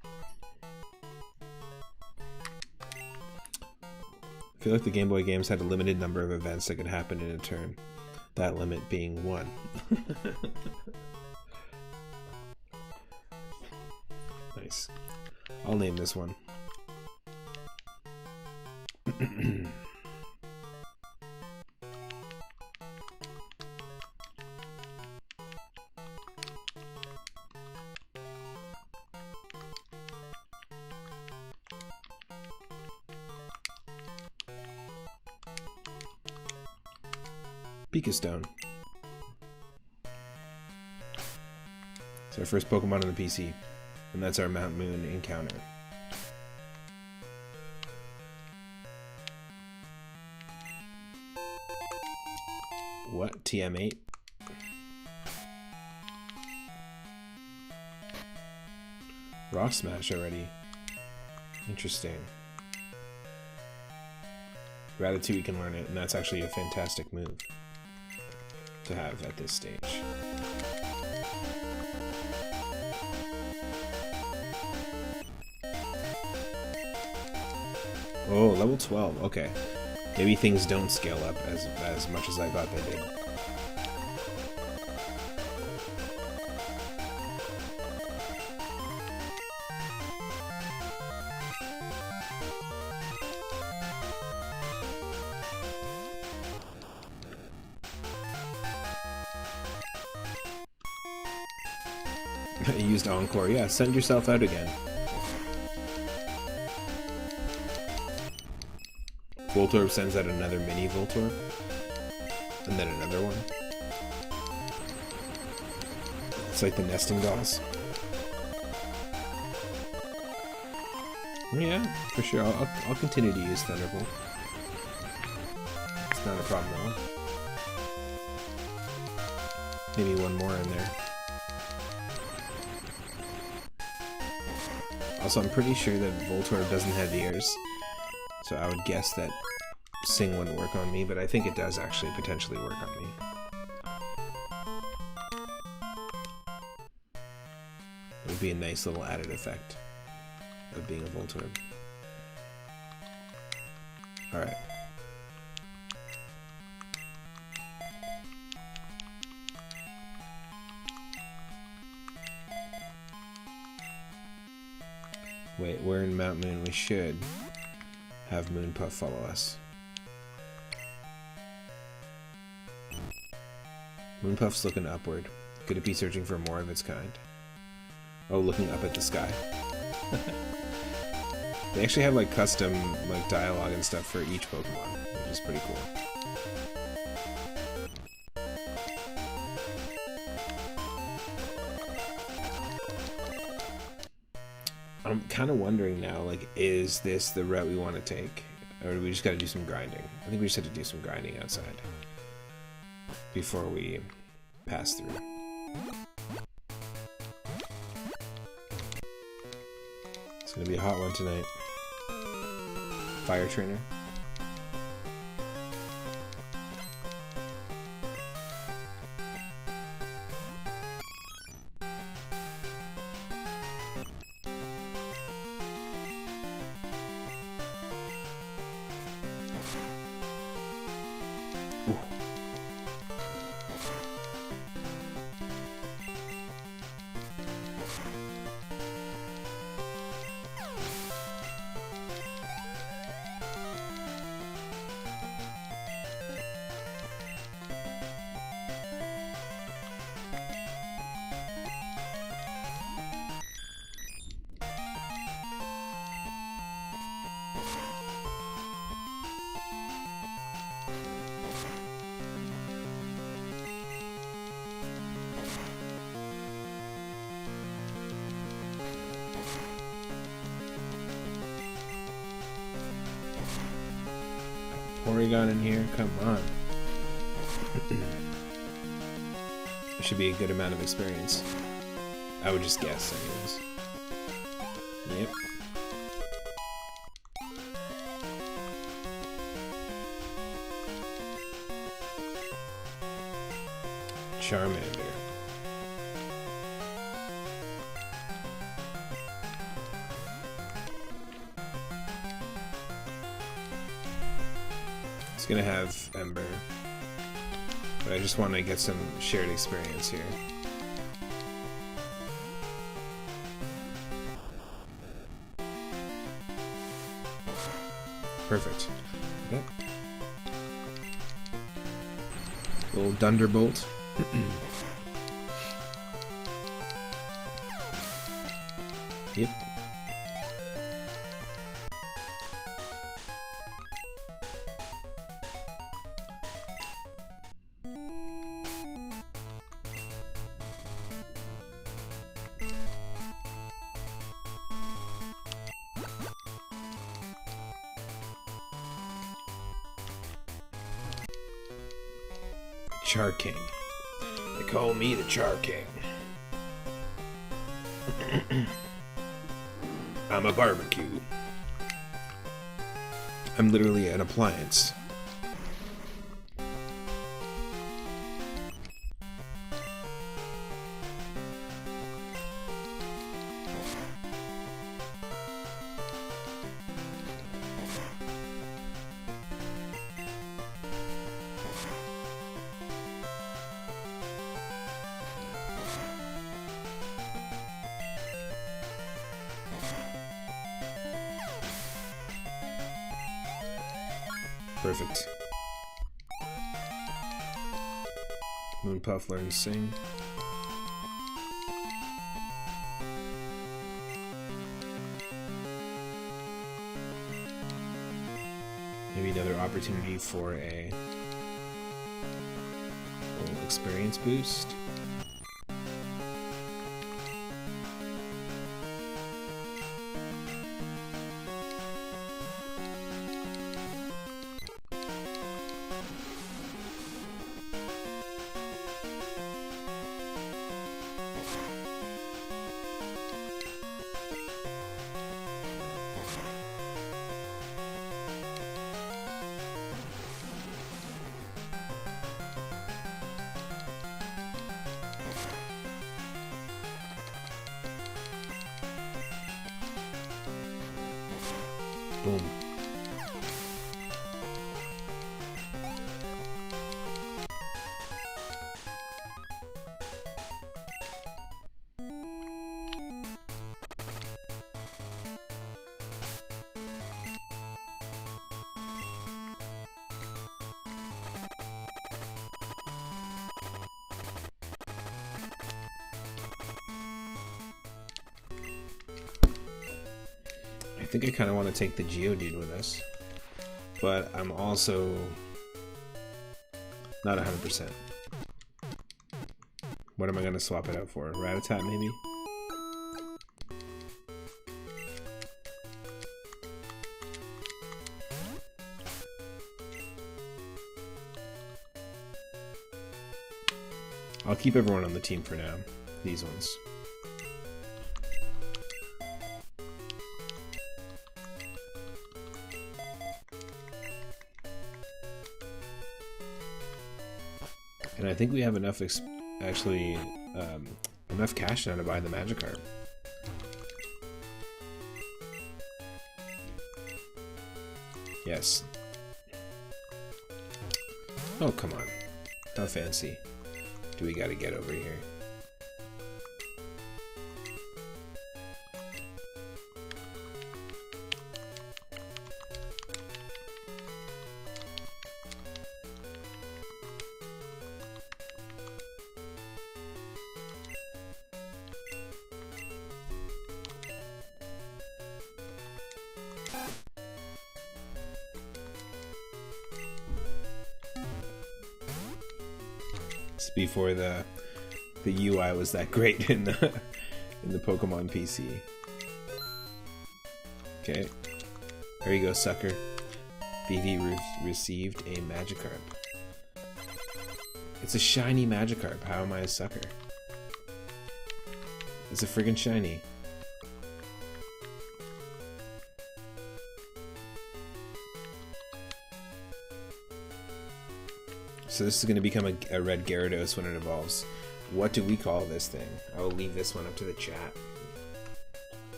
I feel like the Game Boy games had a limited number of events that could happen in a turn. That limit being 1. Nice. I'll name this one. Stone. It's our first Pokemon on the PC, and that's our Mount Moon encounter. What? TM8? Rock Smash already. Interesting. Ratatouille can learn it, and that's actually a fantastic move to have at this stage. Oh, level 12. Okay. Maybe things don't scale up as much as I thought they did. You used Encore. Yeah, send yourself out again. Voltorb sends out another mini Voltorb. And then another one. It's like the nesting dolls. Yeah, for sure. I'll continue to use Thunderbolt. It's not a problem at all. Maybe one more in there. Also, I'm pretty sure that Voltorb doesn't have ears, so I would guess that Sing wouldn't work on me, but I think it does actually potentially work on me. It would be a nice little added effect of being a Voltorb. Alright. Wait, we're in Mount Moon. We should have Moonpuff follow us. Moonpuff's looking upward. Could it be searching for more of its kind? Oh, looking up at the sky. They actually have like custom like dialogue and stuff for each Pokemon, which is pretty cool. I'm kind of wondering now, like, is this the route we want to take? Or do we just got to do some grinding? I think we just have to do some grinding outside before we pass through. It's going to be a hot one tonight. Fire trainer. Ooh. Porygon in here, come on. There should be a good amount of experience. I would just guess, anyways. Yep. Charmander. It's gonna have Ember, but I just want to get some shared experience here. Perfect. Okay. Little Thunderbolt. Yep. Char King. They call me the Char King. I'm a barbecue. I'm literally an appliance. Perfect. Moonpuff learns Sing. Maybe another opportunity for a little experience boost. Boom. I think I kind of want to take the Geodude with us, but I'm also not 100%. What am I going to swap it out for? Rattata, maybe? I'll keep everyone on the team for now. These ones. And I think we have enough, enough cash now to buy the Magikarp. Yes. Oh, come on. How fancy do we gotta get over here? Before the UI was that great in the Pokemon PC. Okay, there you go, sucker. BV received a Magikarp. It's a shiny Magikarp. How am I a sucker? It's a friggin' shiny. So this is going to become a red Gyarados when it evolves. What do we call this thing? I will leave this one up to the chat.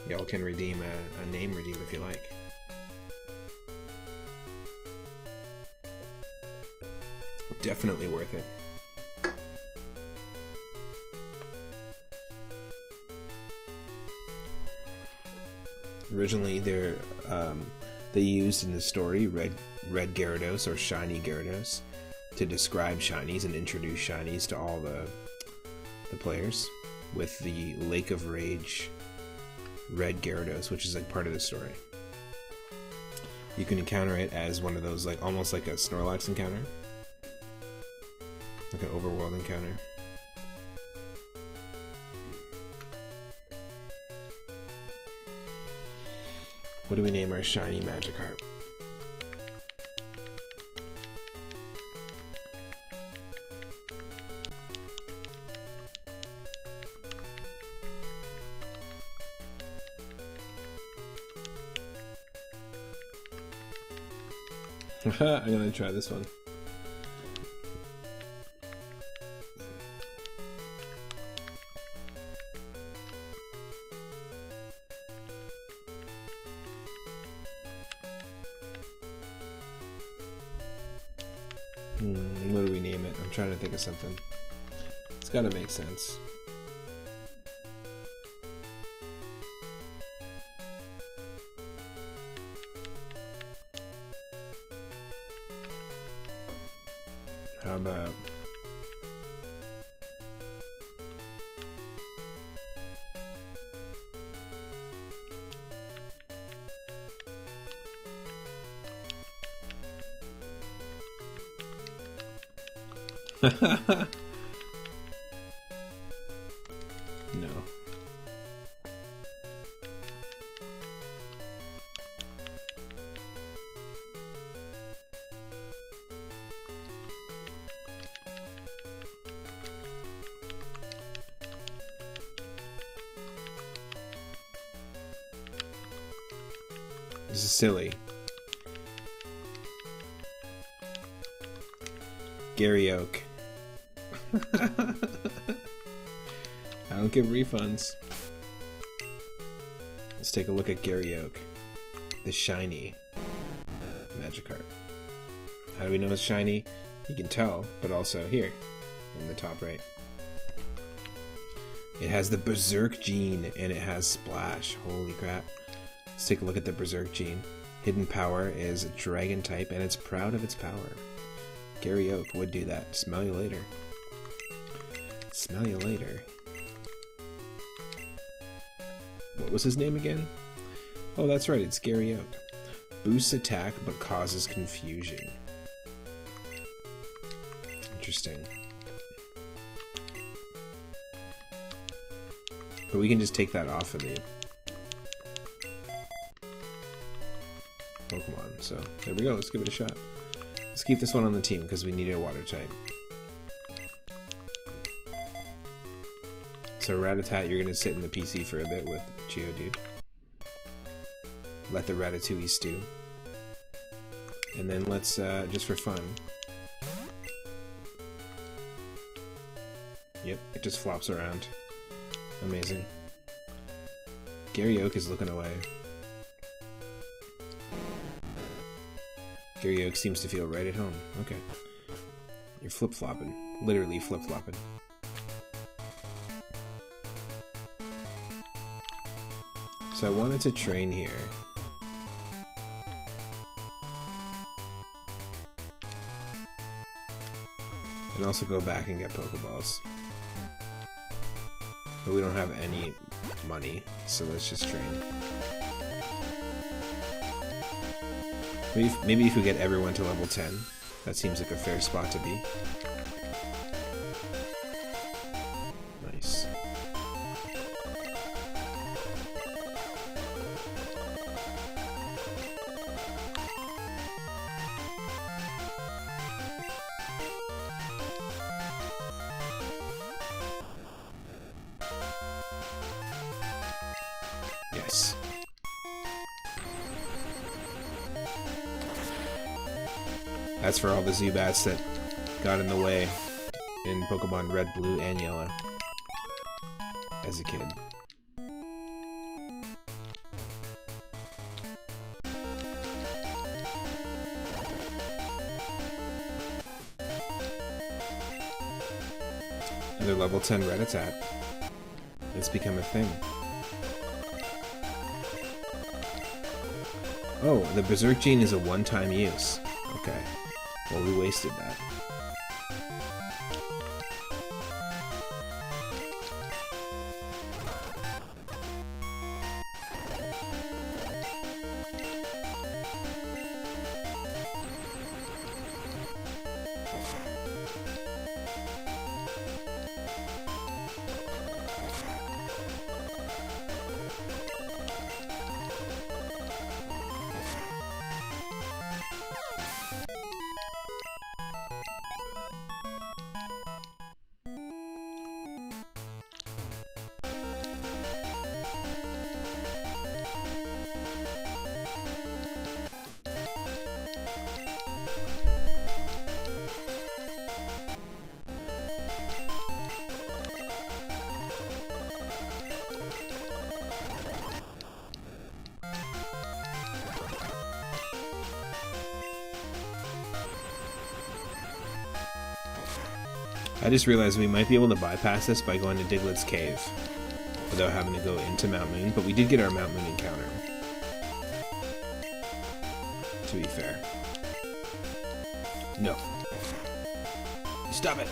Y'all can redeem a name redeem if you like. Definitely worth it. Originally, they used in the story red Gyarados or shiny Gyarados to describe shinies and introduce shinies to all the players, with the Lake of Rage red Gyarados, which is like part of the story. You can encounter it as one of those, like almost like a Snorlax encounter, like an overworld encounter. What do we name our shiny Magikarp? I'm gonna try this one. What do we name it? I'm trying to think of something. It's gotta make sense. How about no. This is silly. Gary Oak. I don't give refunds. Let's take a look at Gary Oak, the shiny Magikarp. How do we know it's shiny? You can tell, but also here, in the top right. It has the Berserk gene, and it has Splash. Holy crap. Let's take a look at the Berserk gene. Hidden power is Dragon type, and it's proud of its power. Gary Oak would do that. Smell you later. Smell you later. What was his name again? Oh, that's right, it's Gary Oak. Boosts attack, but causes confusion. Interesting. But we can just take that off of the Pokemon, so there we go, let's give it a shot. Let's keep this one on the team because we need a water type. So Rattata, you're gonna sit in the PC for a bit with Geodude. Let the Ratatouille stew. And then let's, just for fun. Yep, it just flops around. Amazing. Gary Oak is looking away. Gary Oak seems to feel right at home. Okay. You're flip-flopping. Literally flip-flopping. So I wanted to train here. And also go back and get Pokeballs. But we don't have any money, so let's just train. Maybe if we get everyone to level 10, that seems like a fair spot to be. Nice. Yes. That's for all the Zubats that got in the way in Pokemon Red, Blue, and Yellow as a kid. Another level 10 Rattata. It's become a thing. Oh, the Berserk Gene is a one-time use. Okay. Well, we wasted that. I just realized we might be able to bypass this by going to Diglett's Cave without having to go into Mount Moon, but we did get our Mount Moon encounter. To be fair. No. Stop it!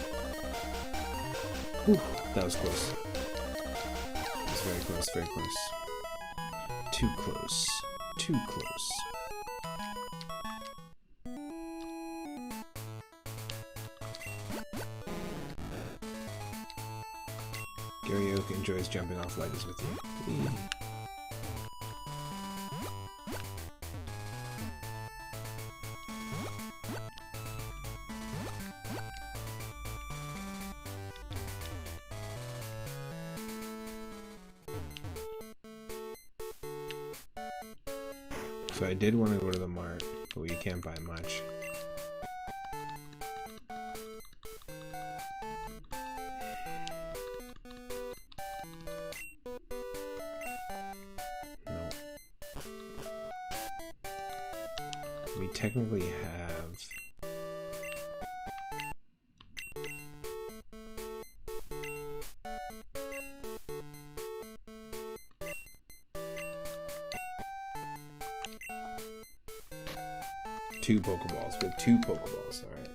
Whew, that was close. That was very close, very close. Too close. Too close. Gary Oak enjoys jumping off ledges with you. Whee. So I did want to go to the mart, but we can't buy much. We technically have... two Pokeballs. We have two Pokeballs, alright.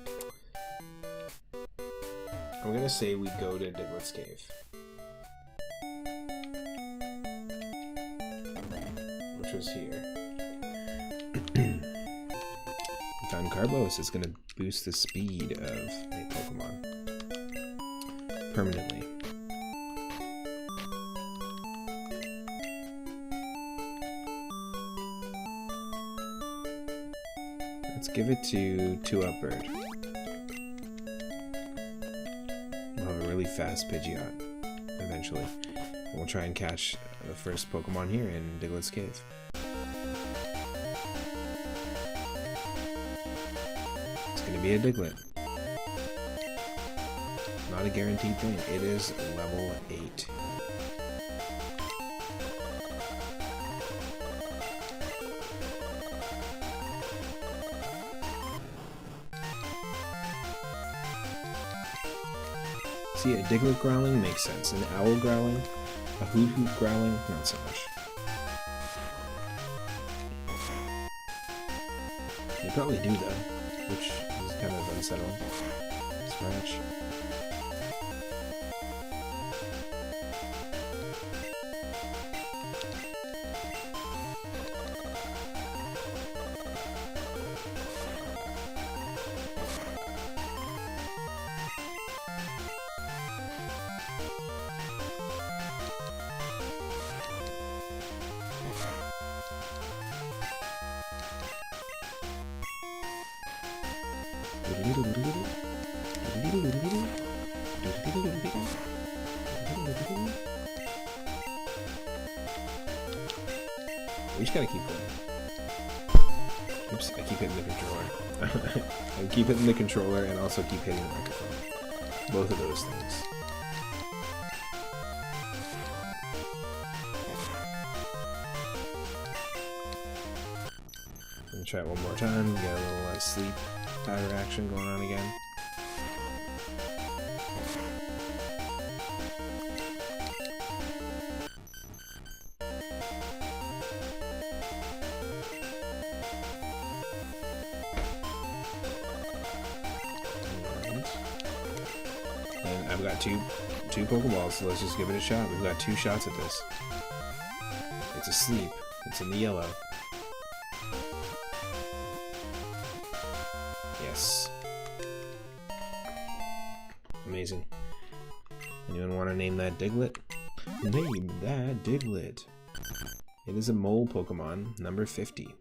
I'm gonna say we go to Diglett's Cave. Which was here. Found Carbos is going to boost the speed of a Pokemon permanently. Let's give it to Two-Up-Bird. We'll have a really fast Pidgeot eventually. And we'll try and catch the first Pokemon here in Diglett's Cave. It's gonna be a Diglett. Not a guaranteed thing. It is level 8. See, a Diglett growling makes sense. An owl growling, a hoot hoot growling, not so much. They probably do though, which is kind of unsettling. Scratch. We just gotta keep going. Oops, I keep hitting the controller. I keep hitting the controller and also keep hitting the microphone. Both of those things. I'm gonna try it one more time. Got a little sleep powder action going on again. And I've got two Pokeballs, so let's just give it a shot. We've got 2 shots at this. It's asleep. It's in the yellow. Yes. Amazing. Anyone want to name that Diglett? Name that Diglett. It is a mole Pokemon, number 50.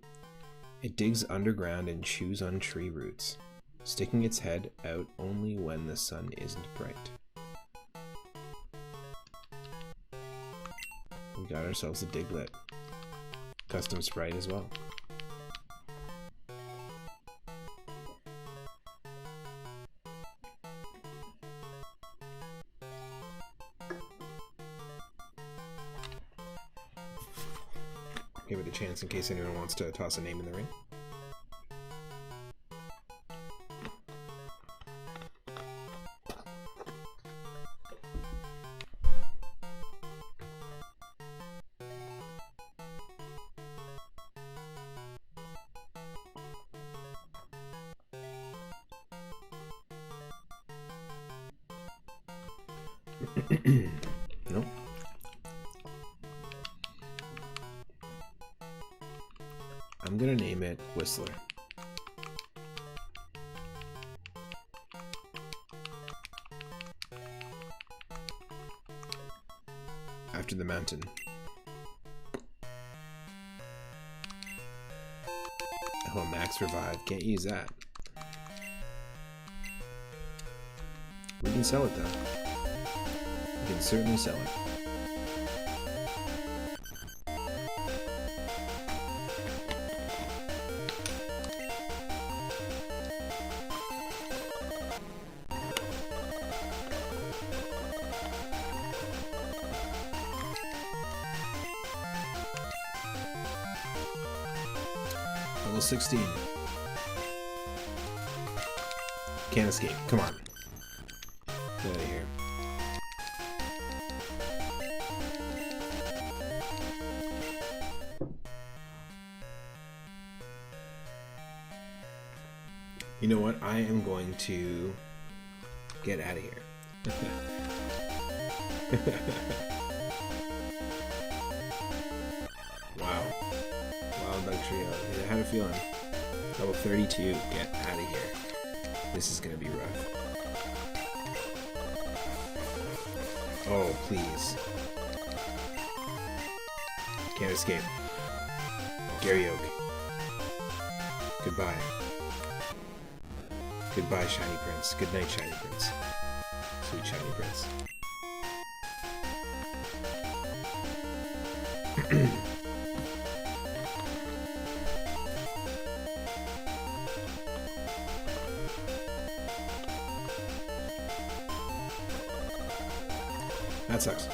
It digs underground and chews on tree roots, sticking its head out only when the sun isn't bright. We got ourselves a Diglett. Custom sprite as well. Give it a chance in case anyone wants to toss a name in the ring. Nope. I'm gonna name it Whistler. After the mountain. Oh, max revive. Can't use that. We can sell it though. We can certainly sell it. Level 16. Can't escape. Come on. Get out of here. You know what? I am going to get out of here. Wow. Wild Bug Trio. I had a feeling. Level 32. Get out of here. This is gonna be rough. Oh, please. Can't escape. Gary Oak. Goodbye. Goodbye, Shiny Prince. Good night, Shiny Prince. Sweet Shiny Prince. That sucks.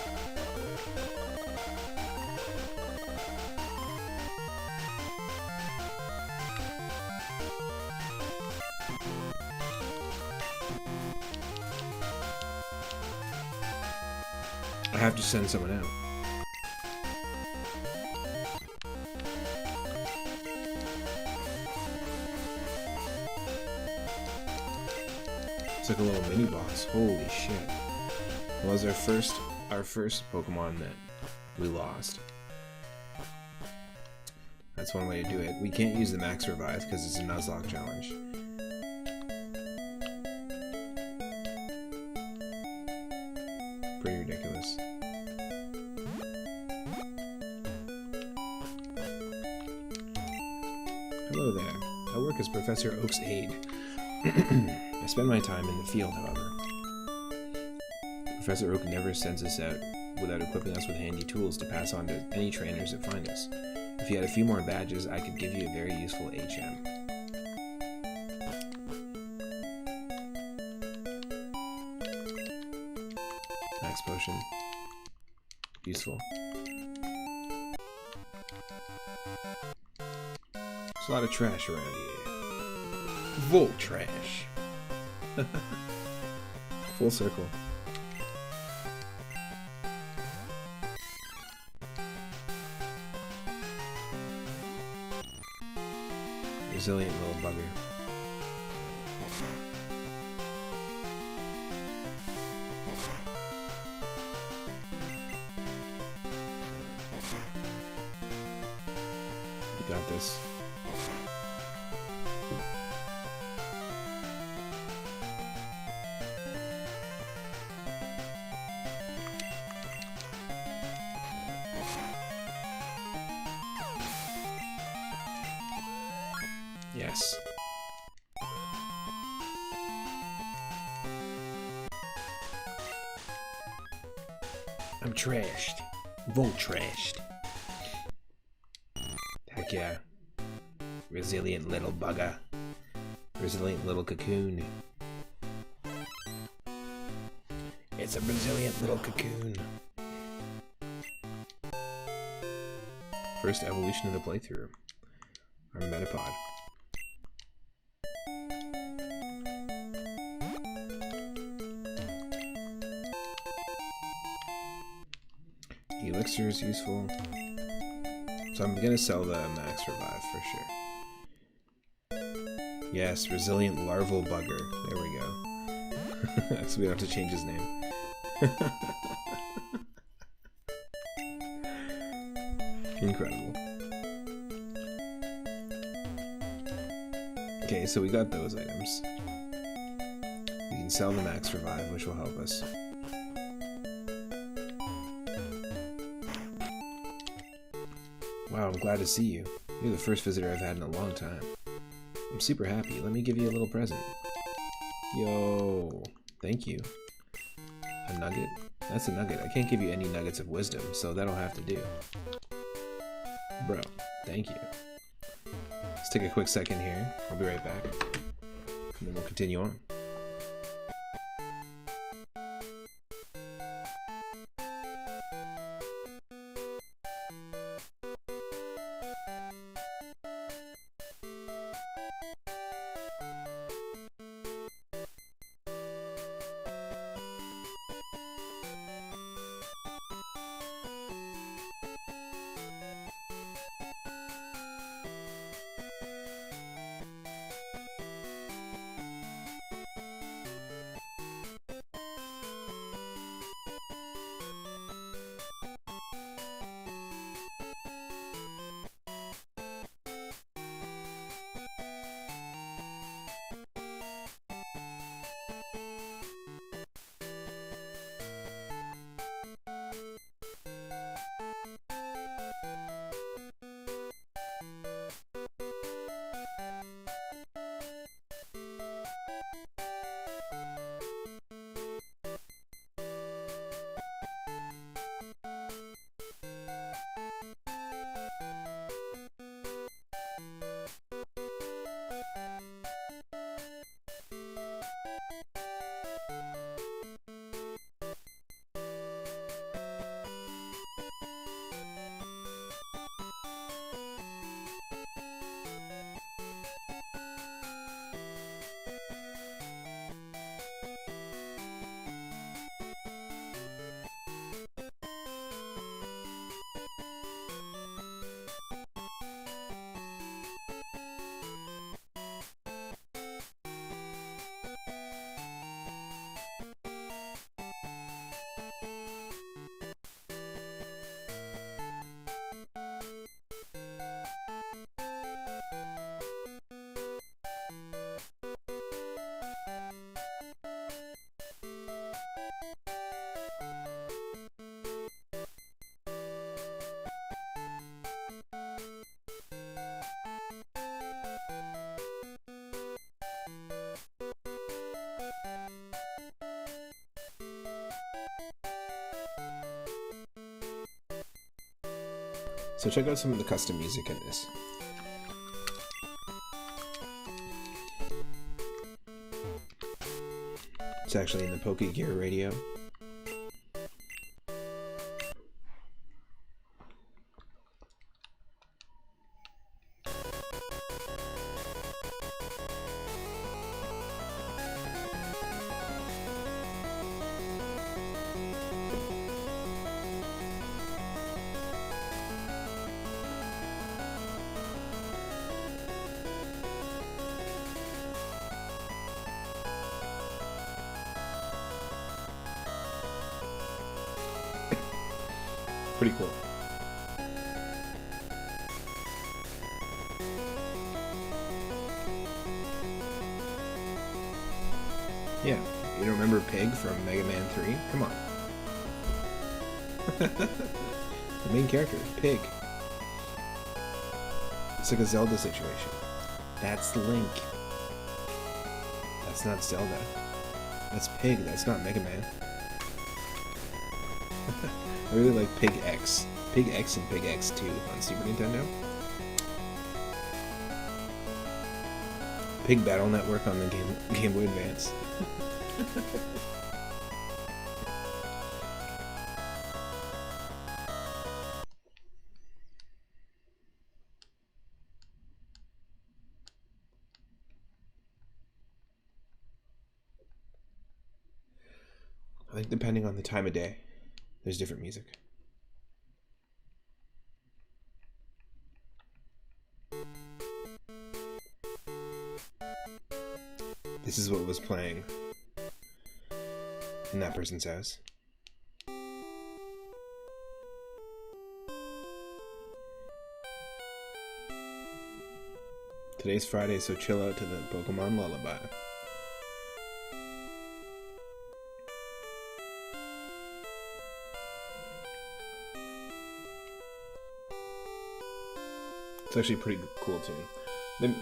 I have to send someone out. It's like a little mini boss. Holy shit. Well, was our first Pokemon that we lost. That's one way to do it. We can't use the max revive because it's a Nuzlocke challenge. Pretty ridiculous. Hello there. I work as Professor Oak's aide. I spend my time in the field, however. Professor Oak never sends us out without equipping us with handy tools to pass on to any trainers that find us. If you had a few more badges, I could give you a very useful HM. Max potion. Useful. There's a lot of trash around here. Volt trash. Full circle. Resilient little bugger. You got this. Yes. I'm trashed. Volt trashed. Heck yeah. Resilient little bugger. Resilient little cocoon. It's a resilient little cocoon. First evolution of the playthrough. Our Metapod. Elixir is useful. So I'm gonna sell the max revive for sure. Yes, resilient larval bugger. There we go. So we don't have to change his name. Incredible. Okay, so we got those items. We can sell the max revive, which will help us. Wow, I'm glad to see you. You're the first visitor I've had in a long time. I'm super happy. Let me give you a little present. Yo, thank you. A nugget? That's a nugget. I can't give you any nuggets of wisdom, so that'll have to do. Bro, thank you. Let's take a quick second here. I'll be right back. And then we'll continue on. So check out some of the custom music in this. It's actually in the Poke Gear radio. Pretty cool. Yeah, you don't remember Pig from Mega Man 3? Come on. The main character, Pig. It's like a Zelda situation. That's Link. That's not Zelda. That's Pig, that's not Mega Man. I really like Pig X. Pig X and Pig X2 on Super Nintendo. Pig Battle Network on the Game Boy Advance. I think depending on the time of day, there's different music. This is what was playing in that person's house. Today's Friday, so chill out to the Pokemon Lullaby. It's actually pretty cool tune. Then,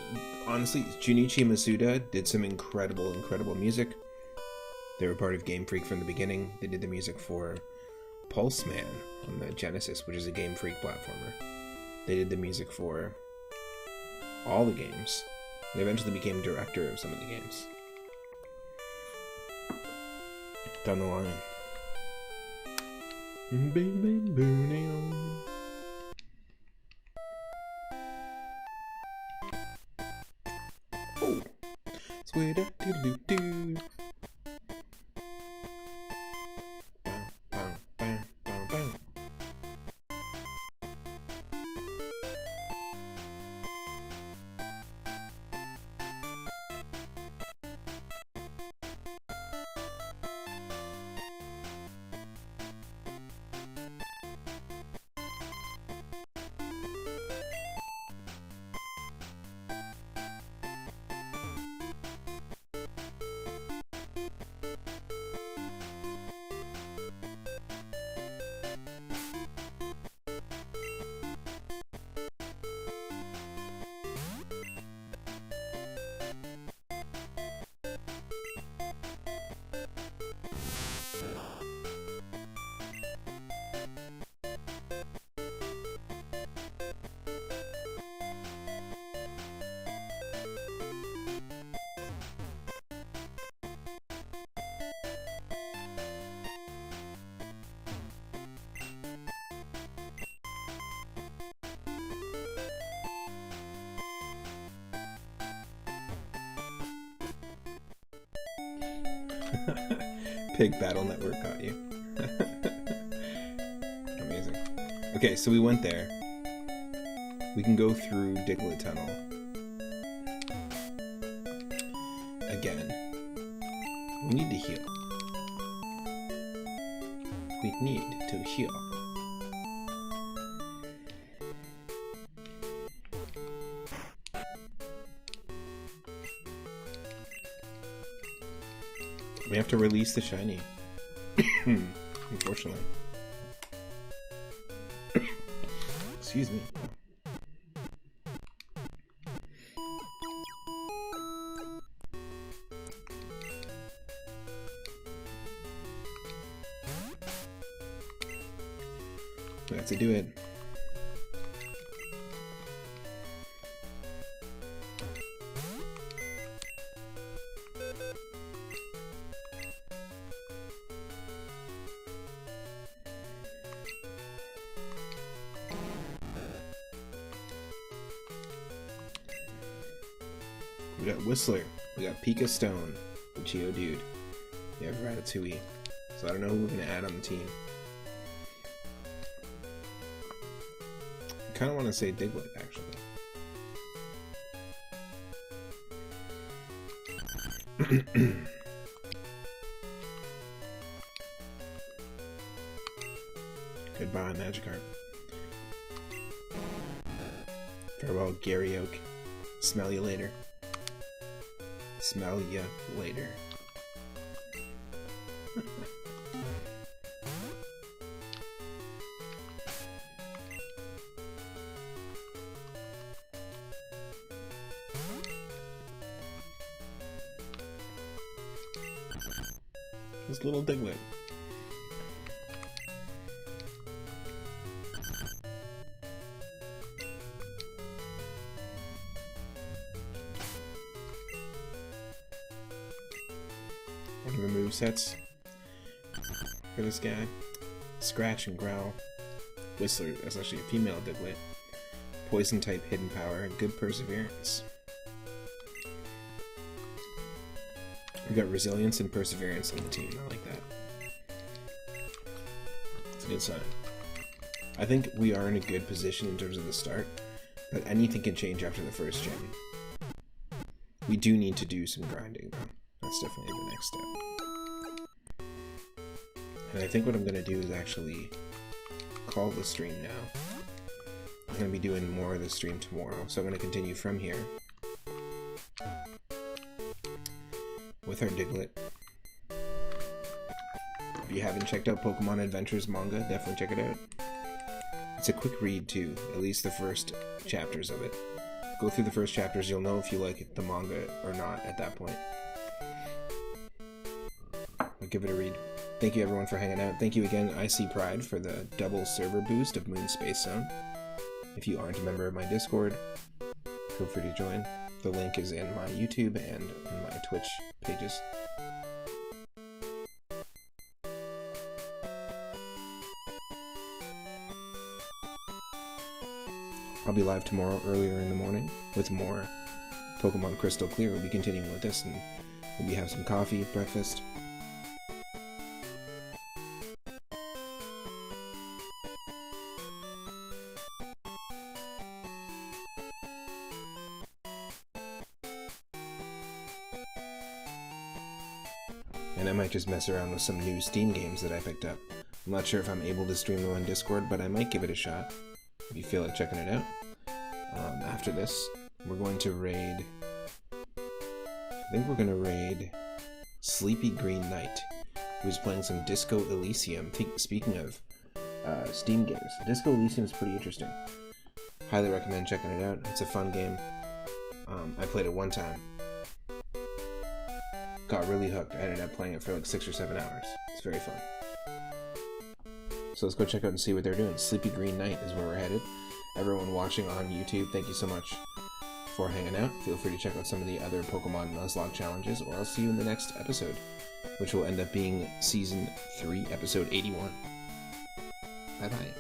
honestly, Junichi Masuda did some incredible music. They were part of Game Freak from the beginning. They did the music for Pulse Man on the Genesis, which is a Game Freak platformer. They did the music for all the games. They eventually became director of some of the games. Down the line. Oh! Sweet do do. Pig Battle Network got you. Amazing. Okay, so we went there. We can go through Diglett Tunnel. Again. We need to heal. We need to heal. We have to release the shiny. Unfortunately. Excuse me. We have to do it. We got Whistler. We got Pika Stone, the Geodude. We have Ratatouille. So I don't know who we're going to add on the team. I kind of want to say Diglett, actually. Goodbye, Magikarp. Farewell, Gary Oak. Smell you later. Smell ya later. This little Diglett. One of the movesets for this guy. Scratch and Growl. Whistler, that's actually a female Diglett. Poison type hidden power, good perseverance. We've got resilience and perseverance on the team. I like that. It's a good sign. I think we are in a good position in terms of the start, but anything can change after the first gen. We do need to do some grinding, though. That's definitely the next step. And I think what I'm going to do is actually call the stream now. I'm going to be doing more of the stream tomorrow, so I'm going to continue from here with our Diglett. If you haven't checked out Pokemon Adventures manga, definitely check it out. It's a quick read too, at least the first chapters of it. Go through the first chapters, you'll know if you like the manga or not at that point. I'll give it a read. Thank you everyone for hanging out. Thank you again, IC Pride, for the double server boost of Moon Space Zone. If you aren't a member of my Discord, feel free to join. The link is in my YouTube and in my Twitch pages. I'll be live tomorrow earlier in the morning with more Pokemon Crystal Clear. We'll be continuing with this and maybe have some coffee, breakfast. And I might just mess around with some new Steam games that I picked up. I'm not sure if I'm able to stream them on Discord, but I might give it a shot if you feel like checking it out. After this, we're going to raid... I think we're going to raid Sleepy Green Knight, who's playing some Disco Elysium. Speaking of Steam games, Disco Elysium is pretty interesting. Highly recommend checking it out. It's a fun game. I played it one time. Got really hooked. I ended up playing it for like 6 or 7 hours. It's very fun. So let's go check out and see what they're doing. Sleepy Green Knight is where we're headed. Everyone watching on YouTube, thank you so much for hanging out. Feel free to check out some of the other Pokemon Nuzlocke challenges, or I'll see you in the next episode, which will end up being Season 3, Episode 81. Bye-bye.